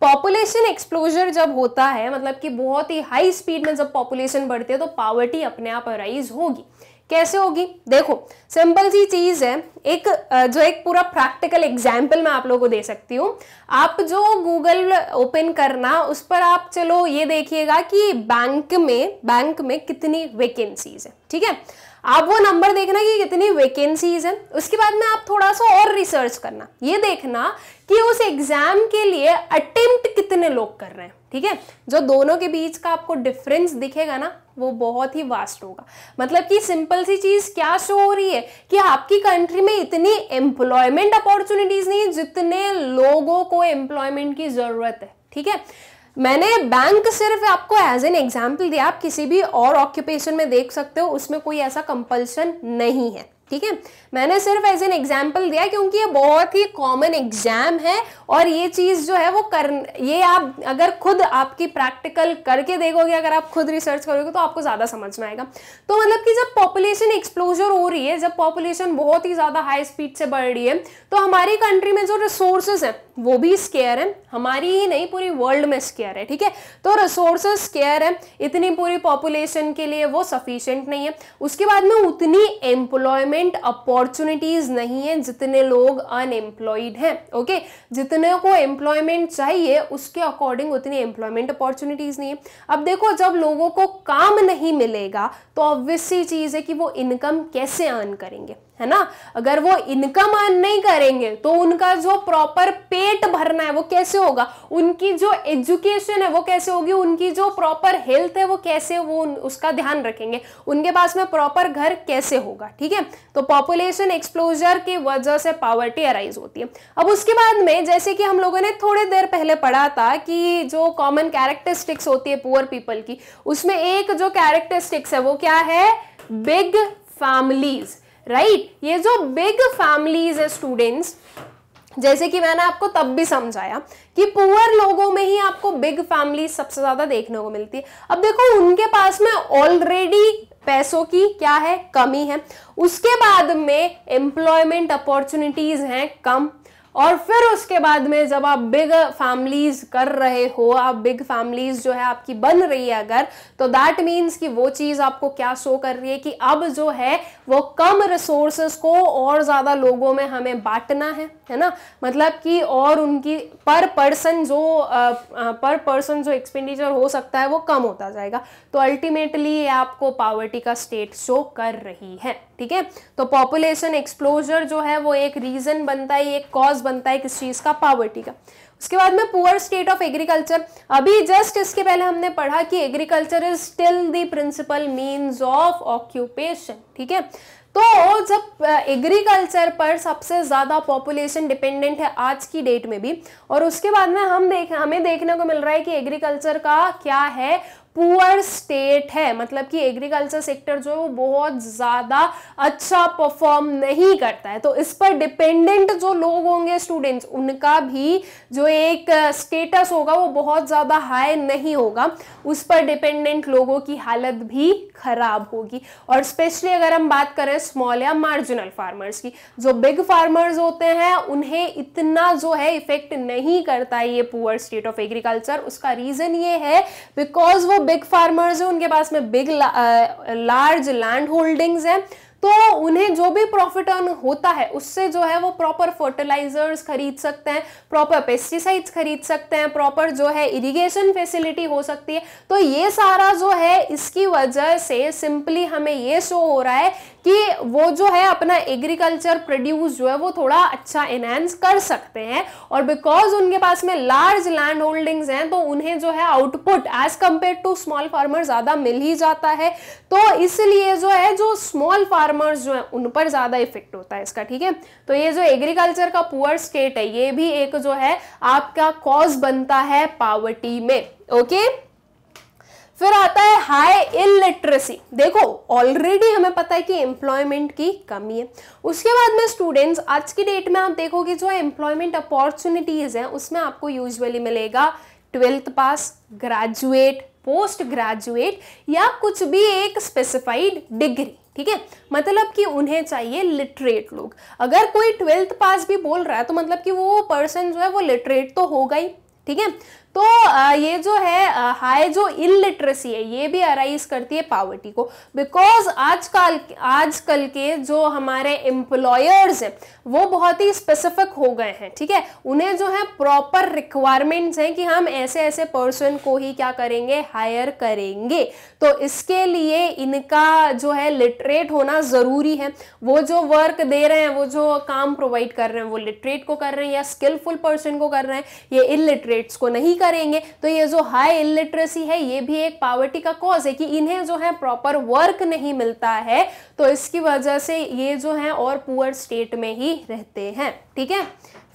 Speaker 1: पॉपुलेशन एक्सप्लोजर जब होता है मतलब कि बहुत ही हाई स्पीड में जब पॉपुलेशन बढ़ती है तो पॉवर्टी अपने आप अराइज होगी। कैसे होगी? देखो सिंपल सी चीज है, एक पूरा प्रैक्टिकल एग्जाम्पल मैं आप लोगों को दे सकती हूँ। आप जो गूगल ओपन करना, उस पर आप चलो ये देखिएगा कि बैंक में कितनी वैकेंसीज है, ठीक है। आप वो नंबर देखना कि कितनी वैकेंसीज है, उसके बाद में आप थोड़ा सा और रिसर्च करना, ये देखना कि उस एग्जाम के लिए अटेम्प्ट कितने लोग कर रहे हैं, ठीक है। जो दोनों के बीच का आपको डिफरेंस दिखेगा ना, वो बहुत ही वास्ट होगा। मतलब कि सिंपल सी चीज क्या शो हो रही है कि आपकी कंट्री में इतनी एम्प्लॉयमेंट अपॉर्चुनिटीज नहीं है जितने लोगों को एम्प्लॉयमेंट की जरूरत है, ठीक है। मैंने बैंक सिर्फ आपको एज एन एग्जाम्पल दिया, आप किसी भी और ऑक्यूपेशन में देख सकते हो, उसमें कोई ऐसा कंपल्शन नहीं है, ठीक है। मैंने सिर्फ एज एन एग्जाम्पल दिया क्योंकि ये बहुत ही कॉमन एग्जाम है और ये चीज जो है वो ये आप अगर खुद आपकी प्रैक्टिकल करके देखोगे, अगर आप खुद रिसर्च करोगे तो आपको ज्यादा समझ में आएगा। तो मतलब कि जब पॉपुलेशन एक्सप्लोजर हो रही है, जब पॉपुलेशन बहुत ही ज्यादा हाई स्पीड से बढ़ रही है, तो हमारी कंट्री में जो रिसोर्सेज है वो भी स्केयर है, हमारी ही नहीं पूरी वर्ल्ड में स्केयर है, ठीक है। तो रिसोर्सेज स्केयर है, इतनी पूरी पॉपुलेशन के लिए वो सफिशिएंट नहीं है। उसके बाद में उतनी एम्प्लॉयमेंट अपॉर्चुनिटीज नहीं है जितने लोग अनएम्प्लॉयड हैं, ओके। जितने को एम्प्लॉयमेंट चाहिए उसके अकॉर्डिंग उतनी एम्प्लॉयमेंट अपॉर्चुनिटीज नहीं है। अब देखो, जब लोगों को काम नहीं मिलेगा तो ऑब्वियस सी चीज है कि वो इनकम कैसे अर्न करेंगे, है ना। अगर वो इनकम अर्न नहीं करेंगे तो उनका जो प्रॉपर पेट भरना है वो कैसे होगा, उनकी जो एजुकेशन है वो कैसे होगी, उनकी जो प्रॉपर हेल्थ है वो कैसे वो उसका ध्यान रखेंगे, उनके पास में प्रॉपर घर कैसे होगा, ठीक है। तो पॉपुलेशन एक्सप्लोजर की वजह से पॉवर्टी अराइज होती है। अब उसके बाद में जैसे कि हम लोगों ने थोड़ी देर पहले पढ़ा था कि जो कॉमन कैरेक्टरिस्टिक्स होती है पुअर पीपल की, उसमें एक जो कैरेक्टरिस्टिक्स है वो क्या है, बिग फैमिलीज, राइट। ये जो बिग फैमिलीज है स्टूडेंट्स, जैसे कि मैंने आपको तब भी समझाया कि पुअर लोगों में ही आपको बिग फैमिली सबसे ज्यादा देखने को मिलती है। अब देखो, उनके पास में ऑलरेडी पैसों की क्या है, कमी है, उसके बाद में एम्प्लॉयमेंट अपॉर्चुनिटीज हैं कम, और फिर उसके बाद में जब आप बिग फैमिलीज कर रहे हो, आप बिग फैमिलीज जो है आपकी बन रही है अगर, तो दैट मीन्स कि वो चीज आपको क्या शो कर रही है कि अब जो है वो कम रिसोर्सेस को और ज्यादा लोगों में हमें बांटना है ना। मतलब कि और उनकी पर पर्सन जो एक्सपेंडिचर हो सकता है वो कम होता जाएगा। तो अल्टीमेटली ये आपको पॉवर्टी का स्टेट शो कर रही है, ठीक है। तो पॉपुलेशन एक्सप्लोजर जो है वो एक रीजन बनता है, एक कॉज बनता है किस चीज का, पॉवर्टी का। उसके बाद में पुअर स्टेट ऑफ एग्रीकल्चर, अभी जस्ट इसके पहले हमने पढ़ा कि agriculture is still the principal means of occupation, ठीक है। तो जब एग्रीकल्चर पर सबसे ज्यादा पॉपुलेशन डिपेंडेंट है आज की डेट में भी, और उसके बाद में हमें देखने को मिल रहा है कि एग्रीकल्चर का क्या है, पुअर स्टेट है। मतलब कि एग्रीकल्चर सेक्टर जो है वो बहुत ज्यादा अच्छा परफॉर्म नहीं करता है। तो इस पर डिपेंडेंट जो लोग होंगे स्टूडेंट्स, उनका भी जो एक स्टेटस होगा वो बहुत ज्यादा हाई नहीं होगा, उस पर डिपेंडेंट लोगों की हालत भी खराब होगी। और स्पेशली अगर हम बात करें स्मॉल या मार्जिनल फार्मर्स की, जो बिग फार्मर्स होते हैं उन्हें इतना जो है इफेक्ट नहीं करता है ये पुअर स्टेट ऑफ एग्रीकल्चर। उसका रीजन ये है बिकॉज वो बिग फार्मर्स है, उनके पास में बिग लार्ज लैंड होल्डिंग्स है, तो उन्हें जो भी प्रॉफिट अर्न होता है उससे जो है वो प्रॉपर फर्टिलाइजर्स खरीद सकते हैं, प्रॉपर पेस्टिसाइड्स खरीद सकते हैं, प्रॉपर जो है इरिगेशन फैसिलिटी हो सकती है। तो ये सारा जो है इसकी वजह से सिंपली हमें ये शो हो रहा है कि वो जो है अपना एग्रीकल्चर प्रोड्यूस जो है वो थोड़ा अच्छा एनहांस कर सकते हैं, और बिकॉज उनके पास में लार्ज लैंड होल्डिंग्स हैं तो उन्हें जो है output as compare to small farmer ज्यादा मिल ही जाता है। तो इसलिए जो है जो स्मॉल फार्मर्स जो है उन पर ज्यादा इफेक्ट होता है इसका, ठीक है। तो ये जो एग्रीकल्चर का पुअर स्टेट है ये भी एक जो है आपका कॉज बनता है पॉवर्टी में, ओके। फिर आता है हाई इलिटरेसी। देखो ऑलरेडी हमें पता है कि एम्प्लॉयमेंट की कमी है। उसके बाद में स्टूडेंट्स आज की डेट में आप देखोगे जो एम्प्लॉयमेंट अपॉर्चुनिटीज हैं उसमें आपको यूजुअली मिलेगा 12th पास, ग्रेजुएट, पोस्ट ग्रेजुएट या कुछ भी एक स्पेसिफाइड डिग्री, ठीक है। मतलब कि उन्हें चाहिए लिटरेट लोग। अगर कोई 12th पास भी बोल रहा है तो मतलब कि वो पर्सन जो है वो लिटरेट तो होगा ही, ठीक है। तो ये जो है हाई जो इलिटरेसी है ये भी अराइज करती है पॉवर्टी को, बिकॉज आजकल के जो हमारे एम्प्लॉयर्स हैं वो बहुत ही स्पेसिफिक हो गए हैं, ठीक है। उन्हें जो है प्रॉपर रिक्वायरमेंट्स हैं कि हम ऐसे ऐसे पर्सन को ही क्या करेंगे, हायर करेंगे। तो इसके लिए इनका जो है लिटरेट होना जरूरी है। वो जो वर्क दे रहे हैं, वो जो काम प्रोवाइड कर रहे हैं, वो लिटरेट को कर रहे हैं या स्किलफुल पर्सन को कर रहे हैं, ये इलिटरेट्स को नहीं करेंगे। तो ये जो हाई इलिटरेसी है ये भी एक पॉवर्टी का कॉज है कि इन्हें जो है प्रॉपर वर्क नहीं मिलता है, तो इसकी वजह से ये जो है और पुअर स्टेट में ही रहते हैं, ठीक है।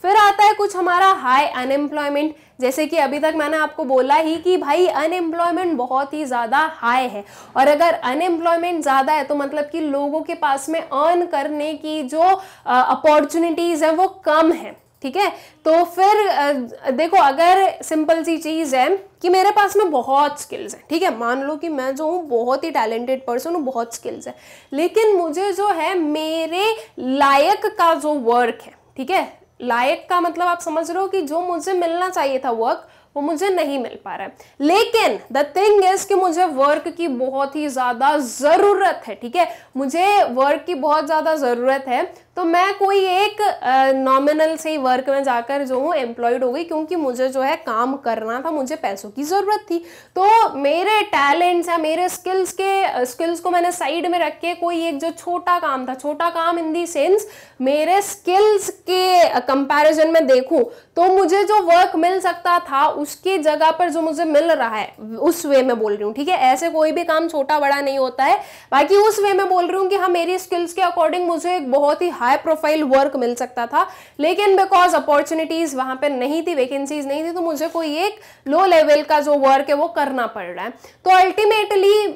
Speaker 1: फिर आता है कुछ हमारा हाई अनएम्प्लॉयमेंट। जैसे कि अभी तक मैंने आपको बोला ही कि भाई अनएम्प्लॉयमेंट बहुत ही ज़्यादा हाई है, और अगर अनएम्प्लॉयमेंट ज़्यादा है तो मतलब कि लोगों के पास में अर्न करने की जो अपॉर्चुनिटीज़ है वो कम है, ठीक है। तो फिर देखो, अगर सिंपल सी चीज़ है कि मेरे पास में बहुत स्किल्स हैं, ठीक है, मान लो कि मैं जो हूँ बहुत ही टैलेंटेड पर्सन हूँ, बहुत स्किल्स है, लेकिन मुझे जो है मेरे लायक का जो वर्क है, ठीक है, लायक का मतलब आप समझ रहे हो कि जो मुझे मिलना चाहिए था वर्क वो मुझे नहीं मिल पा रहा है। लेकिन द थिंग इज कि मुझे वर्क की बहुत ही ज्यादा जरूरत है, ठीक है, मुझे वर्क की बहुत ज्यादा जरूरत है। तो मैं कोई एक नॉमिनल से ही वर्क में जाकर जो हूँ एम्प्लॉयड हो गई, क्योंकि मुझे जो है काम करना था, मुझे पैसों की ज़रूरत थी। तो मेरे टैलेंट्स या मेरे स्किल्स को मैंने साइड में रख के कोई एक जो छोटा काम था, छोटा काम इन दी सेंस मेरे स्किल्स के कंपैरिजन में देखूं तो मुझे जो वर्क मिल सकता था उसकी जगह पर जो मुझे मिल रहा है, उस वे में बोल रही हूँ, ठीक है। ऐसे कोई भी काम छोटा बड़ा नहीं होता है, बाकी उस वे में बोल रही हूँ कि हाँ मेरी स्किल्स के अकॉर्डिंग मुझे एक बहुत ही हाई प्रोफाइल वर्क मिल सकता था, लेकिन बिकॉज अपॉर्चुनिटीज वहां पे नहीं थी, वैकेंसीज नहीं थी, तो मुझे कोई एक लो लेवल का जो वर्क है वो करना पड़ रहा है। तो अल्टीमेटली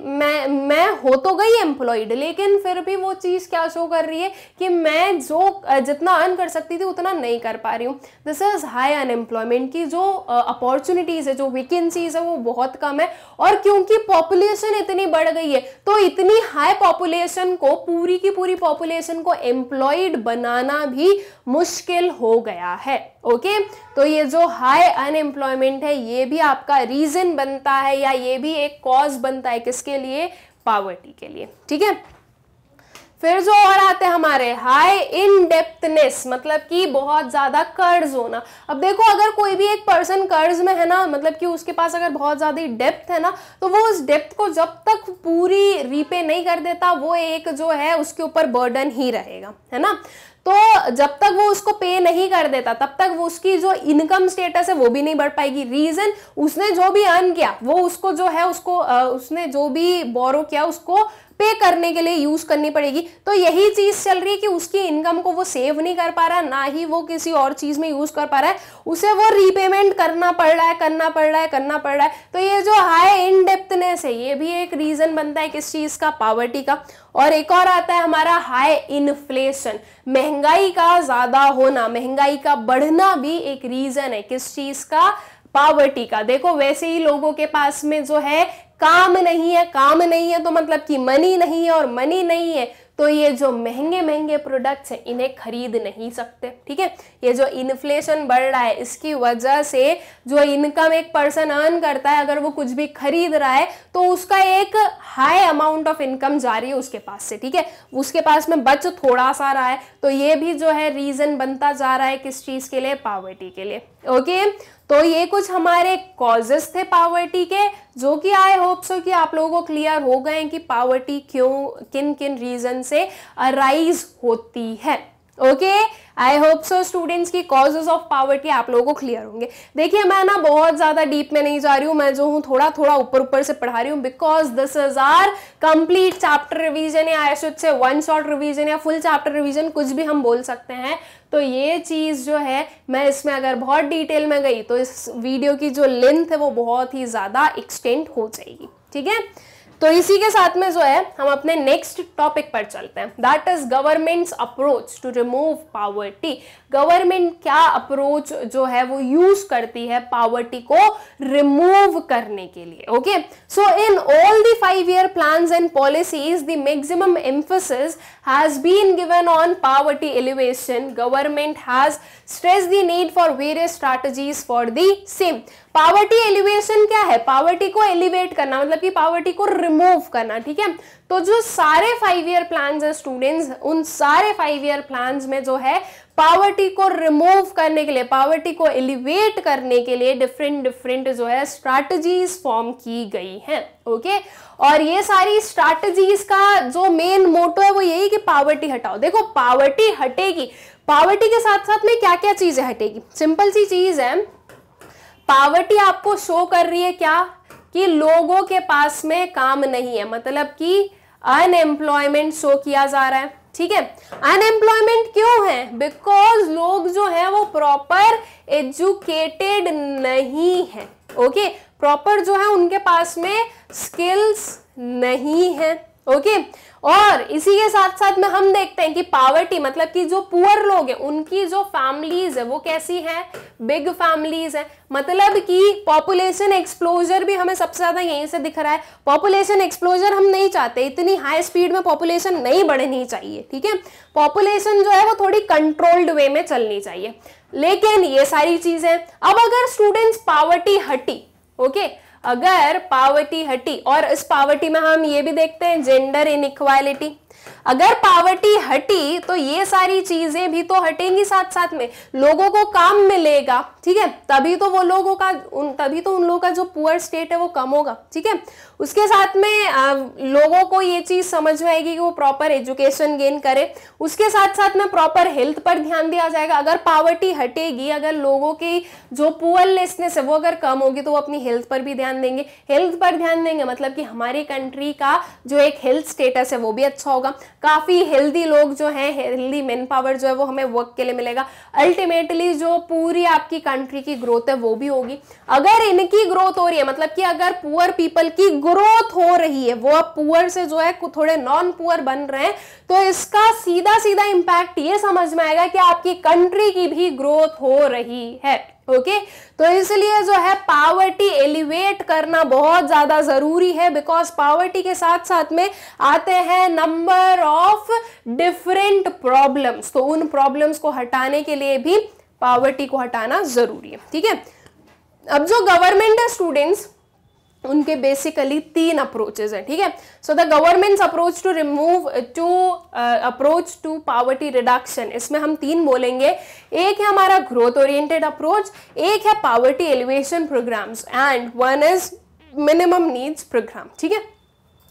Speaker 1: मैं हो तो गई एम्प्लॉयड, लेकिन फिर भी वो चीज क्या शो कर रही है कि मैं जो जितना अर्न कर सकती थी उतना नहीं कर पा रही हूँ। दिस इज हाई अनएम्प्लॉयमेंट की जो अपॉर्चुनिटीज है, जो वैकेंसीज है वो बहुत कम है, और क्योंकि पॉपुलेशन इतनी बढ़ गई है तो इतनी हाई पॉपुलेशन को, पूरी की पूरी पॉपुलेशन को एम्प्लॉयड बनाना भी मुश्किल हो गया है। ओके, तो ये जो हाई अनएम्प्लॉयमेंट है ये भी आपका रीजन बनता है, या ये भी एक कॉज बनता है किसके लिए, पॉवर्टी के लिए, ठीक है। फिर जो और आते हैं हमारे हाई इन डेप्थनेस, मतलब कि बहुत ज्यादा कर्ज होना। अब देखो, अगर कोई भी एक पर्सन कर्ज में है ना, मतलब कि उसके पास अगर बहुत ज्यादा डेप्थ है ना, तो वो उस डेप्थ को जब तक पूरी रीपे नहीं कर देता वो एक जो है उसके ऊपर बर्डन ही रहेगा, है ना। तो जब तक वो उसको पे नहीं कर देता तब तक वो उसकी जो इनकम स्टेटस है वो भी नहीं बढ़ पाएगी। रीजन, उसने जो भी अर्न किया वो उसको जो है उसने जो भी बोरो किया उसको पे करने के लिए यूज करनी पड़ेगी। तो यही चीज चल रही है कि उसकी इनकम को वो सेव नहीं कर पा रहा, ना ही वो किसी और चीज में यूज कर पा रहा है, उसे वो रीपेमेंट करना पड़ रहा है। तो ये जो हाई इन डेप्थनेस है ये भी एक रीजन बनता है किस चीज का, पॉवर्टी का। और एक और आता है हमारा हाई इन्फ्लेशन, महंगाई का ज्यादा होना, महंगाई का बढ़ना भी एक रीजन है किस चीज का, पॉवर्टी का। देखो, वैसे ही लोगों के पास में जो है काम नहीं है तो मतलब कि मनी नहीं है, और मनी नहीं है तो ये जो महंगे महंगे प्रोडक्ट्स हैं इन्हें खरीद नहीं सकते, ठीक है। ये जो इन्फ्लेशन बढ़ रहा है इसकी वजह से जो इनकम एक पर्सन अर्न करता है, अगर वो कुछ भी खरीद रहा है तो उसका एक हाई अमाउंट ऑफ इनकम जा रही है उसके पास से, ठीक है, उसके पास में बच थोड़ा सा रहा है। तो ये भी जो है रीजन बनता जा रहा है किस चीज के लिए, पॉवर्टी के लिए। ओके, तो ये कुछ हमारे कॉजेस थे पॉवर्टी के, जो कि आई होप सो कि आप लोगों को क्लियर हो गए कि पॉवर्टी क्यों, किन किन रीजन से अराइज होती है। Okay, I hope so students की कॉजेज ऑफ पॉवर्टी आप लोगों को क्लियर होंगे। देखिए, मैं ना बहुत ज्यादा डीप में नहीं जा रही हूँ, मैं जो हूँ थोड़ा थोड़ा ऊपर से पढ़ा रही हूँ, because this is our complete chapter revision, या I should say one shot revision या फुल चैप्टर रिवीजन, कुछ भी हम बोल सकते हैं। तो ये चीज जो है, मैं इसमें अगर बहुत डिटेल में गई तो इस वीडियो की जो लेंथ है वो बहुत ही ज्यादा एक्सटेंड हो जाएगी, ठीक है। तो तो इसी के साथ में जो है हम अपने नेक्स्ट टॉपिक पर चलते हैं, that is government's approach to remove poverty. Government क्या अप्रोच जो है वो यूज करती है पॉवर्टी को रिमूव करने के लिए। Okay, so in all the 5-year plans and policies the maximum emphasis has been given on poverty elevation. Government has stressed the need for various strategies for the same. Poverty elevation क्या है? पावर्टी को एलिवेट करना, मतलब कि पावर्टी को रिमूव करना। ठीक है, तो जो सारे 5-year प्लान्स है स्टूडेंट्स, उन सारे 5-year प्लान्स में जो है पावर्टी को रिमूव करने के लिए, पावर्टी को एलिवेट करने के लिए डिफरेंट जो है स्ट्रैटेजीज फॉर्म की गई हैं। ओके, और ये सारी स्ट्रैटेजीज का जो मेन मोटो है वो यही कि पावर्टी हटाओ। देखो, पावर्टी हटेगी, पावर्टी के साथ साथ में क्या क्या चीजें हटेगी? सिंपल सी चीज है, पावर्टी आपको शो कर रही है क्या? कि लोगों के पास में काम नहीं है, मतलब कि अनएम्प्लॉयमेंट शो किया जा रहा है। ठीक है, अनएम्प्लॉयमेंट क्यों है? बिकॉज लोग जो है वो प्रॉपर एजुकेटेड नहीं है। ओके, प्रॉपर जो है उनके पास में स्किल्स नहीं है। ओके, और इसी के साथ साथ में हम देखते हैं कि पावर्टी मतलब कि जो पुअर लोग हैं उनकी जो फैमिलीज है वो कैसी है? बिग फैमिलीज है। मतलब कि पॉपुलेशन एक्सप्लोजर भी हमें सबसे ज्यादा यहीं से दिख रहा है। पॉपुलेशन एक्सप्लोजर हम नहीं चाहते, इतनी हाई स्पीड में पॉपुलेशन नहीं बढ़नी चाहिए। ठीक है, पॉपुलेशन जो है वो थोड़ी कंट्रोल्ड वे में चलनी चाहिए। लेकिन ये सारी चीजें, अब अगर स्टूडेंट्स पावर्टी हटी, ओके, अगर पावर्टी हटी, और इस पावर्टी में हम ये भी देखते हैं जेंडर इनइक्वालिटी, अगर पावर्टी हटी तो ये सारी चीजें भी तो हटेंगी साथ साथ में, लोगों को काम मिलेगा। ठीक है, तभी तो वो लोगों का तभी तो उन लोगों का जो पुअर स्टेट है वो कम होगा। ठीक है, उसके साथ में लोगों को ये चीज समझ में आएगी कि वो प्रॉपर एजुकेशन गेन करे, उसके साथ साथ में प्रॉपर हेल्थ पर ध्यान दिया जाएगा। अगर पावर्टी हटेगी, अगर लोगों की जो पुअरलेसनेस है वो अगर कम होगी तो वो अपनी हेल्थ पर भी ध्यान देंगे। हेल्थ पर ध्यान देंगे मतलब कि हमारी कंट्री का जो एक हेल्थ स्टेटस है वो भी अच्छा होगा। काफी हेल्दी लोग जो हैं, हेल्दी मैन पावर जो है वो हमें वर्क के लिए मिलेगा। अल्टीमेटली जो पूरी आपकी कंट्री की ग्रोथ है वो भी होगी। अगर इनकी ग्रोथ हो रही है, मतलब कि अगर पुअर पीपल की ग्रोथ हो रही है, वो अब पुअर से जो है थोड़े नॉन पुअर बन रहे हैं, तो इसका सीधा सीधा इंपैक्ट ये समझ में आएगा कि आपकी कंट्री की भी ग्रोथ हो रही है। ओके, तो इसलिए जो है पावर्टी एलिवेट करना बहुत ज्यादा जरूरी है, बिकॉज पावर्टी के साथ साथ में आते हैं नंबर ऑफ डिफरेंट प्रॉब्लम्स, तो उन प्रॉब्लम्स को हटाने के लिए भी पावर्टी को हटाना जरूरी है। ठीक है, अब जो गवर्नमेंट है स्टूडेंट्स, उनके बेसिकली 3 अप्रोचेस हैं। ठीक है, so the government's approach to remove approach to poverty reduction, इसमें हम 3 बोलेंगे। एक है हमारा ग्रोथ ओरिएंटेड अप्रोच, एक है poverty alleviation programmes, and one is minimum needs programme. ठीक है,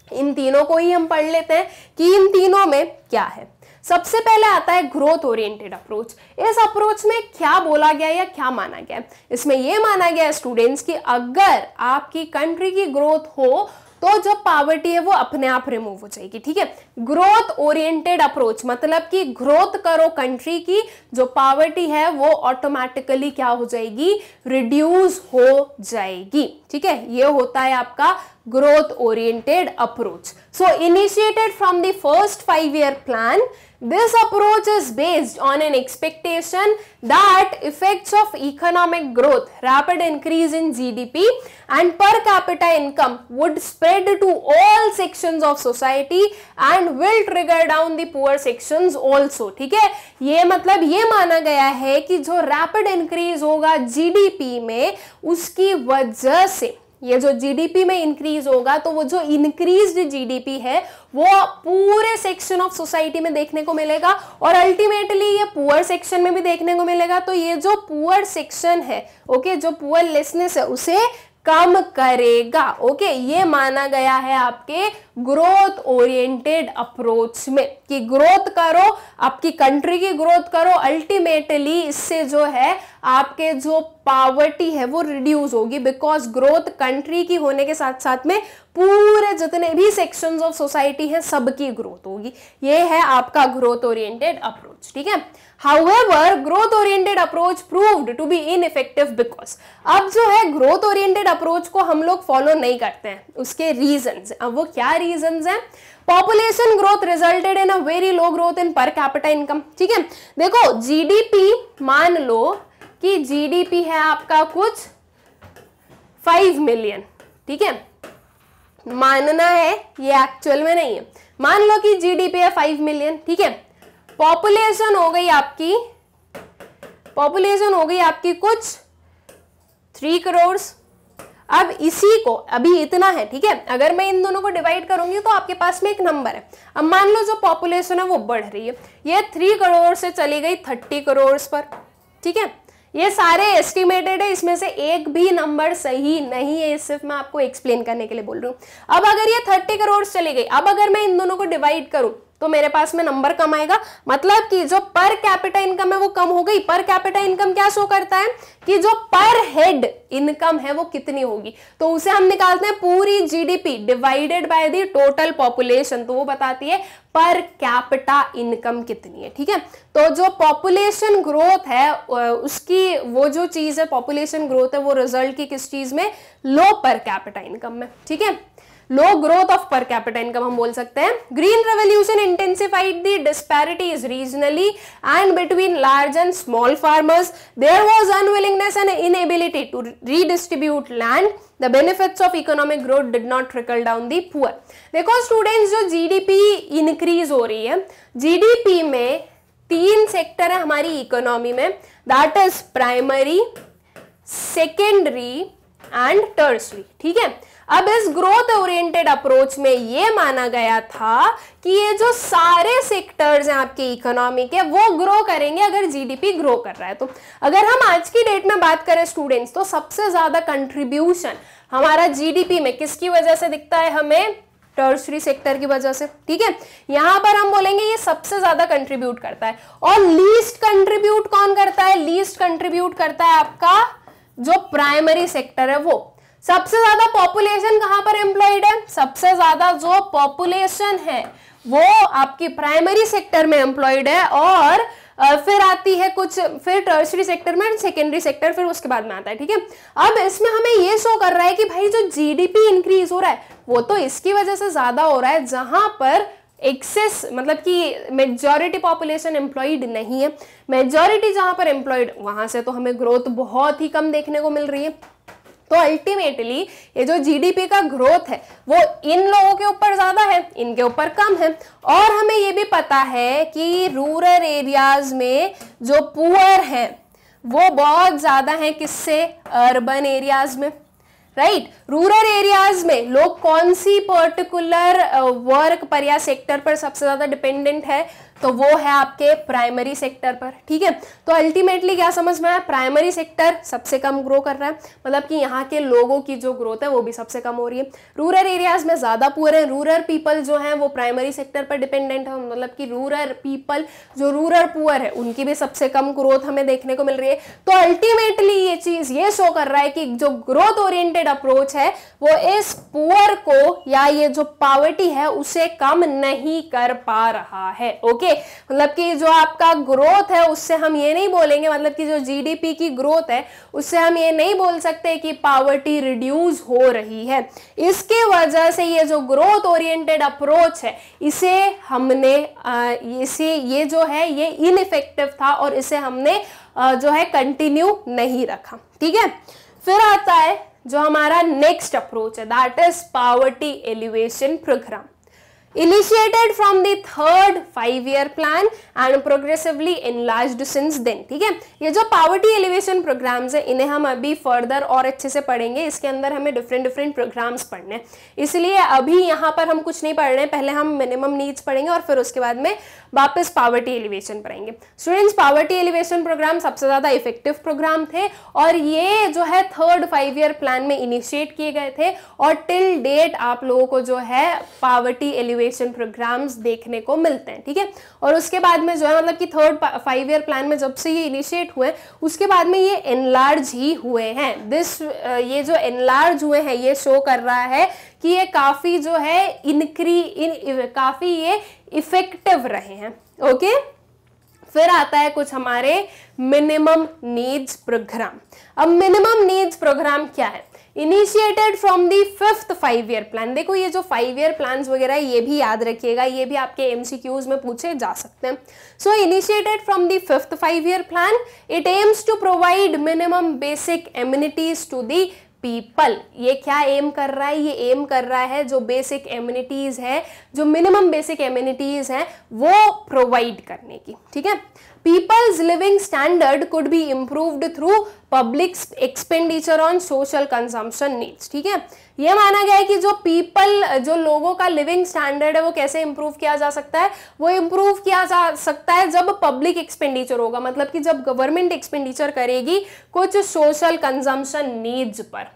Speaker 1: इन तीनों को ही हम पढ़ लेते हैं कि इन तीनों में क्या है। सबसे पहले आता है ग्रोथ ओरिएंटेड अप्रोच। इस अप्रोच में क्या बोला गया या क्या माना गया? इसमें यह माना गया स्टूडेंट्स कि अगर आपकी कंट्री की ग्रोथ हो तो जो पावर्टी है वो अपने आप रिमूव हो जाएगी। ठीक है, ग्रोथ ओरिएंटेड अप्रोच मतलब कि ग्रोथ करो कंट्री की, जो पावर्टी है वो ऑटोमेटिकली क्या हो जाएगी? रिड्यूस हो जाएगी। ठीक है, ये होता है आपका growth oriented approach. So initiated from the first 5-year plan, this approach is based on an expectation that effects of economic growth, rapid increase in GDP and per capita income would spread to all sections of society and will trigger down the poor sections also. ठीक है, ये मतलब ये माना गया है कि जो रैपिड इंक्रीज होगा जीडीपी में, उसकी वजह से ये जो जीडीपी में इंक्रीज होगा, तो वो जो इंक्रीज्ड जीडीपी है वो पूरे सेक्शन ऑफ सोसाइटी में देखने को मिलेगा और अल्टीमेटली ये पुअर सेक्शन में भी देखने को मिलेगा। तो ये जो पुअर सेक्शन है, ओके, जो पुअरलेसनेस है उसे कम करेगा। ओके, ये माना गया है आपके ग्रोथ ओरिएंटेड अप्रोच में। कि ग्रोथ करो, आपकी कंट्री की ग्रोथ करो, अल्टीमेटली इससे जो है आपके जो पॉवर्टी है वो रिड्यूस होगी, बिकॉज ग्रोथ कंट्री की होने के साथ साथ में पूरे जितने भी सेक्शंस ऑफ सोसाइटी हैं सबकी ग्रोथ होगी। ये है आपका ग्रोथ ओरिएंटेड अप्रोच, ठीक है। However, growth oriented approach proved to be ineffective because अब जो है ग्रोथ ओरिएंटेड अप्रोच को हम लोग फॉलो नहीं करते हैं, उसके रीजंस, अब वो क्या रीजंस हैं? Population growth resulted in a very low growth in पर कैपिटा इनकम, ठीक है। देखो जीडीपी, मान लो कि जीडीपी है आपका कुछ 5 मिलियन, ठीक है, मानना है ये एक्चुअल में नहीं है, मान लो कि जीडीपी है 5 मिलियन, ठीक है। पॉपुलेशन हो गई आपकी कुछ 3 करोड़। अब इसी को, अभी इतना है, ठीक है, अगर मैं इन दोनों को डिवाइड करूंगी तो आपके पास में एक नंबर है। अब मान लो जो पॉपुलेशन है वो बढ़ रही है, ये 3 करोड़ से चली गई 30 करोड़ पर, ठीक है। ये सारे एस्टिमेटेड है, इसमें से एक भी नंबर सही नहीं है, सिर्फ मैं आपको एक्सप्लेन करने के लिए बोल रही हूँ। अब अगर ये 30 करोड़ चली गई, अब अगर मैं इन दोनों को डिवाइड करूं तो मेरे पास में नंबर कम आएगा, मतलब कि जो पर कैपिटा इनकम है वो कम हो गई। पर कैपिटा इनकम क्या शो करता है कि जो पर हेड इनकम है वो कितनी होगी, तो उसे हम निकालते हैं पूरी GDP divided by the total population, तो वो बताती है पर कैपिटा इनकम कितनी है, ठीक है। तो जो पॉपुलेशन ग्रोथ है उसकी वो जो चीज है, पॉपुलेशन ग्रोथ है, वो रिजल्ट की किस चीज में? लो पर कैपिटा इनकम में, ठीक है, low growth of per capita income हम बोल सकते हैं। Green revolution intensified the disparities regionally and between large and small farmers. There was unwillingness and inability to redistribute land. The benefits of economic growth did not trickle down the poor. देखो स्टूडेंट्स, जो जीडीपी इंक्रीज हो रही है, जीडीपी में 3 सेक्टर है हमारी इकोनॉमी में, that is primary, secondary and tertiary, ठीक है। अब इस ग्रोथ ओरिएंटेड अप्रोच में ये माना गया था कि ये जो सारे सेक्टर्स हैं आपके इकोनॉमी के वो ग्रो करेंगे अगर जीडीपी ग्रो कर रहा है। तो अगर हम आज की डेट में बात करें स्टूडेंट्स, तो सबसे ज्यादा कंट्रीब्यूशन हमारा जीडीपी में किसकी वजह से दिखता है? हमें टर्सरी सेक्टर की वजह से, ठीक है। यहां पर हम बोलेंगे ये सबसे ज्यादा कंट्रीब्यूट करता है। और लीस्ट कंट्रीब्यूट कौन करता है? लीस्ट कंट्रीब्यूट करता है आपका जो प्राइमरी सेक्टर है वो। सबसे ज्यादा पॉपुलेशन कहां पर एम्प्लॉयड है? सबसे ज्यादा जो पॉपुलेशन है वो आपकी प्राइमरी सेक्टर में एम्प्लॉयड है, और फिर आती है कुछ, फिर टर्सरी सेक्टर में, सेकेंडरी सेक्टर फिर उसके बाद में आता है, ठीक है। अब इसमें हमें ये शो कर रहा है कि भाई जो जीडीपी इंक्रीज हो रहा है वो तो इसकी वजह से ज्यादा हो रहा है जहां पर एक्सेस, मतलब कि मेजॉरिटी पॉपुलेशन एम्प्लॉयड नहीं है। मेजॉरिटी जहां पर एम्प्लॉयड, वहां से तो हमें ग्रोथ बहुत ही कम देखने को मिल रही है। तो अल्टीमेटली ये जो जीडीपी का ग्रोथ है वो इन लोगों के ऊपर ज्यादा है, इनके ऊपर कम है। और हमें ये भी पता है कि रूरल एरियाज में जो पुअर हैं वो बहुत ज्यादा हैं किससे? अर्बन एरियाज में, राइट। रूरल एरियाज में लोग कौन सी पर्टिकुलर वर्क पर या सेक्टर पर सबसे ज्यादा डिपेंडेंट है? तो वो है आपके प्राइमरी सेक्टर पर, ठीक है। तो अल्टीमेटली क्या समझ में आया? प्राइमरी सेक्टर सबसे कम ग्रो कर रहा है, मतलब कि यहाँ के लोगों की जो ग्रोथ है वो भी सबसे कम हो रही है। रूरल एरियाज में ज्यादा पुअर है, रूरल पीपल जो है वो प्राइमरी सेक्टर पर डिपेंडेंट है, मतलब कि रूरल पीपल जो रूरल पुअर है उनकी भी सबसे कम ग्रोथ हमें देखने को मिल रही है। तो अल्टीमेटली ये चीज ये शो कर रहा है कि जो ग्रोथ ओरिएंटेड अप्रोच है वो इस पुअर को या ये जो पॉवर्टी है उसे कम नहीं कर पा रहा है, ओके। मतलब कि जो आपका ग्रोथ है उससे हम ये नहीं बोलेंगे, मतलब कि जो जीडीपी की ग्रोथ है उससे हम ये नहीं बोल सकते कि पॉवर्टी रिड्यूस हो रही है। इसके वजह से ये जो ग्रोथ ओरिएंटेड अप्रोच है इसे हमने ये जो है ये इनइफेक्टिव था और इसे हमने जो है कंटिन्यू नहीं रखा, ठीक है। फिर आता है जो हमारा नेक्स्ट अप्रोच है, that is poverty alleviation programme, initiated from the third 5-year plan and progressively enlarged since then, ठीक है। ये जो पॉवर्टी एलिवेशन प्रोग्राम्स है इन्हें हम अभी फर्दर और अच्छे से पढ़ेंगे, इसके अंदर हमें डिफरेंट प्रोग्राम्स पढ़ने, इसलिए अभी यहाँ पर हम कुछ नहीं पढ़ रहे हैं, पहले हम मिनिमम नीड्स पढ़ेंगे और फिर उसके बाद में वापस पॉवर्टी एलिवेशन पढ़ेंगे। स्टूडेंट्स, पॉवर्टी एलिवेशन प्रोग्राम सबसे ज्यादा इफेक्टिव प्रोग्राम थे और ये जो है थर्ड 5-year प्लान में इनिशिएट किए गए थे और टिल डेट आप लोगों को जो है पॉवर्टी एलिवेशन एलिवेशन प्रोग्राम्स देखने को मिलते हैं, ठीक है। और उसके बाद में जो है मतलब कि थर्ड 5 ईयर प्लान में जब से ये इनिशिएट हुए उसके बाद में ये एनलार्ज ही हुए हैं। ये जो एनलार्ज हुए हैं ये शो कर रहा है कि ये काफी जो है काफी ये इफेक्टिव रहे हैं, ओके। फिर आता है कुछ हमारे मिनिमम नीड्स प्रोग्राम। अब मिनिमम नीड्स प्रोग्राम क्या है? Initiated from the 5th 5 year plan. देखो ये जो 5 ईयर प्लान्स वगैरह ये भी याद रखिएगा, ये भी आपके एमसीक्यूज में पूछे जा सकते हैं। So initiated from the 5th 5 year plan, it aims to provide minimum basic amenities to the people. ये क्या एम कर रहा है? ये एम कर रहा है जो बेसिक एमिनिटीज है, जो मिनिमम बेसिक एमिनिटीज हैं वो प्रोवाइड करने की, ठीक है। People's living standard could be improved through public expenditure on social consumption needs, ठीक है। ये माना गया है कि जो लोगों का लिविंग स्टैंडर्ड है वो कैसे इंप्रूव किया जा सकता है? वो इंप्रूव किया जा सकता है जब पब्लिक एक्सपेंडिचर होगा, मतलब कि जब गवर्नमेंट एक्सपेंडिचर करेगी कुछ सोशल कंजम्पशन नीड्स पर।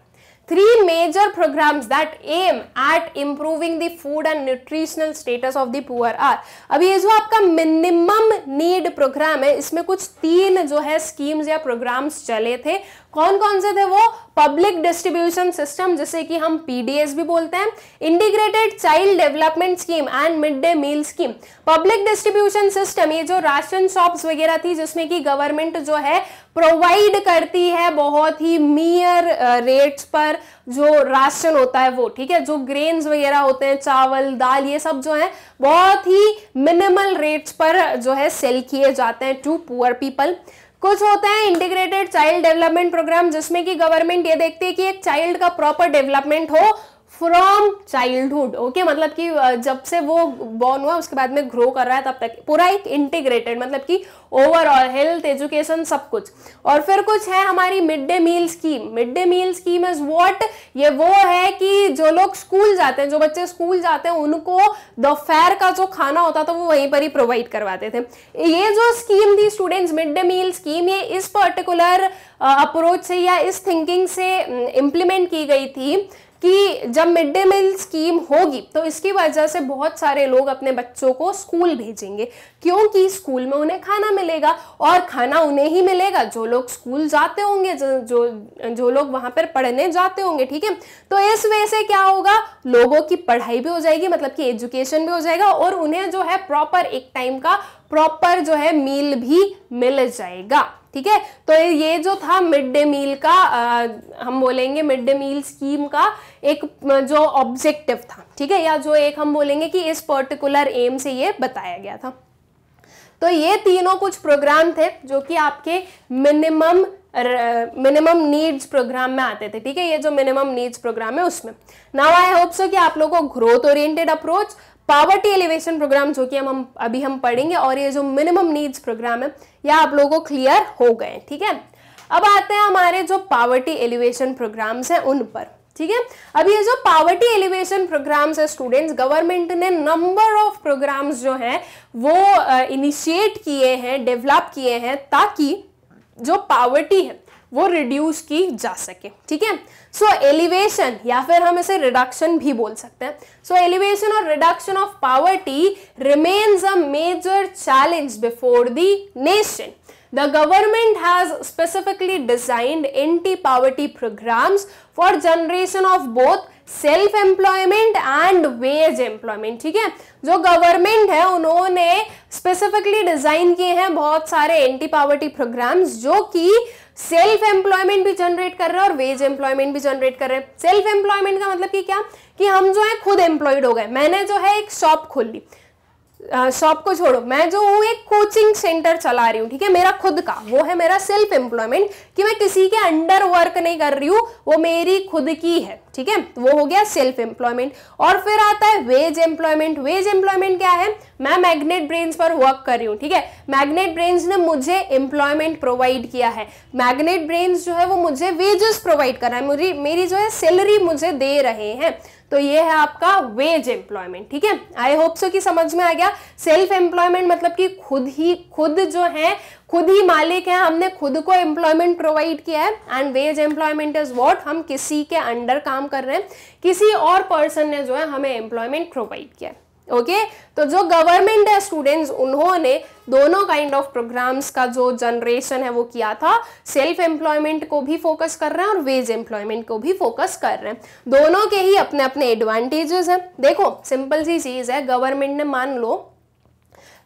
Speaker 1: 3 major programs that aim at improving the food and nutritional status of the poor are। अब ये जो आपका मिनिमम नीड प्रोग्राम है इसमें कुछ 3 जो है स्कीम्स या प्रोग्राम्स चले थे। कौन कौन से थे वो? पब्लिक डिस्ट्रीब्यूशन सिस्टम, जिसे कि हम पीडीएस भी बोलते हैं, integrated child development scheme and mid day meal scheme. Public distribution system ये जो राशन शॉप्स वगैरह थी जिसमें कि गवर्नमेंट जो है प्रोवाइड करती है बहुत ही मीयर रेट्स पर जो राशन होता है वो, ठीक है। जो ग्रेन्स वगैरह होते हैं, चावल दाल, ये सब जो है बहुत ही मिनिमल रेट्स पर जो है सेल किए जाते हैं टू पुअर पीपल। कुछ होते हैं इंटीग्रेटेड चाइल्ड डेवलपमेंट प्रोग्राम जिसमें कि गवर्नमेंट ये देखती है कि एक चाइल्ड का प्रॉपर डेवलपमेंट हो फ्रॉम चाइल्डहुड, ओके। मतलब कि जब से वो बॉर्न हुआ उसके बाद में ग्रो कर रहा है तब तक, पूरा एक इंटीग्रेटेड, मतलब कि ओवरऑल हेल्थ, एजुकेशन, सब कुछ। और फिर कुछ है हमारी mid day meal scheme. Mid day meal scheme is what? ये वो है कि जो लोग स्कूल जाते हैं, जो बच्चे स्कूल जाते हैं उनको दोपहर का जो खाना होता था वो वहीं पर ही प्रोवाइड करवाते थे। ये जो स्कीम थी students, mid day meal scheme, ये इस पर्टिकुलर अप्रोच से या इस थिंकिंग से इम्प्लीमेंट की गई थी कि जब मिड डे मील स्कीम होगी तो इसकी वजह से बहुत सारे लोग अपने बच्चों को स्कूल भेजेंगे, क्योंकि स्कूल में उन्हें खाना मिलेगा और खाना उन्हें ही मिलेगा जो लोग स्कूल जाते होंगे, जो लोग वहां पर पढ़ने जाते होंगे, ठीक है। तो इस वजह से क्या होगा, लोगों की पढ़ाई भी हो जाएगी, मतलब कि एजुकेशन भी हो जाएगा और उन्हें जो है प्रॉपर एक टाइम का प्रॉपर जो है मील भी मिल जाएगा, ठीक है। तो ये जो था मिड डे मील का हम बोलेंगे मिड डे मील स्कीम का एक जो ऑब्जेक्टिव था, ठीक है, या जो एक हम बोलेंगे कि इस पर्टिकुलर एम से ये बताया गया था। तो ये तीनों कुछ प्रोग्राम थे जो कि आपके मिनिमम नीड्स प्रोग्राम में आते थे, ठीक है। ये जो मिनिमम नीड्स प्रोग्राम है उसमें। नाउ आई होप सो कि आप लोगों को growth oriented approach, poverty alleviation programme जो कि हम पढ़ेंगे, और ये जो मिनिमम नीड्स प्रोग्राम है ये आप लोगों को क्लियर हो गए, ठीक है। अब आते हैं हमारे जो पॉवर्टी एलिवेशन प्रोग्राम्स हैं उन पर, ठीक है। अब ये जो पॉवर्टी एलिवेशन प्रोग्राम्स है स्टूडेंट्स, गवर्नमेंट ने नंबर ऑफ प्रोग्राम्स जो हैं वो इनिशिएट किए हैं, डेवलप किए हैं, ताकि जो पॉवर्टी है वो रिड्यूस की जा सके, ठीक है। सो एलिवेशन या फिर हम इसे रिडक्शन भी बोल सकते हैं। सो एलिवेशन और reduction of poverty remains a major challenge before the nation. The government has specifically designed anti-poverty programs for generation of both self employment and wage employment, ठीक है। जो गवर्नमेंट है उन्होंने स्पेसिफिकली डिजाइन किए हैं बहुत सारे एंटी पॉवर्टी प्रोग्राम्स जो कि सेल्फ एम्प्लॉयमेंट भी जनरेट कर रहे हैं और वेज एम्प्लॉयमेंट भी जनरेट कर रहे हैं। सेल्फ एम्प्लॉयमेंट का मतलब कि क्या, कि हम जो है खुद एम्प्लॉयड हो गए। मैंने जो है एक शॉप खोल ली, शॉप को छोड़ो, मैं जो हूँ एक कोचिंग सेंटर चला रही हूँ, ठीक है, मेरा खुद का, वो है मेरा सेल्फ एम्प्लॉयमेंट, कि मैं किसी के अंडर वर्क नहीं कर रही हूँ, वो मेरी खुद की है, ठीक है, वो हो गया सेल्फ एम्प्लॉयमेंट। और फिर आता है वेज एम्प्लॉयमेंट। वेज एम्प्लॉयमेंट क्या है, मैं मैग्नेट ब्रेन्स पर वर्क कर रही हूँ, ठीक है, मैग्नेट ब्रेन्स ने मुझे एम्प्लॉयमेंट प्रोवाइड किया है, मैग्नेट ब्रेन्स जो है वो मुझे वेजेस प्रोवाइड कर रहा है, मेरी जो है सैलरी मुझे दे रहे हैं, तो ये है आपका वेज एम्प्लॉयमेंट, ठीक है। आई होप सो कि समझ में आ गया। सेल्फ एम्प्लॉयमेंट मतलब कि खुद जो है खुद ही मालिक है, हमने खुद को एम्प्लॉयमेंट प्रोवाइड किया है। And wage employment is what, हम किसी के अंडर काम कर रहे हैं, किसी और पर्सन ने जो है हमें एम्प्लॉयमेंट प्रोवाइड किया है। ओके तो जो गवर्नमेंट है स्टूडेंट्स, उन्होंने दोनों काइंड ऑफ प्रोग्राम्स का जो जनरेशन है वो किया था। सेल्फ एम्प्लॉयमेंट को भी फोकस कर रहे हैं और वेज एम्प्लॉयमेंट को भी फोकस कर रहे हैं। दोनों के ही अपने अपने एडवांटेजेस हैं। देखो सिंपल सी चीज है, गवर्नमेंट ने मान लो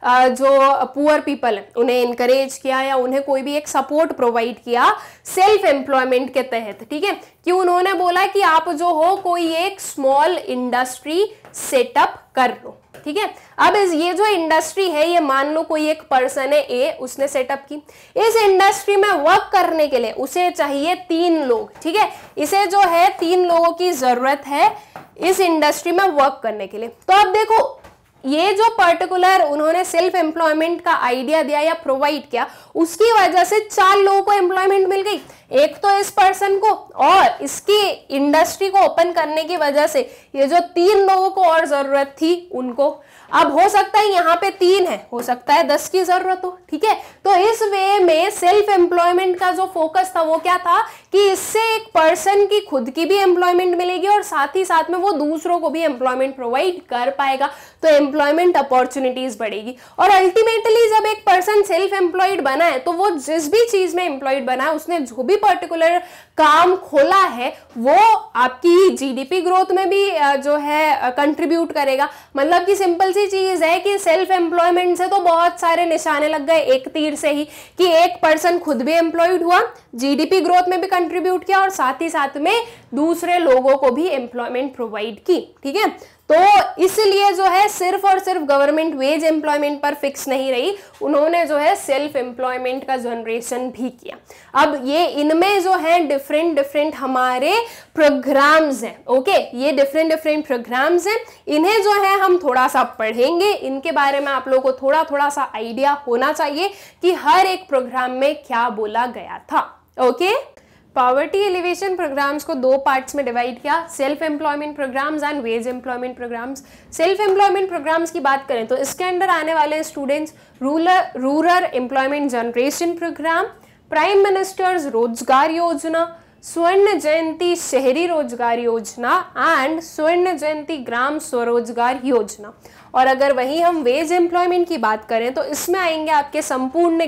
Speaker 1: जो पुअर पीपल है उन्हें इनकरेज किया या उन्हें कोई भी एक सपोर्ट प्रोवाइड किया सेल्फ एम्प्लॉयमेंट के तहत, ठीक है, कि उन्होंने बोला कि आप जो हो कोई एक स्मॉल इंडस्ट्री सेटअप कर लो, ठीक है। अब ये जो इंडस्ट्री है, ये मान लो कोई एक पर्सन है ए, उसने सेटअप की। इस इंडस्ट्री में वर्क करने के लिए उसे चाहिए 3 लोग, ठीक है। इसे जो है 3 लोगों की जरूरत है इस इंडस्ट्री में वर्क करने के लिए। तो अब देखो ये जो पर्टिकुलर उन्होंने सेल्फ एम्प्लॉयमेंट का आइडिया दिया या प्रोवाइड किया, उसकी वजह से 4 लोगों को एम्प्लॉयमेंट मिल गई। एक तो इस पर्सन को, और इसकी इंडस्ट्री को ओपन करने की वजह से ये जो 3 लोगों को और जरूरत थी उनको, अब हो सकता है यहाँ पे 3 है, हो सकता है 10 की जरूरत हो, ठीक है। तो इस वे में सेल्फ एम्प्लॉयमेंट का जो फोकस था वो क्या था कि इससे एक पर्सन की खुद की भी एम्प्लॉयमेंट मिलेगी और साथ ही साथ में वो दूसरों को भी एम्प्लॉयमेंट प्रोवाइड कर पाएगा, तो एम्प्लॉयमेंट अपॉर्चुनिटीज बढ़ेगी। और अल्टीमेटली जब एक पर्सन सेल्फ एम्प्लॉयड बना है तो वो जिस भी चीज में एम्प्लॉयड बना है, उसने जो भी पर्टिकुलर काम खोला है, वो आपकी जीडीपी ग्रोथ में भी जो है कंट्रीब्यूट करेगा। मतलब कि सिंपल सी चीज है कि सेल्फ एम्प्लॉयमेंट से तो बहुत सारे निशाने लग गए एक तीर से ही, कि एक पर्सन खुद भी एम्प्लॉयड हुआ, जीडीपी ग्रोथ में भी कंट्रीब्यूट किया और साथ ही साथ में दूसरे लोगों को भी एम्प्लॉयमेंट प्रोवाइड की, ठीक है। तो इसलिए जो है सिर्फ और सिर्फ गवर्नमेंट वेज एम्प्लॉयमेंट पर फिक्स नहीं रही, उन्होंने जो है सेल्फ एम्प्लॉयमेंट का जनरेशन भी किया। अब ये इनमें जो है डिफरेंट हमारे प्रोग्राम्स हैं, ओके, ये डिफरेंट प्रोग्राम्स हैं। इन्हें जो है हम थोड़ा सा पढ़ेंगे, इनके बारे में आप लोगों को थोड़ा सा आइडिया होना चाहिए कि हर एक प्रोग्राम में क्या बोला गया था, ओके। पॉवर्टी एलिवेशन प्रोग्राम्स को 2 पार्ट्स में डिवाइड किया, self employment programmes and wage employment programmes. Self employment programmes की बात करें तो इसके अंदर आने वाले students rural employment generation programme, prime minister's Rozgar Yojana, स्वर्ण जयंती शहरी रोजगार योजना एंड स्वर्ण जयंती ग्राम स्वरोजगार योजना। और अगर वहीं हम वेज एम्प्लॉयमेंट की बात करें तो इसमें आएंगे आपके संपूर्ण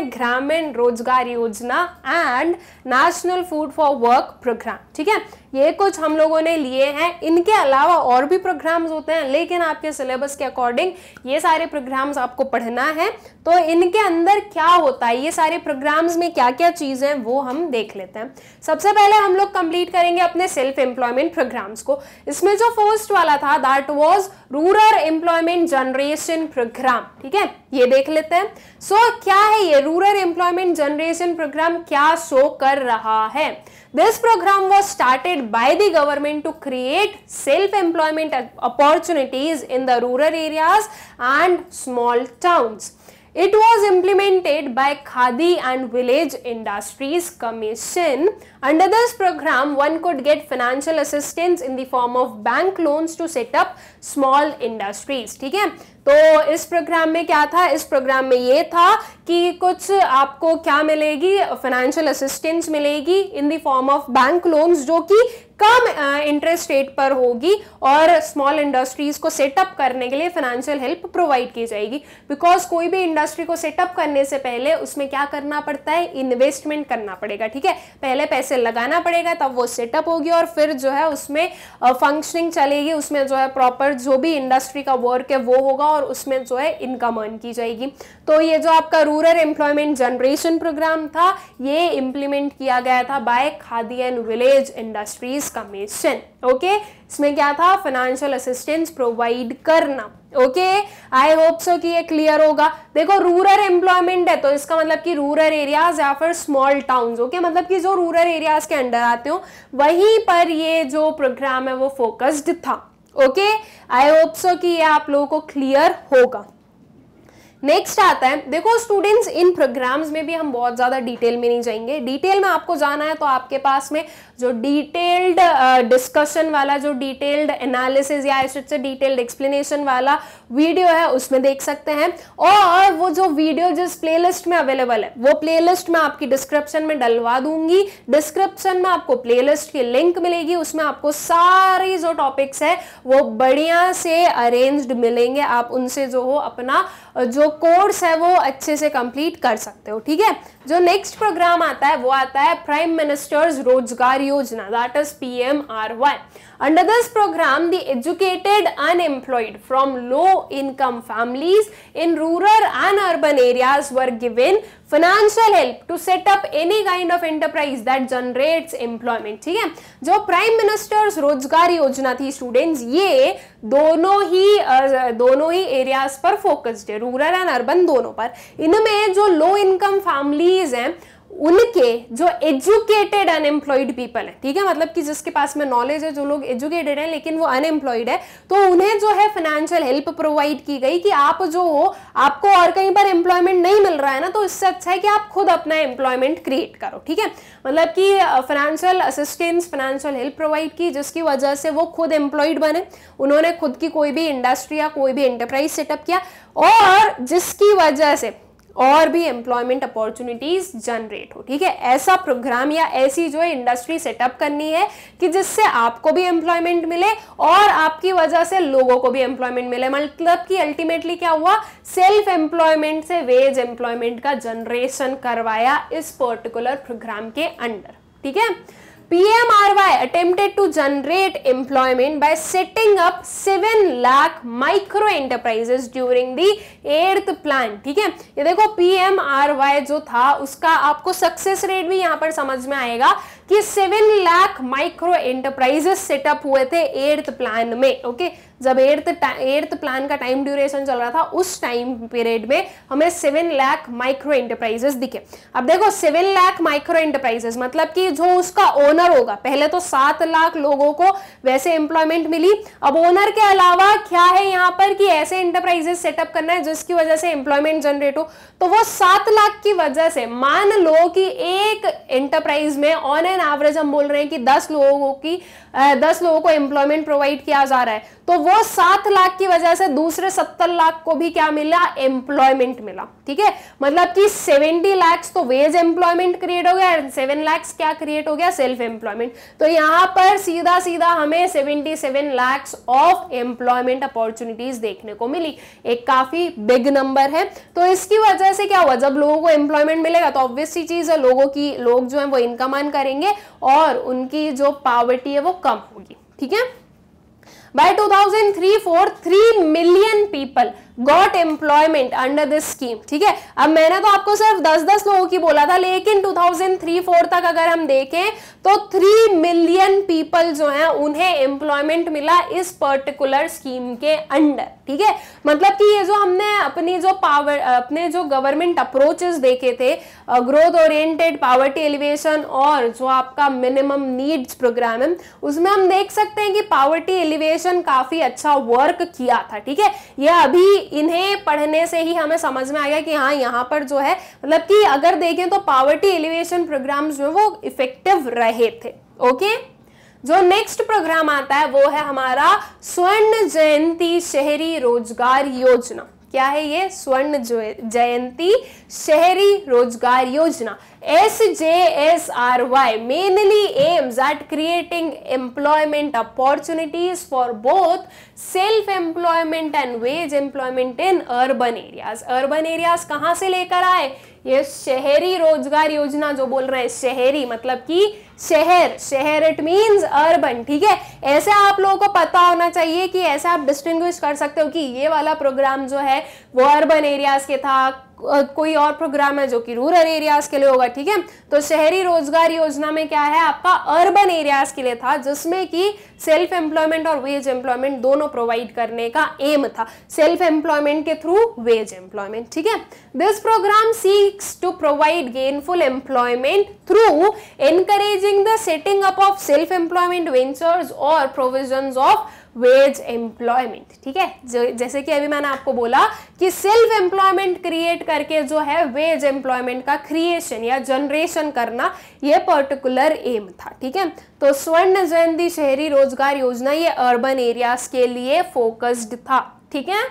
Speaker 1: Grameen Rozgar Yojana and national food for work programme, ठीक है। ये कुछ हम लोगों ने लिए हैं। इनके अलावा और भी प्रोग्राम्स होते हैं, लेकिन आपके सिलेबस के अकॉर्डिंग ये सारे प्रोग्राम्स आपको पढ़ना है। तो इनके अंदर क्या होता है, ये सारे प्रोग्राम्स में क्या क्या चीजें वो हम देख लेते हैं। सबसे पहले हम लोग कंप्लीट करेंगे अपने सेल्फ एम्प्लॉयमेंट प्रोग्राम्स को। इसमें जो फर्स्ट वाला था that was rural employment generation programme, ठीक है, ये देख लेते हैं। सो क्या है ये रूरल एम्प्लॉयमेंट जनरेशन प्रोग्राम, क्या शो कर रहा है? This program was started by the government to create self-employment opportunities in the rural areas and small towns. It was implemented by Khadi and Village Industries Commission. Under this program, one could get financial assistance in the form of bank loans to set up small industries. ठीक है, तो इस प्रोग्राम में क्या था, इस प्रोग्राम में ये था कि कुछ आपको क्या मिलेगी, फाइनेंशियल असिस्टेंस मिलेगी in the form of bank loans, जो कि कम इंटरेस्ट रेट पर होगी और स्मॉल इंडस्ट्रीज को सेटअप करने के लिए फाइनेंशियल हेल्प प्रोवाइड की जाएगी। बिकॉज कोई भी इंडस्ट्री को सेटअप करने से पहले उसमें क्या करना पड़ता है, इन्वेस्टमेंट करना पड़ेगा, ठीक है। पहले पैसे लगाना पड़ेगा, तब वो सेटअप होगी और फिर जो है उसमें फंक्शनिंग चलेगी, उसमें जो है प्रॉपर जो भी इंडस्ट्री का वर्क है वो होगा और उसमें जो है इनकम अर्न की जाएगी। तो ये जो आपका रूरल एम्प्लॉयमेंट जनरेशन प्रोग्राम था, ये इंप्लीमेंट किया गया था by Khadi and village industries commission, okay. इसमें क्या था, फाइनेंशियल असिस्टेंस प्रोवाइड करना, ओके। आई होप सो कि ये क्लियर होगा। देखो रूरल एम्प्लॉयमेंट है तो इसका मतलब कि रूरल एरियाज या फिर स्मॉल टाउन्स, ओके, मतलब कि जो रूरल एरियाज के अंडर आते हो वहीं पर ये जो प्रोग्राम है वो फोकस्ड था, ओके। आई होप सो कि ये आप लोगों को क्लियर होगा। नेक्स्ट आता है, देखो स्टूडेंट्स, इन प्रोग्राम्स में भी हम बहुत ज्यादा डिटेल में नहीं जाएंगे। डिटेल में आपको जाना है तो आपके पास में जो डिटेल्ड डिस्कशन वाला, जो डिटेल्ड एनालिसिस या ऐसे डिटेल्ड एक्सप्लेनेशन वाला वीडियो है उसमें देख सकते हैं। और वो जो वीडियो जिस प्लेलिस्ट में अवेलेबल है वो प्लेलिस्ट में आपकी डिस्क्रिप्शन में डलवा दूंगी। डिस्क्रिप्शन में आपको प्लेलिस्ट की लिंक मिलेगी, उसमें आपको सारी जो टॉपिक्स है वो बढ़िया से अरेंज्ड मिलेंगे। आप उनसे जो हो अपना जो कोर्स है वो अच्छे से कंप्लीट कर सकते हो, ठीक है। जो नेक्स्ट प्रोग्राम आता है वो आता है प्राइम मिनिस्टर्स रोजगार योजना, that is PMRY। Under this program, the educated unemployed from low income families in rural and urban areas were given financial help to set up any kind of enterprise that generates employment, ठीक है। जो प्राइम मिनिस्टर्स रोजगार योजना थी स्टूडेंट्स, ये दोनों ही एरियाज पर फोकस्ड है, रूरल एंड अर्बन दोनों पर। इनमें जो लो इनकम फैमिलीज हैं उनके जो एजुकेटेड अनएम्प्लॉयड पीपल है, ठीक है, मतलब कि जिसके पास में नॉलेज है, जो लोग एजुकेटेड है लेकिन वो अनएम्प्लॉयड है, तो उन्हें जो है फाइनेंशियल हेल्प प्रोवाइड की गई कि आप जो हो, आपको और कहीं पर एम्प्लॉयमेंट नहीं मिल रहा है ना, तो इससे अच्छा है कि आप खुद अपना एम्प्लॉयमेंट क्रिएट करो, ठीक है। मतलब कि financial assistance, financial help provide की जिसकी वजह से वो खुद एम्प्लॉयड बने, उन्होंने खुद की कोई भी इंडस्ट्री या कोई भी एंटरप्राइज सेटअप किया और जिसकी वजह से और भी एम्प्लॉयमेंट अपॉर्चुनिटीज जनरेट हो, ठीक है। ऐसा प्रोग्राम या ऐसी जो इंडस्ट्री सेटअप करनी है कि जिससे आपको भी एम्प्लॉयमेंट मिले और आपकी वजह से लोगों को भी एम्प्लॉयमेंट मिले। मतलब कि अल्टीमेटली क्या हुआ, सेल्फ एम्प्लॉयमेंट से वेज एम्प्लॉयमेंट का जनरेशन करवाया इस पर्टिकुलर प्रोग्राम के अंडर, ठीक है। PMRY attempted to generate employment by setting up 7 lakh micro enterprises during the 8th plan, ठीक है। ये देखो PMRY जो था उसका आपको सक्सेस रेट भी यहाँ पर समझ में आएगा कि 7 लाख माइक्रो एंटरप्राइजेस सेटअप हुए थे 8th प्लान में, ओके। जब 8th प्लान का टाइम ड्यूरेशन चल रहा था उस टाइम पीरियड में हमें 7 लाख माइक्रो एंटरप्राइजेस दिखे। अब देखो 7 लाख माइक्रो एंटरप्राइजेस मतलब कि जो उसका ओनर होगा, पहले तो 7 लाख लोगों को वैसे एम्प्लॉयमेंट मिली, अब ओनर के अलावा क्या है यहाँ पर कि ऐसे एंटरप्राइजेस सेटअप करना है जिसकी वजह से एम्प्लॉयमेंट जनरेट हो। तो वो 7 लाख की वजह से मान लो कि एक एंटरप्राइज में ऑन एन एवरेज हम बोल रहे हैं कि 10 लोगों को एम्प्लॉयमेंट प्रोवाइड किया जा रहा है, तो वो 7 लाख की वजह से दूसरे 70 लाख को भी क्या मिला, एम्प्लॉयमेंट मिला, ठीक है। मतलब कि 70 लाख तो वेज एम्प्लॉयमेंट क्रिएट हो गया, 7 लाख क्या क्रिएट हो गया, सेल्फ एम्प्लॉयमेंट। तो यहाँ पर सीधा सीधा हमें 77 लाख ऑफ एम्प्लॉयमेंट अपॉर्चुनिटीज देखने को मिली, एक काफी बिग नंबर है। तो इसकी वजह से क्या हुआ, जब लोगों को एम्प्लॉयमेंट मिलेगा तो ऑब्वियस सी चीज है, लोग जो है वो इनकम अर्न करेंगे और उनकी जो पॉवर्टी है वो कम होगी, ठीक है। By 2003-4, 3 million people got employment under this scheme, ठीक है। अब मैंने तो आपको सिर्फ 10-10 लोगों की बोला था, लेकिन 2003-4 तक अगर हम देखें तो 3 मिलियन पीपल जो हैं उन्हें एम्प्लॉयमेंट मिला इस पर्टिकुलर स्कीम के अंडर, ठीक है। मतलब कि ये जो हमने अपने जो गवर्नमेंट अप्रोचेस देखे थे, ग्रोथ ओरिएंटेड, पॉवर्टी एलिवेशन और जो आपका मिनिमम नीड्स प्रोग्राम है, उसमें हम देख सकते हैं कि पॉवर्टी एलिवेशन काफी अच्छा वर्क किया था, ठीक है। ये अभी इन्हें पढ़ने से ही हमें समझ में आएगा कि हाँ यहाँ पर जो है, मतलब कि अगर देखें तो पॉवर्टी एलिवेशन प्रोग्राम्स जो वो इफेक्टिव रहे थे, ओके। जो नेक्स्ट प्रोग्राम आता है वो है हमारा स्वर्ण जयंती शहरी रोजगार योजना। क्या है ये, स्वर्ण जयंती शहरी रोजगार योजना। SJSRY mainly aims at creating employment opportunities for both self-employment and wage employment in urban areas. Urban areas कहाँ से लेकर आए, ये शहरी रोजगार योजना जो बोल रहे हैं, शहरी मतलब कि शहर इट मीन्स अर्बन, ठीक है। ऐसे आप लोगों को पता होना चाहिए कि ऐसे आप डिस्टिंग्विश कर सकते हो कि ये वाला प्रोग्राम जो है वो अर्बन एरियाज के था, कोई और प्रोग्राम है जो कि रूरल एरियाज के लिए होगा, ठीक है। तो शहरी रोजगार योजना में क्या है, आपका अर्बन एरियाज के लिए था, जिसमें कि सेल्फ एम्प्लॉयमेंट और वेज एम्प्लॉयमेंट दोनों प्रोवाइड करने का एम था, सेल्फ एम्प्लॉयमेंट के थ्रू वेज एम्प्लॉयमेंट, ठीक है। This programme seeks to provide gainful employment through encouraging the setting up of self-employment ventures or provisions of veg employment, ठीक है। जैसे कि अभी मैंने आपको बोला कि सेल्फ एम्प्लॉयमेंट क्रिएट करके जो है वेज एम्प्लॉयमेंट का क्रिएशन या जनरेशन करना ये पर्टिकुलर एम था, ठीक है। तो स्वर्ण जयंती शहरी रोजगार योजना ये अर्बन एरियाज के लिए फोकस्ड था, ठीक है।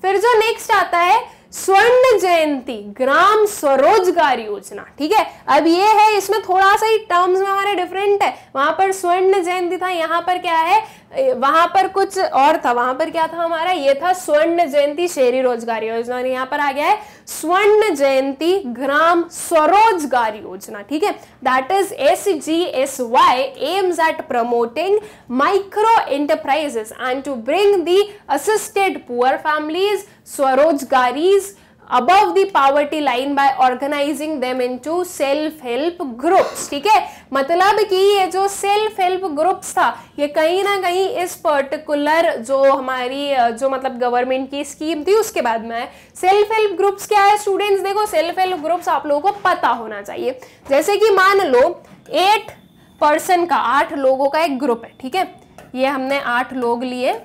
Speaker 1: फिर जो नेक्स्ट आता है स्वर्ण जयंती ग्राम स्वरोजगार योजना, ठीक है। अब ये है, इसमें थोड़ा सा ही टर्म्स में हमारे डिफरेंट है। वहां पर स्वर्ण जयंती था, यहाँ पर क्या है, वहां पर कुछ और था। वहां पर क्या था हमारा, ये था स्वर्ण जयंती शहरी रोजगार योजना, और यहाँ पर आ गया है स्वर्ण जयंती ग्राम स्वरोजगार योजना, ठीक है। That is SGSY aims at promoting micro enterprises and to bring the assisted poor families स्वरोजगारीज above the poverty line by organizing them into self help groups, ठीक है। मतलब कि ये जो सेल्फ हेल्प ग्रुप्स था ये कहीं ना कहीं इस पर्टिकुलर जो हमारी जो मतलब गवर्नमेंट की स्कीम थी उसके बाद में है। सेल्फ हेल्प ग्रुप्स क्या है स्टूडेंट्स, देखो सेल्फ हेल्प ग्रुप्स आप लोगों को पता होना चाहिए। जैसे कि मान लो 8 पर्सन का, 8 लोगों का एक ग्रुप है, ठीक है। ये हमने 8 लोग लिए,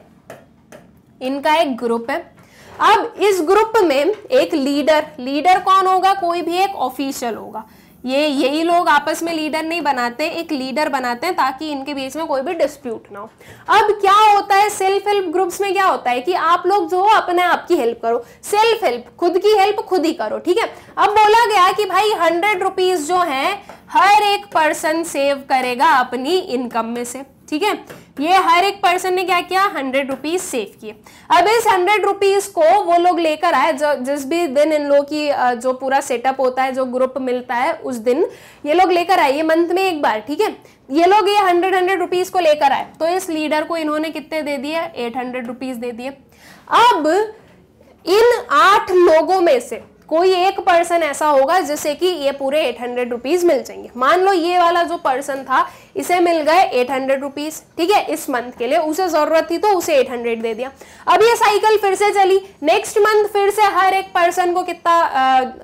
Speaker 1: इनका एक ग्रुप है। अब इस ग्रुप में एक लीडर कौन होगा, कोई भी एक ऑफिशियल होगा। यही लोग आपस में लीडर नहीं बनाते, एक लीडर बनाते हैं ताकि इनके बीच में कोई भी डिस्प्यूट ना हो। अब क्या होता है सेल्फ हेल्प ग्रुप्स में, क्या होता है कि आप लोग जो अपने आप की हेल्प करो, सेल्फ हेल्प, खुद की हेल्प खुद ही करो, ठीक है। अब बोला गया कि भाई 100 रुपीज जो है हर एक पर्सन सेव करेगा अपनी इनकम में से, ठीक है। ये हर एक पर्सन ने क्या किया, 100 रुपीज सेव किए। अब इस 100 रुपीज को वो लोग लेकर आए, जिस भी दिन इन लोग की जो पूरा सेटअप होता है, जो ग्रुप मिलता है उस दिन ये लोग लेकर आए, ये मंथ में एक बार, ठीक है। ये लोग ये 100 रुपीज को लेकर आए, तो इस लीडर को इन्होंने कितने दे दिए, 800 रुपीज दे दिए। अब इन 8 लोगों में से कोई एक पर्सन ऐसा होगा जिसे कि ये पूरे 800 रुपीज मिल जाएंगे। मान लो ये वाला जो पर्सन था इसे मिल गए 800 रुपीज, ठीक है, इस मंथ के लिए, उसे जरूरत थी तो उसे 800 दे दिया। अब ये साइकिल फिर से चली, नेक्स्ट मंथ फिर से हर एक पर्सन को कितना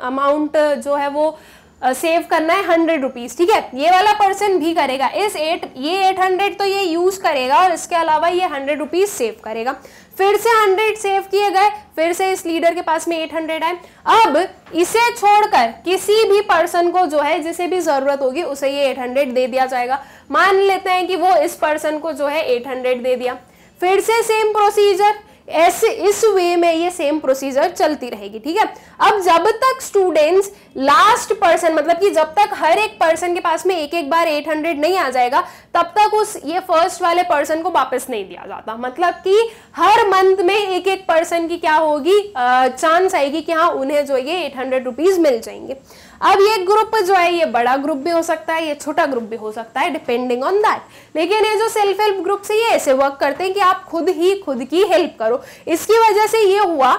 Speaker 1: अमाउंट जो है वो सेव करना है, 100 रुपीज, ठीक है। ये वाला पर्सन भी करेगा, ये 800 तो ये यूज करेगा और इसके अलावा ये 100 रुपीज सेव करेगा। फिर से 100 सेव किए गए, फिर से इस लीडर के पास में 800 आए। अब इसे छोड़कर किसी भी पर्सन को जो है जिसे भी जरूरत होगी उसे ये 800 दे दिया जाएगा। मान लेते हैं कि वो इस पर्सन को जो है 800 दे दिया, फिर से सेम प्रोसीजर, ऐसे इस वे में ये सेम प्रोसीजर चलती रहेगी, ठीक है। अब जब तक स्टूडेंट्स लास्ट पर्सन, मतलब कि जब तक हर एक पर्सन के पास में एक बार 800 नहीं आ जाएगा तब तक उस ये फर्स्ट वाले पर्सन को वापस नहीं दिया जाता। मतलब कि हर मंथ में एक पर्सन की क्या होगी, चांस आएगी कि हाँ उन्हें जो ये 800 रुपीज मिल जाएंगे। अब ये ग्रुप जो है ये बड़ा ग्रुप भी हो सकता है, ये छोटा ग्रुप भी हो सकता है, डिपेंडिंग ऑन दैट। लेकिन ये जो सेल्फ हेल्प ग्रुप से ये ऐसे वर्क करते हैं कि आप खुद की हेल्प करो। इसकी वजह से ये हुआ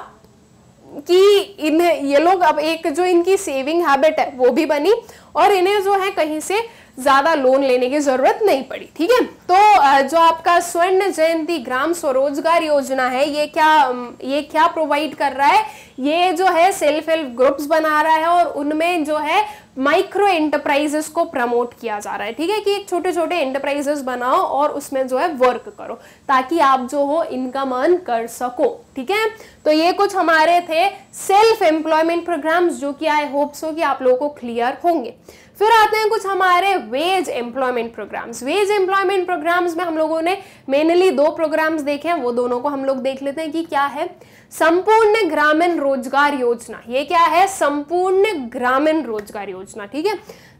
Speaker 1: कि इन्हें ये लोग अब एक जो इनकी सेविंग हैबिट है वो भी बनी और इन्हें जो है कहीं से ज्यादा लोन लेने की जरूरत नहीं पड़ी, ठीक है। तो जो आपका स्वर्ण जयंती ग्राम स्वरोजगार योजना है ये क्या प्रोवाइड कर रहा है, ये जो है सेल्फ हेल्प ग्रुप्स बना रहा है और उनमें जो है माइक्रो एंटरप्राइजेस को प्रमोट किया जा रहा है, ठीक है, कि एक छोटे छोटे एंटरप्राइजेस बनाओ और उसमें जो है वर्क करो ताकि आप जो हो इनकम अर्न कर सको, ठीक है। तो ये कुछ हमारे थे सेल्फ एम्प्लॉयमेंट प्रोग्राम्स जो कि आई होप सो कि आप लोगों को क्लियर होंगे। फिर आते हैं कुछ हमारे wage employment programmes. Wage employment programmes में हम लोगों ने मेनली 2 प्रोग्राम्स देखे हैं, वो दोनों को हम लोग देख लेते हैं कि क्या है। संपूर्ण ग्रामीण रोजगार योजना, ये क्या है, संपूर्ण ग्रामीण रोजगार योजना, ठीक है।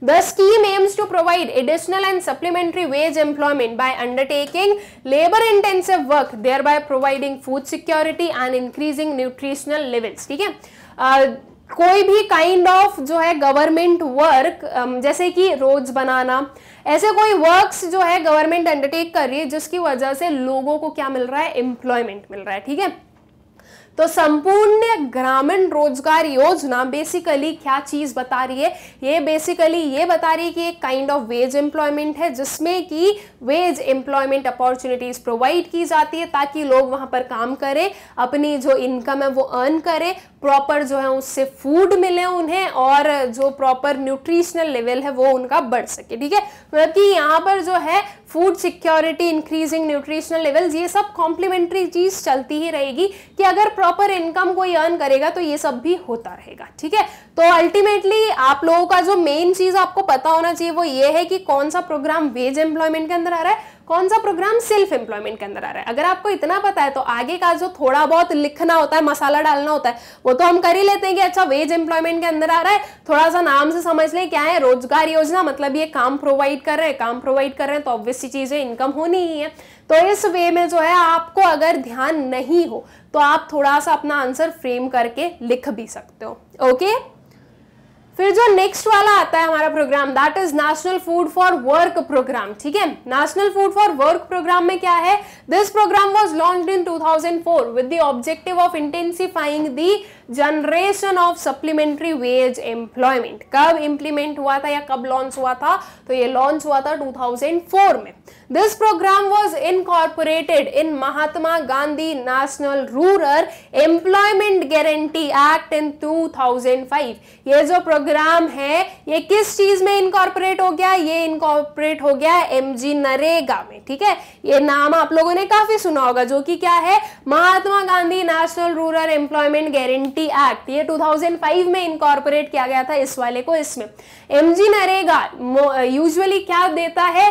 Speaker 1: The scheme aims to provide additional and supplementary wage employment by undertaking labour intensive work, thereby providing food security and increasing nutritional levels, ठीक है। कोई भी काइंड ऑफ जो है गवर्नमेंट वर्क, जैसे कि रोड्स बनाना, ऐसे कोई वर्क्स जो है गवर्नमेंट अंडरटेक कर रही है जिसकी वजह से लोगों को क्या मिल रहा है, एम्प्लॉयमेंट मिल रहा है, ठीक है। तो संपूर्ण ग्रामीण रोजगार योजना बेसिकली क्या चीज बता रही है, ये बेसिकली ये बता रही है कि एक काइंड ऑफ वेज एम्प्लॉयमेंट है जिसमें कि वेज एम्प्लॉयमेंट अपॉर्चुनिटीज प्रोवाइड की जाती है ताकि लोग वहां पर काम करें, अपनी जो इनकम है वो अर्न करें, प्रॉपर जो है उससे फूड मिले उन्हें और जो प्रॉपर न्यूट्रिशनल लेवल है वो उनका बढ़ सके, ठीक है। मतलब कि यहाँ पर जो है food security, increasing nutritional levels, ये सब कॉम्प्लीमेंट्री चीज चलती ही रहेगी कि अगर प्रॉपर इनकम कोई अर्न करेगा तो ये सब भी होता रहेगा, ठीक है। तो अल्टीमेटली आप लोगों का जो मेन चीज आपको पता होना चाहिए वो ये है कि कौन सा प्रोग्राम वेज एम्प्लॉयमेंट के अंदर आ रहा है, कौन सा प्रोग्राम सेल्फ एम्प्लॉयमेंट के अंदर आ रहा है। अगर आपको इतना पता है तो आगे का जो थोड़ा बहुत लिखना होता है, मसाला डालना होता है, वो तो हम कर ही लेते हैं कि अच्छा वेज एम्प्लॉयमेंट के अंदर आ रहा है, थोड़ा सा नाम से समझ ले क्या है, रोजगार योजना, मतलब ये काम प्रोवाइड कर रहे हैं, काम प्रोवाइड कर रहे हैं तो ऑब्वियस सी चीज है, इनकम होनी ही है। तो इस वे में जो है आपको अगर ध्यान नहीं हो तो आप थोड़ा सा अपना आंसर फ्रेम करके लिख भी सकते हो, ओके। फिर जो नेक्स्ट वाला आता है हमारा programme, that is national food for work programme, ठीक है। National food for work programme में क्या है, this programme was launched in 2004 with the objective of intensifying the generation of supplementary wage employment. कब इंप्लीमेंट हुआ था या कब लॉन्च हुआ था, तो ये लॉन्च हुआ था 2004 में। This programme was incorporated in Mahatma Gandhi national rural employment guarantee act in 2005। ये जो प्रोग्राम है ये किस चीज में इनकॉर्पोरेट हो गया, ये इनकॉर्पोरेट हो गया एमजी नरेगा में, ठीक है। ये नाम आप लोगों ने काफी सुना होगा, जो कि क्या है, Mahatma Gandhi national rural employment guarantee act. ये 2005 में इनकॉर्पोरेट किया गया था इस वाले को। इसमें एमजी नरेगा यूजुअली क्या देता है,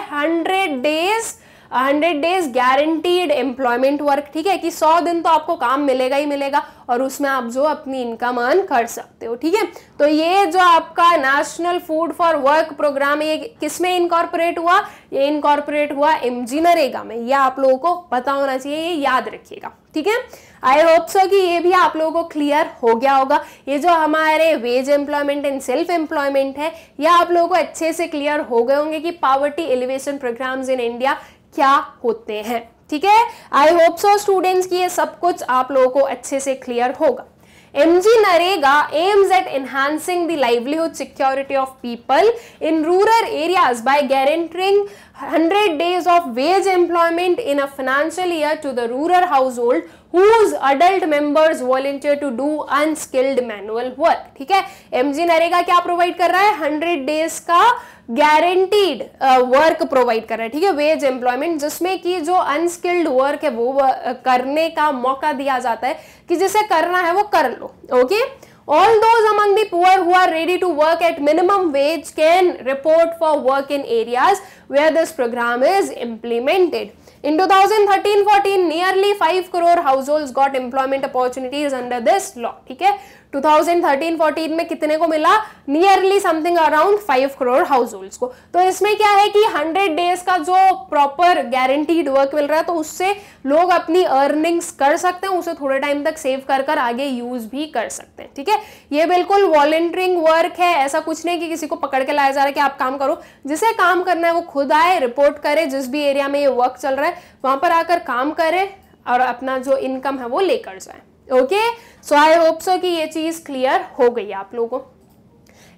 Speaker 1: 100 डेज गारंटीड एम्प्लॉयमेंट वर्क, ठीक है, कि 100 दिन तो आपको काम मिलेगा ही मिलेगा और उसमें आप जो अपनी इनकम अर्न कर सकते हो, ठीक है। तो ये जो आपका national food for work programme है ये किसमें इनकॉर्पोरेट हुआ, ये इनकॉर्पोरेट हुआ एमजी नरेगा में। ये आप लोगों को पता होना चाहिए, ये याद रखिएगा, ठीक है। आई होप सो कि ये भी आप लोगों को क्लियर हो गया होगा। ये जो हमारे wage employment and self employment है ये आप लोगों को अच्छे से क्लियर हो गए होंगे कि poverty alleviation programmes in India क्या होते हैं, ठीक है। आई होप सो स्टूडेंट्स की ये सब कुछ आप लोगों को अच्छे से क्लियर होगा। MG Narega aims at enhancing the livelihood security of people in rural areas by guaranteeing 100 days of wage employment in a financial year to the rural household whose adult members volunteer to do unskilled manual work, ठीक है। MG Narega क्या प्रोवाइड कर रहा है, 100 डेज का गारंटीड वर्क प्रोवाइड कर रहा है, ठीक है, वेज एम्प्लॉयमेंट, जिसमें कि जो अनस्किल्ड वर्क है वो करने का मौका दिया जाता है कि जिसे करना है वो कर लो, okay. All those among the poor who are ready to work at minimum wage can report for work in areas where this program is implemented. In 2013-14, nearly 5 crore households got employment opportunities under this law, ठीक है। 2013-14 में कितने को मिला, nearly something around 5 crore house holds को। तो इसमें क्या है कि 100 डेज का जो प्रॉपर गारंटीड वर्क मिल रहा है तो उससे लोग अपनी अर्निंग्स कर सकते हैं, उसे थोड़े टाइम तक सेव कर कर आगे यूज भी कर सकते हैं, ठीक है। ये बिल्कुल वॉलंटियरिंग वर्क है, ऐसा कुछ नहीं कि किसी को पकड़ के लाया जा रहा है कि आप काम करो। जिसे काम करना है वो खुद आए, रिपोर्ट करे, जिस भी एरिया में ये वर्क चल रहा है वहां पर आकर काम करे और अपना जो इनकम है वो लेकर जाए, ओके। सो आई होप सो कि ये चीज क्लियर हो गई आप लोगों को।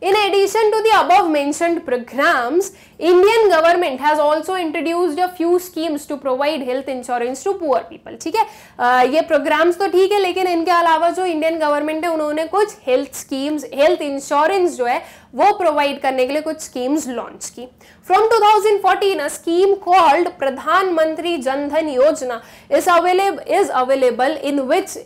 Speaker 1: In addition to the above mentioned programs, Indian government has also introduced a few schemes to provide health insurance to poor people, ठीक है। ये programs तो ठीक है, लेकिन इनके अलावा जो इंडियन गवर्नमेंट है उन्होंने कुछ हेल्थ स्कीम्स, हेल्थ इंश्योरेंस जो है वो प्रोवाइड करने के लिए कुछ स्कीम्स लॉन्च की। From 2014, a scheme called प्रधानमंत्री जन धन योजना is available in which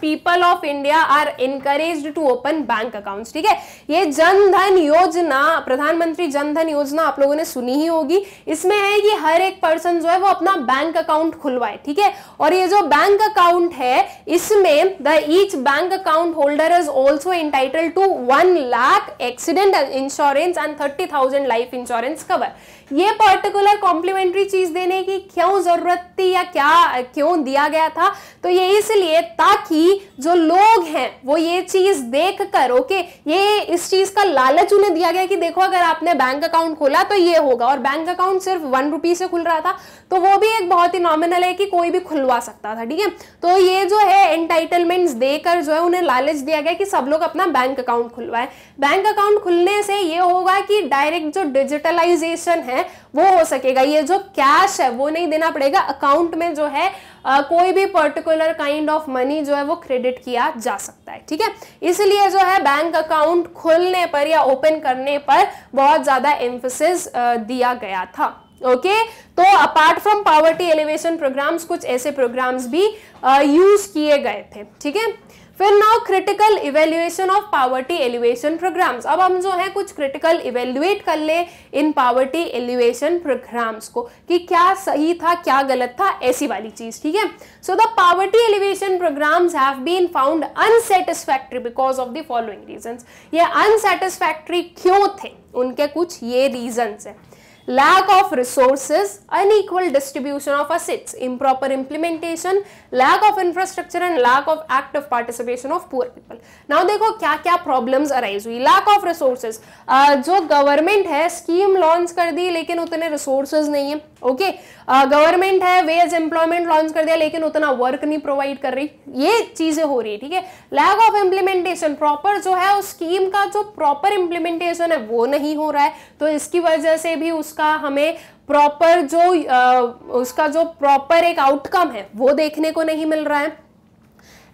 Speaker 1: people of India are encouraged to open bank accounts, ठीक है। ये जन धन योजना, प्रधानमंत्री जन धन योजना आप लोगों ने सुनी ही होगी। इसमें है कि हर एक पर्सन जो है वो अपना बैंक अकाउंट खुलवाए, ठीक है। और ये जो बैंक अकाउंट है इसमें each bank account holder is also entitled to 1 lakh accident insurance and 30,000 life insurance cover. ये पर्टिकुलर कॉम्प्लीमेंट्री चीज देने की क्यों जरूरत थी या क्या क्यों दिया गया था, तो ये इसलिए ताकि जो लोग हैं वो ये चीज देखकर, ओके, ये इस चीज का लालच उन्हें दिया गया कि देखो अगर आपने बैंक अकाउंट खोला तो ये होगा। और बैंक अकाउंट सिर्फ 1 रुपी से खुल रहा था, तो वो भी एक बहुत ही नॉमिनल है कि कोई भी खुलवा सकता था, ठीक है। तो ये जो है एंटाइटलमेंट्स देकर जो है उन्हें लालच दिया गया कि सब लोग अपना बैंक अकाउंट खुलवाए। बैंक अकाउंट खुलने से ये होगा कि डायरेक्ट जो डिजिटलाइजेशन है वो हो सकेगा, ये जो कैश है वो नहीं देना पड़ेगा, अकाउंट में जो है कोई भी पर्टिकुलर काइंड ऑफ मनी जो है वो क्रेडिट किया जा सकता है, ठीक है। इसलिए जो है बैंक अकाउंट खोलने पर या ओपन करने पर बहुत ज्यादा एम्फेसिस दिया गया था। ओके तो apart from poverty alleviation programmes कुछ ऐसे प्रोग्राम्स भी यूज किए गए थे, ठीक है। फिर now critical evaluation of poverty alleviation programmes. अब हम जो है कुछ क्रिटिकल इवेल्युएट कर ले इन पॉवर्टी एलिवेशन प्रोग्राम्स को कि क्या सही था क्या गलत था, ऐसी वाली चीज, ठीक है। So the poverty alleviation programmes have been found unsatisfactory because of the following reasons. ये अनसेटिस्फैक्टरी क्यों थे, उनके कुछ ये रीजंस है। Lack of resources, unequal distribution of assets, improper implementation, lack of infrastructure and lack of active participation of poor people. Now देखो क्या क्या problems arise हुई। Lack of resources, जो गवर्नमेंट है स्कीम लॉन्च कर दी लेकिन उतने रिसोर्सेज नहीं है, ओके। गवर्नमेंट है वेज एम्प्लॉयमेंट लॉन्च कर दिया लेकिन उतना वर्क नहीं प्रोवाइड कर रही, ये चीजें हो रही है, ठीक है। लैक ऑफ इम्प्लीमेंटेशन, प्रॉपर जो है उस स्कीम का जो प्रॉपर इम्प्लीमेंटेशन है वो नहीं हो रहा है, तो इसकी वजह से भी उसका हमें प्रॉपर जो उसका जो प्रॉपर एक आउटकम है वो देखने को नहीं मिल रहा है।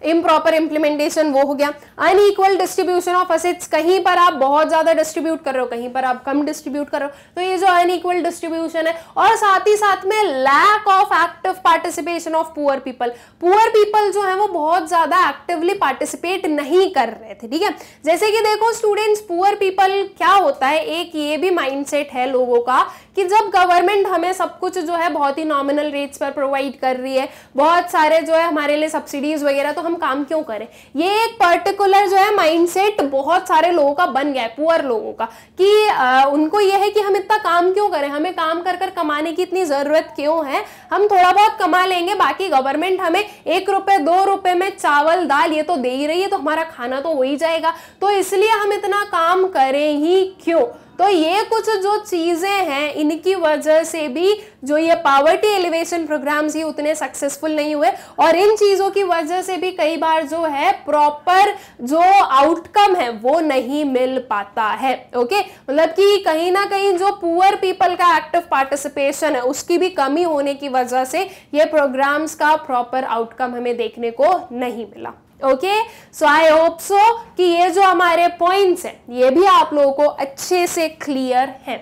Speaker 1: इम्प्रॉपर इंप्लीमेंटेशन वो हो गया। अनइक्वल डिस्ट्रीब्यूशन ऑफ असेट्स, कहीं पर आप बहुत ज्यादा डिस्ट्रीब्यूट कर रहे हो, कहीं पर आप कम डिस्ट्रीब्यूट कर रहे हो, तो ये जो अनइक्वल डिस्ट्रीब्यूशन है। और साथ ही साथ में lack of active participation of poor people, poor people जो है वो बहुत ज्यादा एक्टिवली पार्टिसिपेट नहीं कर रहे थे, ठीक है। जैसे कि देखो स्टूडेंट्स, पुअर पीपल क्या होता है, एक ये भी माइंडसेट है लोगों का कि जब गवर्नमेंट हमें सब कुछ जो है बहुत ही नॉमिनल रेट्स पर प्रोवाइड कर रही है, बहुत सारे जो है हमारे लिए सब्सिडीज वगैरह, तो हम काम क्यों करें। ये एक पर्टिकुलर जो है माइंडसेट बहुत सारे लोगों का बन गया है, पुअर लोगों का, कि उनको ये है कि हम इतना काम क्यों करें, हमें काम कर कर कमाने की इतनी जरूरत क्यों है, हम थोड़ा बहुत कमा लेंगे, बाकी गवर्नमेंट हमें 1 रुपए 2 रुपए में चावल दाल ये तो दे ही रही है, तो हमारा खाना तो हो ही जाएगा, तो इसलिए हम इतना काम करें ही क्यों। तो ये कुछ जो चीजें हैं इनकी वजह से भी जो ये पॉवर्टी एलिवेशन प्रोग्राम्स ही उतने सक्सेसफुल नहीं हुए, और इन चीजों की वजह से भी कई बार जो है प्रॉपर जो आउटकम है वो नहीं मिल पाता है, ओके। मतलब कि कहीं ना कहीं जो पुअर पीपल का एक्टिव पार्टिसिपेशन है उसकी भी कमी होने की वजह से ये प्रोग्राम्स का प्रॉपर आउटकम हमें देखने को नहीं मिला, ओके। सो आई होप सो कि ये जो हमारे पॉइंट्स हैं ये भी आप लोगों को अच्छे से क्लियर है।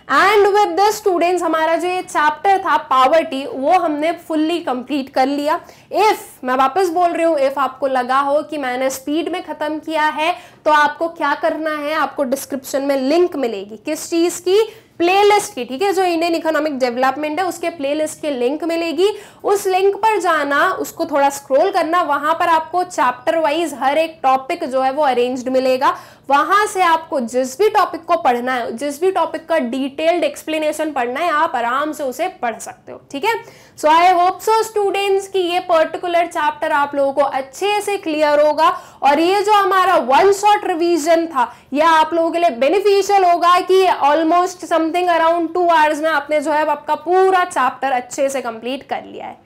Speaker 1: एंड विद दिस स्टूडेंट्स, हमारा जो ये चैप्टर था पॉवर्टी वो हमने फुल्ली कंप्लीट कर लिया। इफ मैं वापस बोल रही हूँ, इफ आपको लगा हो कि मैंने स्पीड में खत्म किया है तो आपको क्या करना है, आपको डिस्क्रिप्शन में लिंक मिलेगी, किस चीज की, प्लेलिस्ट की, ठीक है। जो इंडियन इकोनॉमिक डेवलपमेंट है उसके प्लेलिस्ट के लिंक मिलेगी, उस लिंक पर जाना, उसको थोड़ा स्क्रॉल करना, वहां पर आपको चैप्टर वाइज हर एक टॉपिक जो है वो अरेंज्ड मिलेगा। वहां से आपको जिस भी टॉपिक को पढ़ना है, जिस भी टॉपिक का डिटेल्ड एक्सप्लेनेशन पढ़ना है, आप आराम से उसे पढ़ सकते हो, ठीक है। सो आई होप सो स्टूडेंट्स कि ये पर्टिकुलर चैप्टर आप लोगों को अच्छे से क्लियर होगा, और ये जो हमारा 1 शॉट रिवीजन था यह आप लोगों के लिए बेनिफिशियल होगा कि ऑलमोस्ट समथिंग अराउंड 2 आवर्स में आपने जो है आपका पूरा चैप्टर अच्छे से कंप्लीट कर लिया है।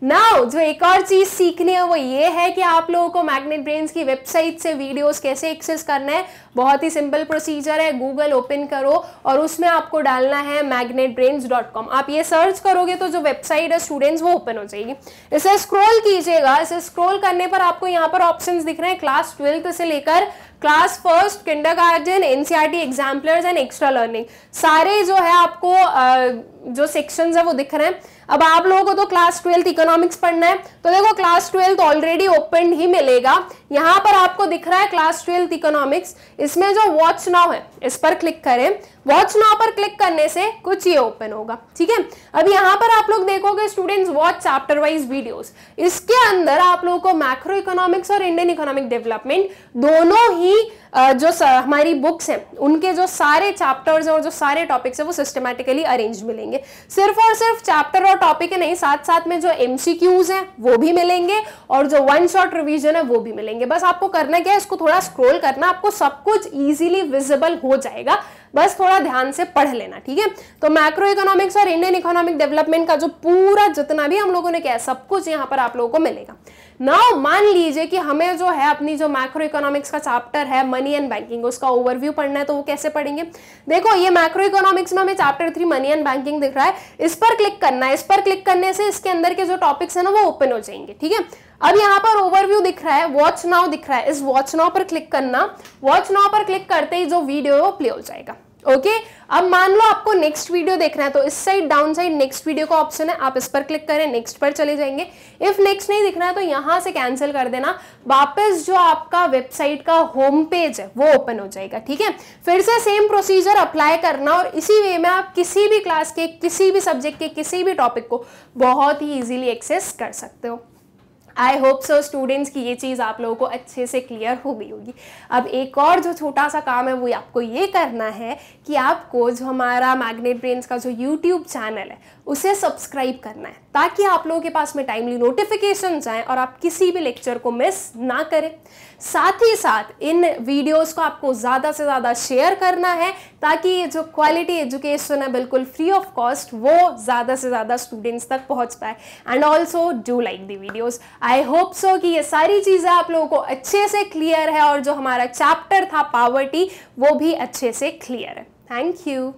Speaker 1: नाउ जो एक और चीज सीखनी है वो ये है कि आप लोगों को मैग्नेट ब्रेन्स की वेबसाइट से वीडियोस कैसे एक्सेस करना है। बहुत ही सिंपल प्रोसीजर है, गूगल ओपन करो और उसमें आपको डालना है magnetbrains.com। आप ये सर्च करोगे तो जो वेबसाइट है स्टूडेंट्स वो ओपन हो जाएगी। इसे स्क्रॉल कीजिएगा, इसे स्क्रॉल करने पर आपको यहाँ पर ऑप्शंस दिख रहे हैं, क्लास 12th से लेकर class first, kindergarten, NCERT, exemplars and extra learning, सारे जो है आपको जो सेक्शंस है वो दिख रहे हैं। अब आप लोगों को तो क्लास 12th इकोनॉमिक्स पढ़ना है, तो देखो क्लास 12th ऑलरेडी ओपन ही मिलेगा। यहाँ पर आपको दिख रहा है क्लास 12th इकोनॉमिक्स, इसमें जो वॉच नाउ है इस पर क्लिक करें। वॉच नाउ पर क्लिक करने से कुछ ये ओपन होगा, ठीक है। अब यहाँ पर आप लोग देखोगे students watch chapter wise videos, इसके अंदर आप लोगों को मैक्रो इकोनॉमिक्स और इंडियन इकोनॉमिक डेवलपमेंट दोनों ही जो हमारी बुक्स हैं उनके जो सारे चैप्टर्स हैं और जो सारे टॉपिक्स हैं वो सिस्टमैटिकली अरेंज मिलेंगे। सिर्फ और सिर्फ चैप्टर और टॉपिक है नहीं, साथ साथ में जो एमसीक्यूज हैं वो भी मिलेंगे और जो 1 शॉट रिवीजन है वो भी मिलेंगे। बस आपको करना क्या है, इसको थोड़ा स्क्रॉल करना, आपको सब कुछ इजीली विजिबल हो जाएगा। बस थोड़ा ध्यान से पढ़ लेना, ठीक है। तो मैक्रो इकोनॉमिक्स और इंडियन इकोनॉमिक डेवलपमेंट का जो पूरा जितना भी हम लोगों ने किया सब कुछ यहाँ पर आप लोगों को मिलेगा। नाउ मान लीजिए कि हमें जो है अपनी जो मैक्रो इकोनॉमिक्स का चैप्टर है मनी एंड बैंकिंग, उसका ओवरव्यू पढ़ना है, तो वो कैसे पढ़ेंगे? देखो ये मैक्रो इकोनॉमिक्स में हमें चैप्टर 3 मनी एंड बैंकिंग दिख रहा है, इस पर क्लिक करना है। इस पर क्लिक करने से इसके अंदर के जो टॉपिक्स है ना वो ओपन हो जाएंगे, ठीक है। अब यहाँ पर ओवरव्यू दिख रहा है, वॉच नाउ दिख रहा है, इस वॉच नाउ पर क्लिक करना। वॉच नाउ पर क्लिक करते ही जो वीडियो है वो प्ले हो जाएगा, ओके। अब मान लो आपको नेक्स्ट वीडियो देखना है, तो इस side down side next video का ऑप्शन है, आप इस पर क्लिक करें, नेक्स्ट पर चले जाएंगे। इफ नेक्स्ट नहीं दिख रहा है तो यहां से कैंसिल कर देना, वापस जो आपका वेबसाइट का होम पेज है वो ओपन हो जाएगा, ठीक है। फिर से सेम प्रोसीजर अप्लाई करना और इसी वे में आप किसी भी क्लास के किसी भी सब्जेक्ट के किसी भी टॉपिक को बहुत ही इजीली एक्सेस कर सकते हो। आई होप सो स्टूडेंट्स की ये चीज़ आप लोगों को अच्छे से क्लियर हो गई होगी। अब एक और जो छोटा सा काम है वो आपको ये करना है कि आपको जो हमारा मैग्नेट ब्रेन्स का जो यूट्यूब चैनल है उसे सब्सक्राइब करना है, ताकि आप लोगों के पास में टाइमली नोटिफिकेशन आए और आप किसी भी लेक्चर को मिस ना करें। साथ ही साथ इन वीडियोस को आपको ज़्यादा से ज़्यादा शेयर करना है, ताकि ये जो क्वालिटी एजुकेशन है बिल्कुल फ्री ऑफ कॉस्ट वो ज़्यादा से ज़्यादा स्टूडेंट्स तक पहुंच पाए। And also do like the videos. I hope so कि ये सारी चीज़ें आप लोगों को अच्छे से क्लियर है और जो हमारा चैप्टर था पॉवर्टी वो भी अच्छे से क्लियर है। Thank you.